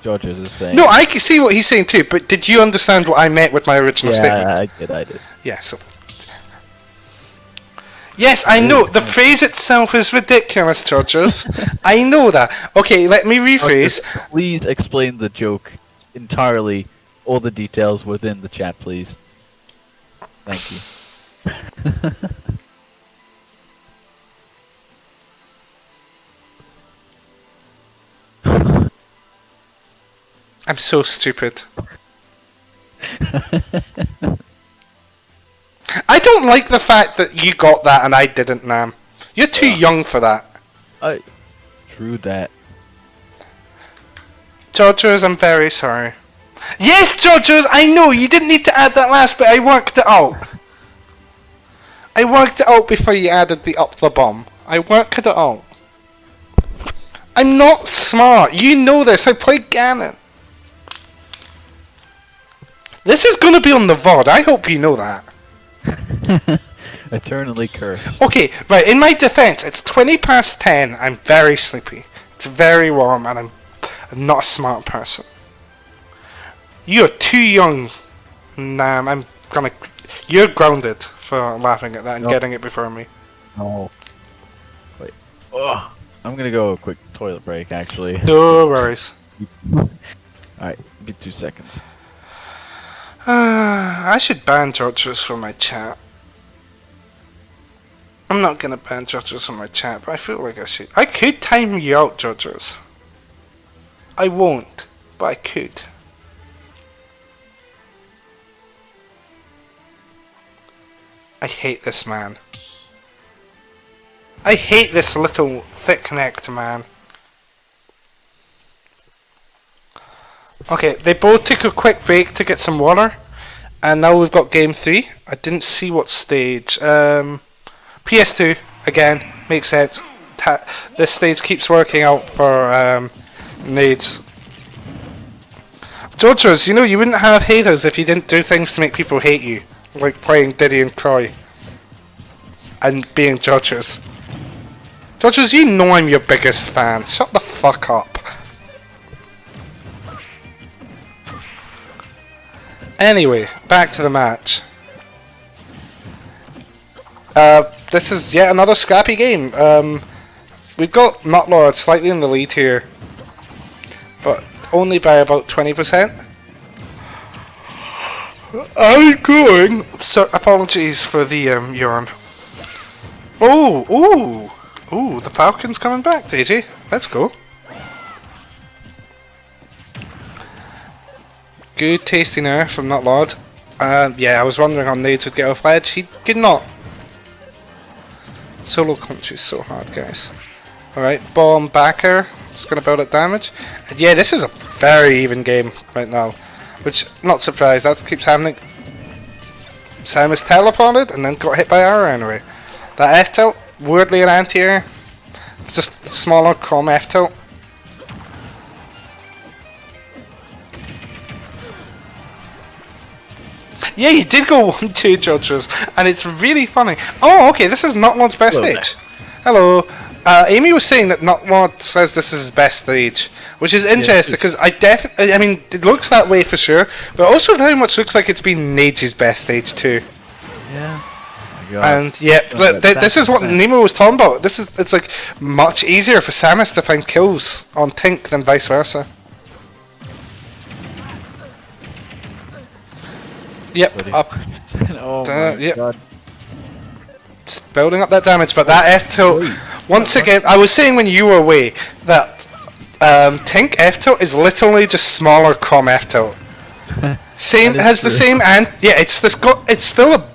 Speaker 1: Jodgers is saying.
Speaker 2: No, I can see what he's saying too, but did you understand what I meant with my original statement?
Speaker 1: Yeah, I did.
Speaker 2: Yeah, so... Yes, I know, the phrase itself is ridiculous, Jodgers. I know that. Okay, let me rephrase.
Speaker 1: Please explain the joke entirely, all the details within the chat, please. Thank you.
Speaker 2: I'm so stupid. I don't like the fact that you got that and I didn't, Nam. You're too young for that.
Speaker 1: True that.
Speaker 2: Jodgers, I'm very sorry. Yes, Jodgers, I know, you didn't need to add that last bit, I worked it out. I worked it out before you added the up the bomb. I worked it out. I'm not smart, you know this, I played Ganon. This is gonna be on the VOD, I hope you know that.
Speaker 1: Eternally cursed.
Speaker 2: Okay, right, in my defense, it's 20 past 10, I'm very sleepy. It's very warm and I'm not a smart person. You're too young, Nam. I'm gonna. You're grounded for laughing at that and getting it before me.
Speaker 1: No. Wait. Ugh. I'm gonna go a quick toilet break, actually.
Speaker 2: No worries.
Speaker 1: Alright, be 2 seconds.
Speaker 2: I should ban Jodgers from my chat. I'm not gonna ban Jodgers from my chat, but I feel like I should. I could time you out, Jodgers. I won't, but I could. I hate this man. I hate this little thick-necked man. Okay, they both took a quick break to get some water, and now we've got game 3. I didn't see what stage. PS2 again, makes sense. This stage keeps working out for Nades. Jodgers, you know you wouldn't have haters if you didn't do things to make people hate you, like playing Diddy and Croy, and being Jodgers. Jodgers, you know I'm your biggest fan. Shut the fuck up. Anyway, back to the match. This is yet another scrappy game. We've got NUTLORD slightly in the lead here, but only by about 20%. I'm going. So apologies for the yawn. Oh, the Falcon's coming back, Daisy. Let's go. Good tasty nerf from NUTLORD. Yeah, I was wondering how Nades would get off ledge. He did not. Solo punch is so hard, guys. Alright, bomb backer. Just gonna build up damage. And yeah, this is a very even game right now. Which, not surprised, that keeps happening. Samus teleported and then got hit by arrow anyway. That F-tilt, weirdly an anti-air. It's just a smaller chrome F-tilt. Yeah, you did go 1-2, Jodgers, and it's really funny. Oh, okay, this is NUTLORD's best stage. Hello. Amy was saying that NUTLORD says this is his best stage, which is interesting because I mean, it looks that way for sure, but it also very much looks like it's been Nades' best stage too.
Speaker 1: Yeah.
Speaker 2: And yeah, this is what Nemo was talking about. It's like much easier for Samus to find kills on Tink than vice versa. Yep, up.
Speaker 1: Oh my
Speaker 2: yep.
Speaker 1: god.
Speaker 2: Just building up that damage, but that F-tilt, once again, I was saying when you were away, that Tink F-tilt is literally just smaller Crom F-tilt. Same, has the same, and yeah, it's still a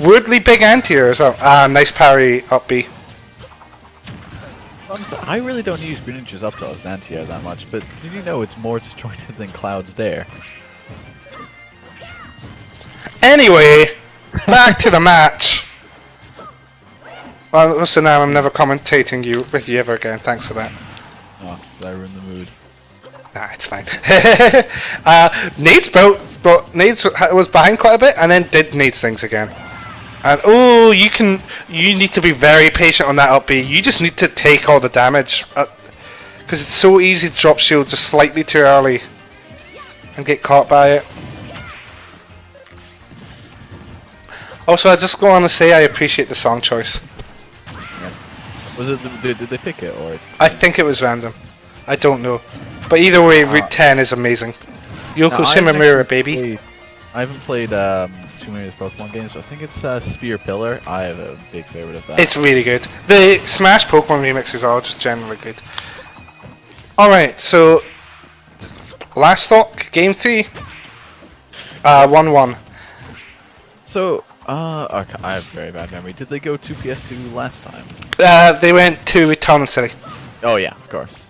Speaker 2: weirdly big anti-air as well. Ah, nice parry up B.
Speaker 1: I really don't use Greninja's up to as anti-air that much, but did you know it's more disjointed than Cloud's Dare?
Speaker 2: Anyway, back to the match. Well, listen now, I'm never commentating with you ever again. Thanks for that.
Speaker 1: Oh, did I ruin the mood?
Speaker 2: Nah, it's fine. Nades but Nades was behind quite a bit, and then did Nades things again. And oh, you need to be very patient on that up B. You just need to take all the damage, because it's so easy to drop shield just slightly too early and get caught by it. Also, I just go on to say I appreciate the song choice.
Speaker 1: Yeah. Was it? Did they pick it or?
Speaker 2: I think it was random. I don't know, but either way, Route 10 is amazing. Yoko Shimamura, baby.
Speaker 1: I haven't played too many of his Pokemon games, but I think it's Spear Pillar. I have a big favorite of that.
Speaker 2: It's really good. The Smash Pokemon remixes are just generally good. Alright, so last stock, game 3. 1-1.
Speaker 1: So, okay, I have very bad memory. Did they go to PS2 last time?
Speaker 2: They went to Town and City.
Speaker 1: Oh yeah, of course.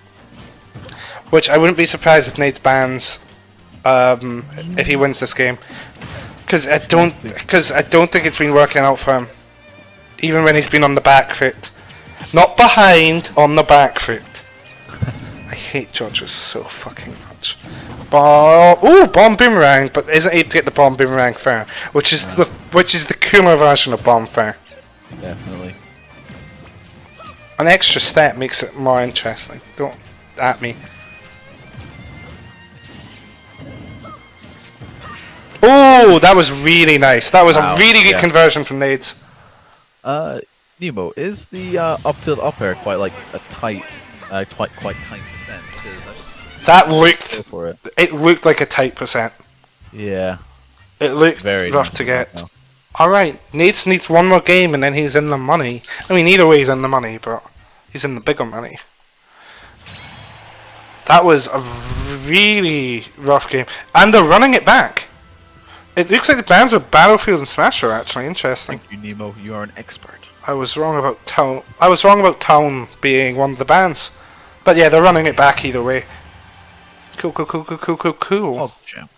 Speaker 2: Which I wouldn't be surprised if Nades bans if he wins this game. Because I don't think it's been working out for him. Even when he's been on the back foot. Not behind, on the back foot. I hate Jodgers so fucking much. Bomb Boomerang, but isn't able to get the Bomb Boomerang fair, which is the cooler version of Bomb Fair.
Speaker 1: Definitely.
Speaker 2: An extra step makes it more interesting. Don't at me. Oh, that was really nice. That was a really good conversion from Nades.
Speaker 1: Nemo, is the up tilt up air quite like a tight, quite tight percent?
Speaker 2: That looked. It looked like a tight percent.
Speaker 1: Yeah.
Speaker 2: It looked
Speaker 1: very
Speaker 2: rough
Speaker 1: nice
Speaker 2: to get. Alright, Nades needs one more game and then he's in the money. I mean, either way he's in the money, but he's in the bigger money. That was a really rough game. And they're running it back. It looks like the bans are Battlefield and Smash are actually interesting.
Speaker 1: Thank you, Nemo. You are an expert.
Speaker 2: I was wrong about Town. I was wrong about Town being one of the bans. But yeah, they're running it back either way. Cool.
Speaker 1: Oh, champ.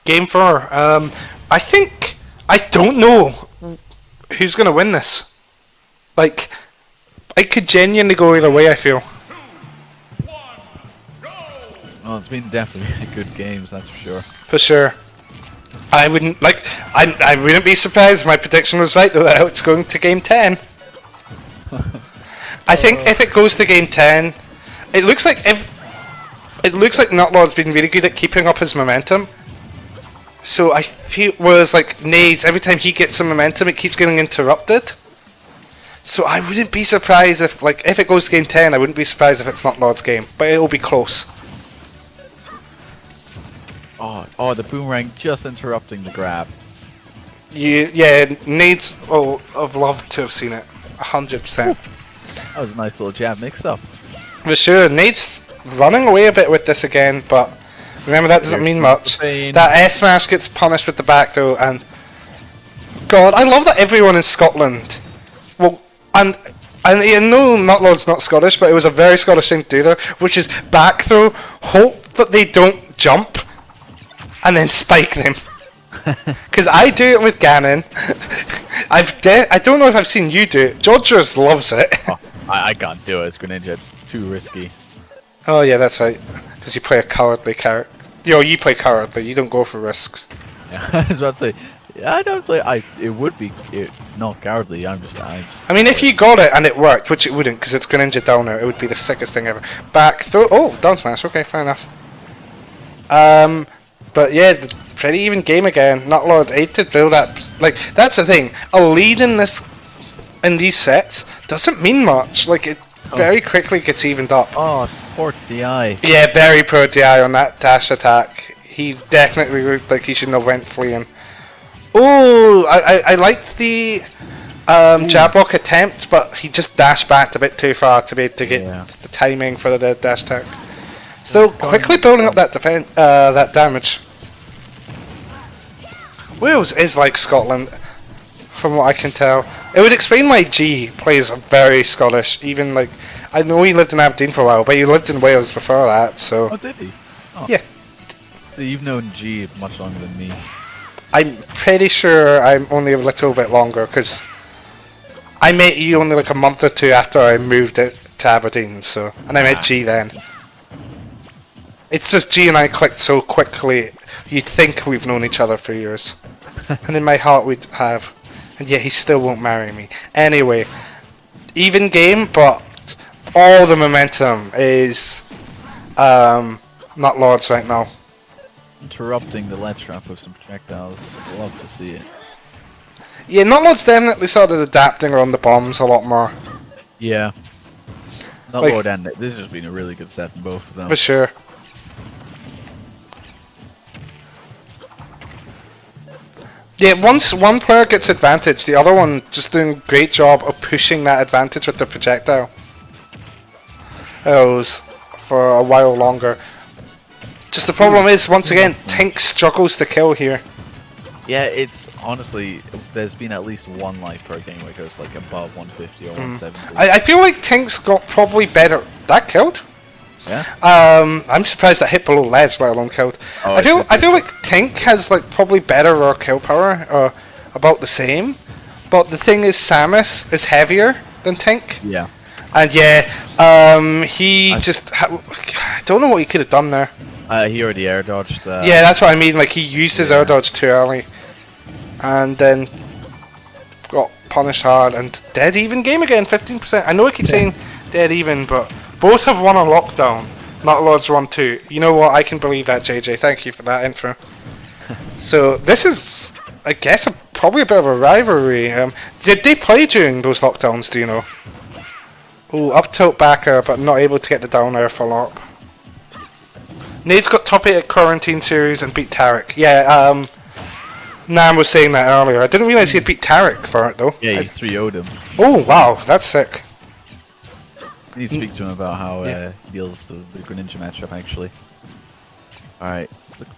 Speaker 2: Game 4. I don't know who's going to win this. Like, I could genuinely go either way, I feel.
Speaker 1: Well, it's been definitely good games, that's for sure.
Speaker 2: For sure. I wouldn't be surprised if my prediction was right, though, that it's going to game 10. I think if it goes to game 10, it looks like NUTLORD's been really good at keeping up his momentum. So I feel, whereas like Nades, every time he gets some momentum, it keeps getting interrupted. So I wouldn't be surprised if it goes to game 10, I wouldn't be surprised if it's NUTLORD's game, but it'll be close.
Speaker 1: Oh, the boomerang just interrupting the grab.
Speaker 2: Yeah, Nades will have loved to have seen it, 100%.
Speaker 1: That was a nice little jab mix-up.
Speaker 2: For sure, Nades running away a bit with this again, but remember that doesn't mean much. That S-Smash gets punished with the back though, and God, I love that everyone in Scotland. Well, and I know NUTLORD's not Scottish, but it was a very Scottish thing to do there, which is back throw, hope that they don't jump, and then spike them. Because I do it with Ganon. I don't know if I've seen you do it. Jodgers loves it.
Speaker 1: Oh, I can't do it. It's Greninja. It's too risky.
Speaker 2: Oh yeah, that's right. Because you play a cowardly character. You play cowardly. You don't go for risks.
Speaker 1: Yeah, I was about to say. Yeah, I don't play. It would be. It's not cowardly. I
Speaker 2: mean, if you got it and it worked, which it wouldn't, because it's Greninja downer, it would be the sickest thing ever. Back throw. Oh, down smash. Okay, fair enough. But yeah, pretty even game again. NUTLORD 8 to build up. Like, that's the thing. A lead in these sets doesn't mean much. Like, it very quickly gets evened up.
Speaker 1: Oh, poor DI.
Speaker 2: Yeah, very poor DI on that dash attack. He definitely looked like he shouldn't have went fleeing. Oh, I liked the jab block attempt, but he just dashed back a bit too far to be able to get the timing for the dash attack. So quickly building up that that damage. Willz is like Scotland, from what I can tell. It would explain why G plays very Scottish. Even like, I know he lived in Aberdeen for a while, but he lived in Wales before that. So.
Speaker 1: Oh, did he? Oh.
Speaker 2: Yeah.
Speaker 1: So you've known G much longer than me.
Speaker 2: I'm pretty sure I'm only a little bit longer because I met you only like a month or two after I moved it to Aberdeen. So, and I met G then. It's just G and I clicked so quickly, you'd think we've known each other for years. And in my heart we'd have. And yet he still won't marry me. Anyway, even game, but all the momentum is NUTLORD's right now.
Speaker 1: Interrupting the ledge trap with some projectiles. Love to see it.
Speaker 2: Yeah, NUTLORD's definitely started adapting around the bombs a lot more.
Speaker 1: Yeah. NUTLORD and this has been a really good set from both of them.
Speaker 2: For sure. Yeah, once one player gets advantage, the other one just doing a great job of pushing that advantage with the projectile. For a while longer. Just the problem is, once again, Tink struggles to kill here.
Speaker 1: Yeah, it's honestly, there's been at least one life per game where it goes like above 150 or 170.
Speaker 2: I feel like Tink's got probably better. That killed?
Speaker 1: Yeah.
Speaker 2: I'm surprised that hit below ledge, let alone killed.
Speaker 1: Oh,
Speaker 2: I feel like Tink has like probably better raw kill power, or about the same. But the thing is, Samus is heavier than Tink.
Speaker 1: Yeah.
Speaker 2: And yeah, I don't know what he could have done there.
Speaker 1: He already air dodged.
Speaker 2: Yeah, that's what I mean. Like he used his air dodge too early, and then got punished hard and dead even game again. 15%. I know I keep saying dead even, but both have won a lockdown. NUTLORD's won 2. You know what? I can believe that, JJ. Thank you for that info. So this is, I guess, probably a bit of a rivalry. Did they play during those lockdowns? Do you know? Oh, up tilt backer, but not able to get the down air follow up. Nades got top 8 at quarantine series and beat Tarek. Yeah, Nam was saying that earlier. I didn't realize he had beat Tarek for it though.
Speaker 1: Yeah, he 3-0'd him.
Speaker 2: Oh wow, that's sick.
Speaker 1: I need to speak to him about how he deals the Greninja matchup actually. Alright,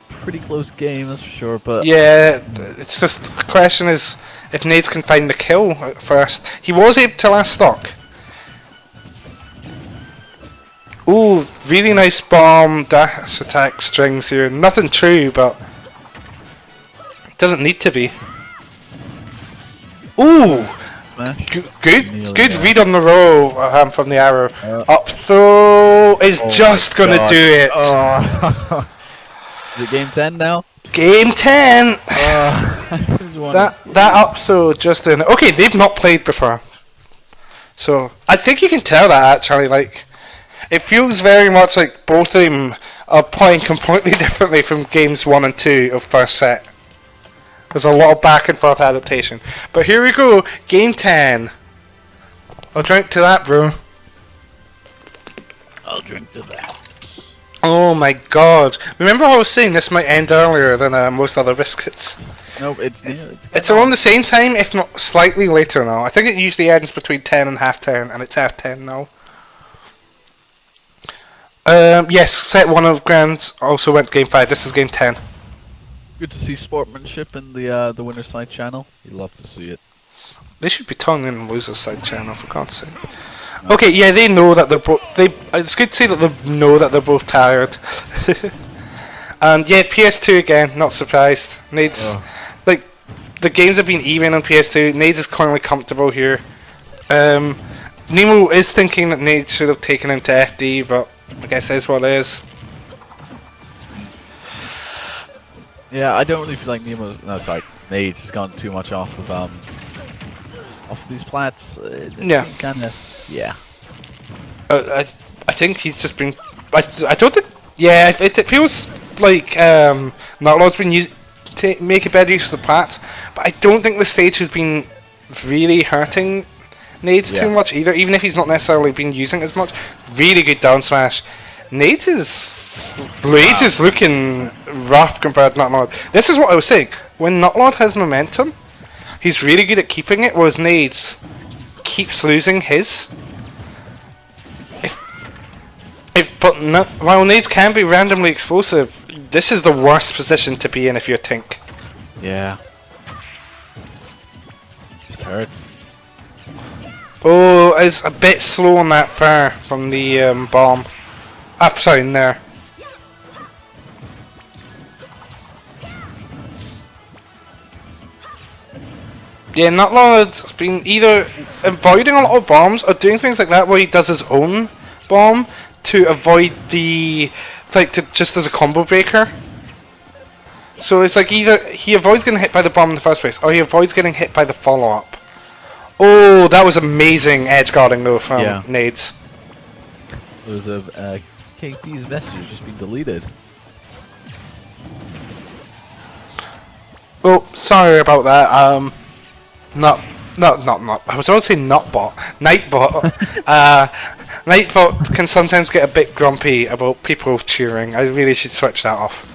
Speaker 1: pretty close game, that's for sure, but...
Speaker 2: Yeah, it's just, the question is if Nades can find the kill at first. He was able to last stock. Ooh, really nice bomb dash attack strings here. Nothing true, but it doesn't need to be. Ooh! Good read on the roll from the arrow. Up throw is just gonna do it.
Speaker 1: Is it game 10 now?
Speaker 2: Game 10! that up throw just in. Okay, they've not played before. So, I think you can tell that actually, like, it feels very much like both of them are playing completely differently from games 1 and 2 of first set. There's a lot of back and forth adaptation. But here we go, game 10. I'll drink to that, bro.
Speaker 1: I'll drink to that.
Speaker 2: Oh my god. Remember how I was saying this might end earlier than most other biscuits?
Speaker 1: Nope, it's
Speaker 2: around the same time, if not slightly later now. I think it usually ends between 10 and half 10, and it's half 10 now. Yes, set 1 of Grand also went to game 5. This is game 10.
Speaker 1: Good to see sportsmanship in the winner's side channel. You love to see it.
Speaker 2: They should be tongue in the loser's side channel, for God's sake. No. Okay, yeah, they know that they're both. It's good to see that they know that they're both tired. And yeah, PS2 again. Not surprised. Nades, like the games have been even on PS2. Nades is currently comfortable here. Nemo is thinking that Nades should have taken him to FD, but I guess it is what it is.
Speaker 1: Yeah, I don't really feel like Nades has gone too much off of these plats.
Speaker 2: Yeah.
Speaker 1: Kinda, yeah.
Speaker 2: I think he's just been. I don't think. Yeah, it feels like NUTLORD's been making better use of the plats, but I don't think the stage has been really hurting Nades too much either. Even if he's not necessarily been using it as much. Really good down smash. Nades is looking rough compared to NUTLORD. This is what I was saying. When NUTLORD has momentum, he's really good at keeping it, whereas Nades keeps losing his. While Nades can be randomly explosive, this is the worst position to be in if you're Tink.
Speaker 1: Yeah. Just hurts.
Speaker 2: Oh, it's a bit slow on that fire from the bomb. Sorry, in there. Yeah, NUTLORD's been either avoiding a lot of bombs or doing things like that where he does his own bomb to avoid just as a combo breaker. So it's like either he avoids getting hit by the bomb in the first place or he avoids getting hit by the follow-up. Oh, that was amazing edge guarding though from Nades.
Speaker 1: There's a KP's message just been deleted.
Speaker 2: Oh, sorry about that. Not. I was going to say Nutbot. Nightbot. Nightbot can sometimes get a bit grumpy about people cheering. I really should switch that off.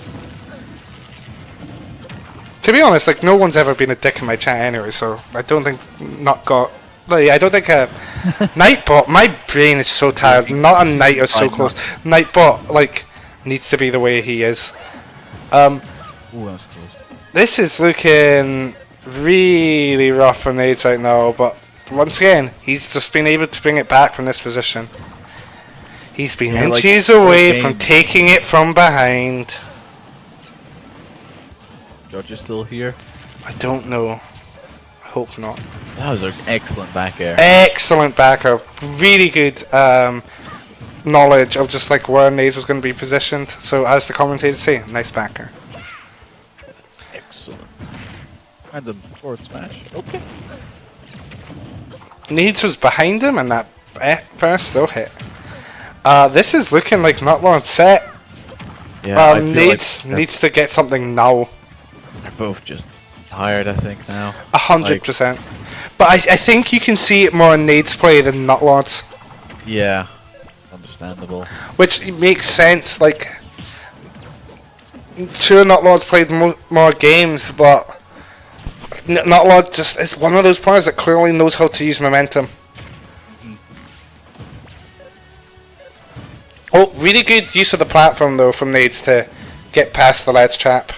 Speaker 2: To be honest, like no one's ever been a dick in my chat anyway, so I don't think I don't think Nightbot. My brain is so tired. Not a Knight or so close. Nightbot like needs to be the way he is.
Speaker 1: Ooh, that's close.
Speaker 2: This is looking really rough for Nades right now, but once again, he's just been able to bring it back from this position. He's been inches away from taking it from behind.
Speaker 1: Jodgers still here?
Speaker 2: I don't know. I hope not.
Speaker 1: That was an excellent back air.
Speaker 2: Excellent backer. Really good knowledge of just like where Nades was going to be positioned. So as the commentators say, nice backer.
Speaker 1: Excellent. And the forward smash. Okay.
Speaker 2: Nades was behind him and that first still hit. This is looking like NUTLORD's set.
Speaker 1: Yeah,
Speaker 2: Nades needs to get something now.
Speaker 1: They're both just tired, I think, now.
Speaker 2: 100%. But I think you can see it more in Nades' play than NUTLORD's.
Speaker 1: Yeah. Understandable.
Speaker 2: Which makes sense, like... Sure, NUTLORD's played more games, but... NUTLORD just is one of those players that clearly knows how to use momentum. Oh, really good use of the platform, though, from Nades to get past the ledge trap.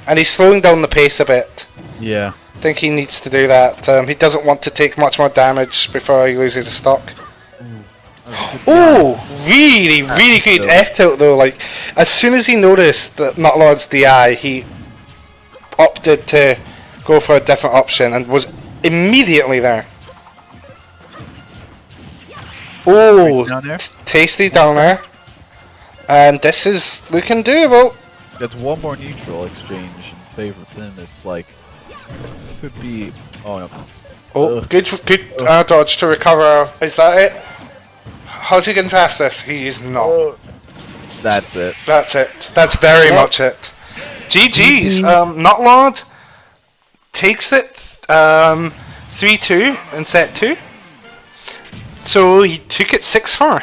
Speaker 2: And he's slowing down the pace a bit.
Speaker 1: Yeah.
Speaker 2: I think he needs to do that. He doesn't want to take much more damage before he loses a stock. Oh, really good F-tilt though. Like, as soon as he noticed that NUTLORD's DI, he opted to go for a different option and was immediately there. Oh, tasty down there. And this is looking doable.
Speaker 1: Gets one more neutral exchange in favor of him. It's like could be. Oh no.
Speaker 2: Oh, good dodge to recover. Is that it? How's he getting past this? He is not.
Speaker 1: That's it.
Speaker 2: That's it. That's very much it. GG's. NUTLORD takes it 3-2 in set 2. So he took it 6-4.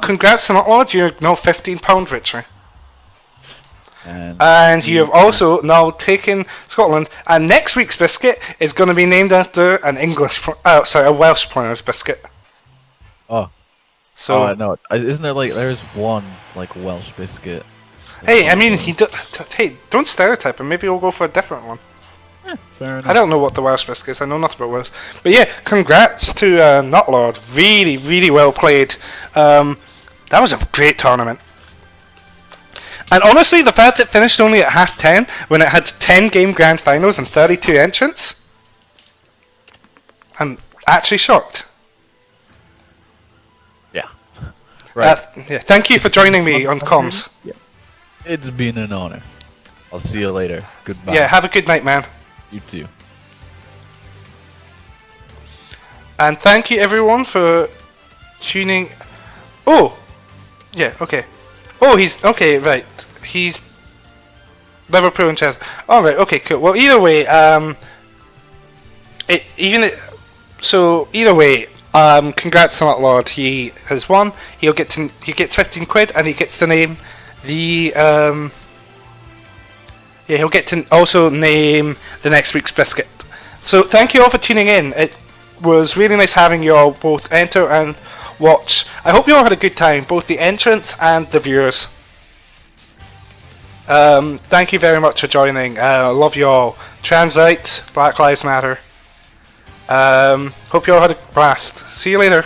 Speaker 2: Congrats to NUTLORD, you're now £15 richer. And you have also now taken Scotland. And next week's Biscuit is going to be named after an a Welsh player's Biscuit.
Speaker 1: Oh.
Speaker 2: So
Speaker 1: no, isn't there like there's one like Welsh Biscuit?
Speaker 2: Hey, I mean hey, don't stereotype him. Maybe we'll go for a different one.
Speaker 1: Fair enough.
Speaker 2: I don't know what the Welsh Biscuit is. I know nothing about Welsh. But yeah, congrats to NUTLORD. Really well played. That was a great tournament. And honestly, the fact it finished only at half 10, when it had 10 game grand finals and 32 entrants, I'm actually shocked.
Speaker 1: Yeah. Right.
Speaker 2: Yeah, thank you for joining me on comms.
Speaker 1: Yeah. It's been an honor. I'll see you later. Goodbye.
Speaker 2: Yeah, have a good night, man.
Speaker 1: You too.
Speaker 2: And thank you everyone for tuning. Oh! Yeah, okay. Oh, he's... Okay, right. He's... Liverpool and Chelsea. Alright, okay, cool. Well, either way, either way, congrats to NUTLORD. He has won. He gets 15 quid and he gets to name the... Yeah, he'll get to also name the next week's Biscuit. So thank you all for tuning in. It was really nice having you all both enter and watch. I hope you all had a good time, both the entrants and the viewers. Thank you very much for joining. Love you all. Trans rights, Black Lives Matter. Hope you all had a blast. See you later.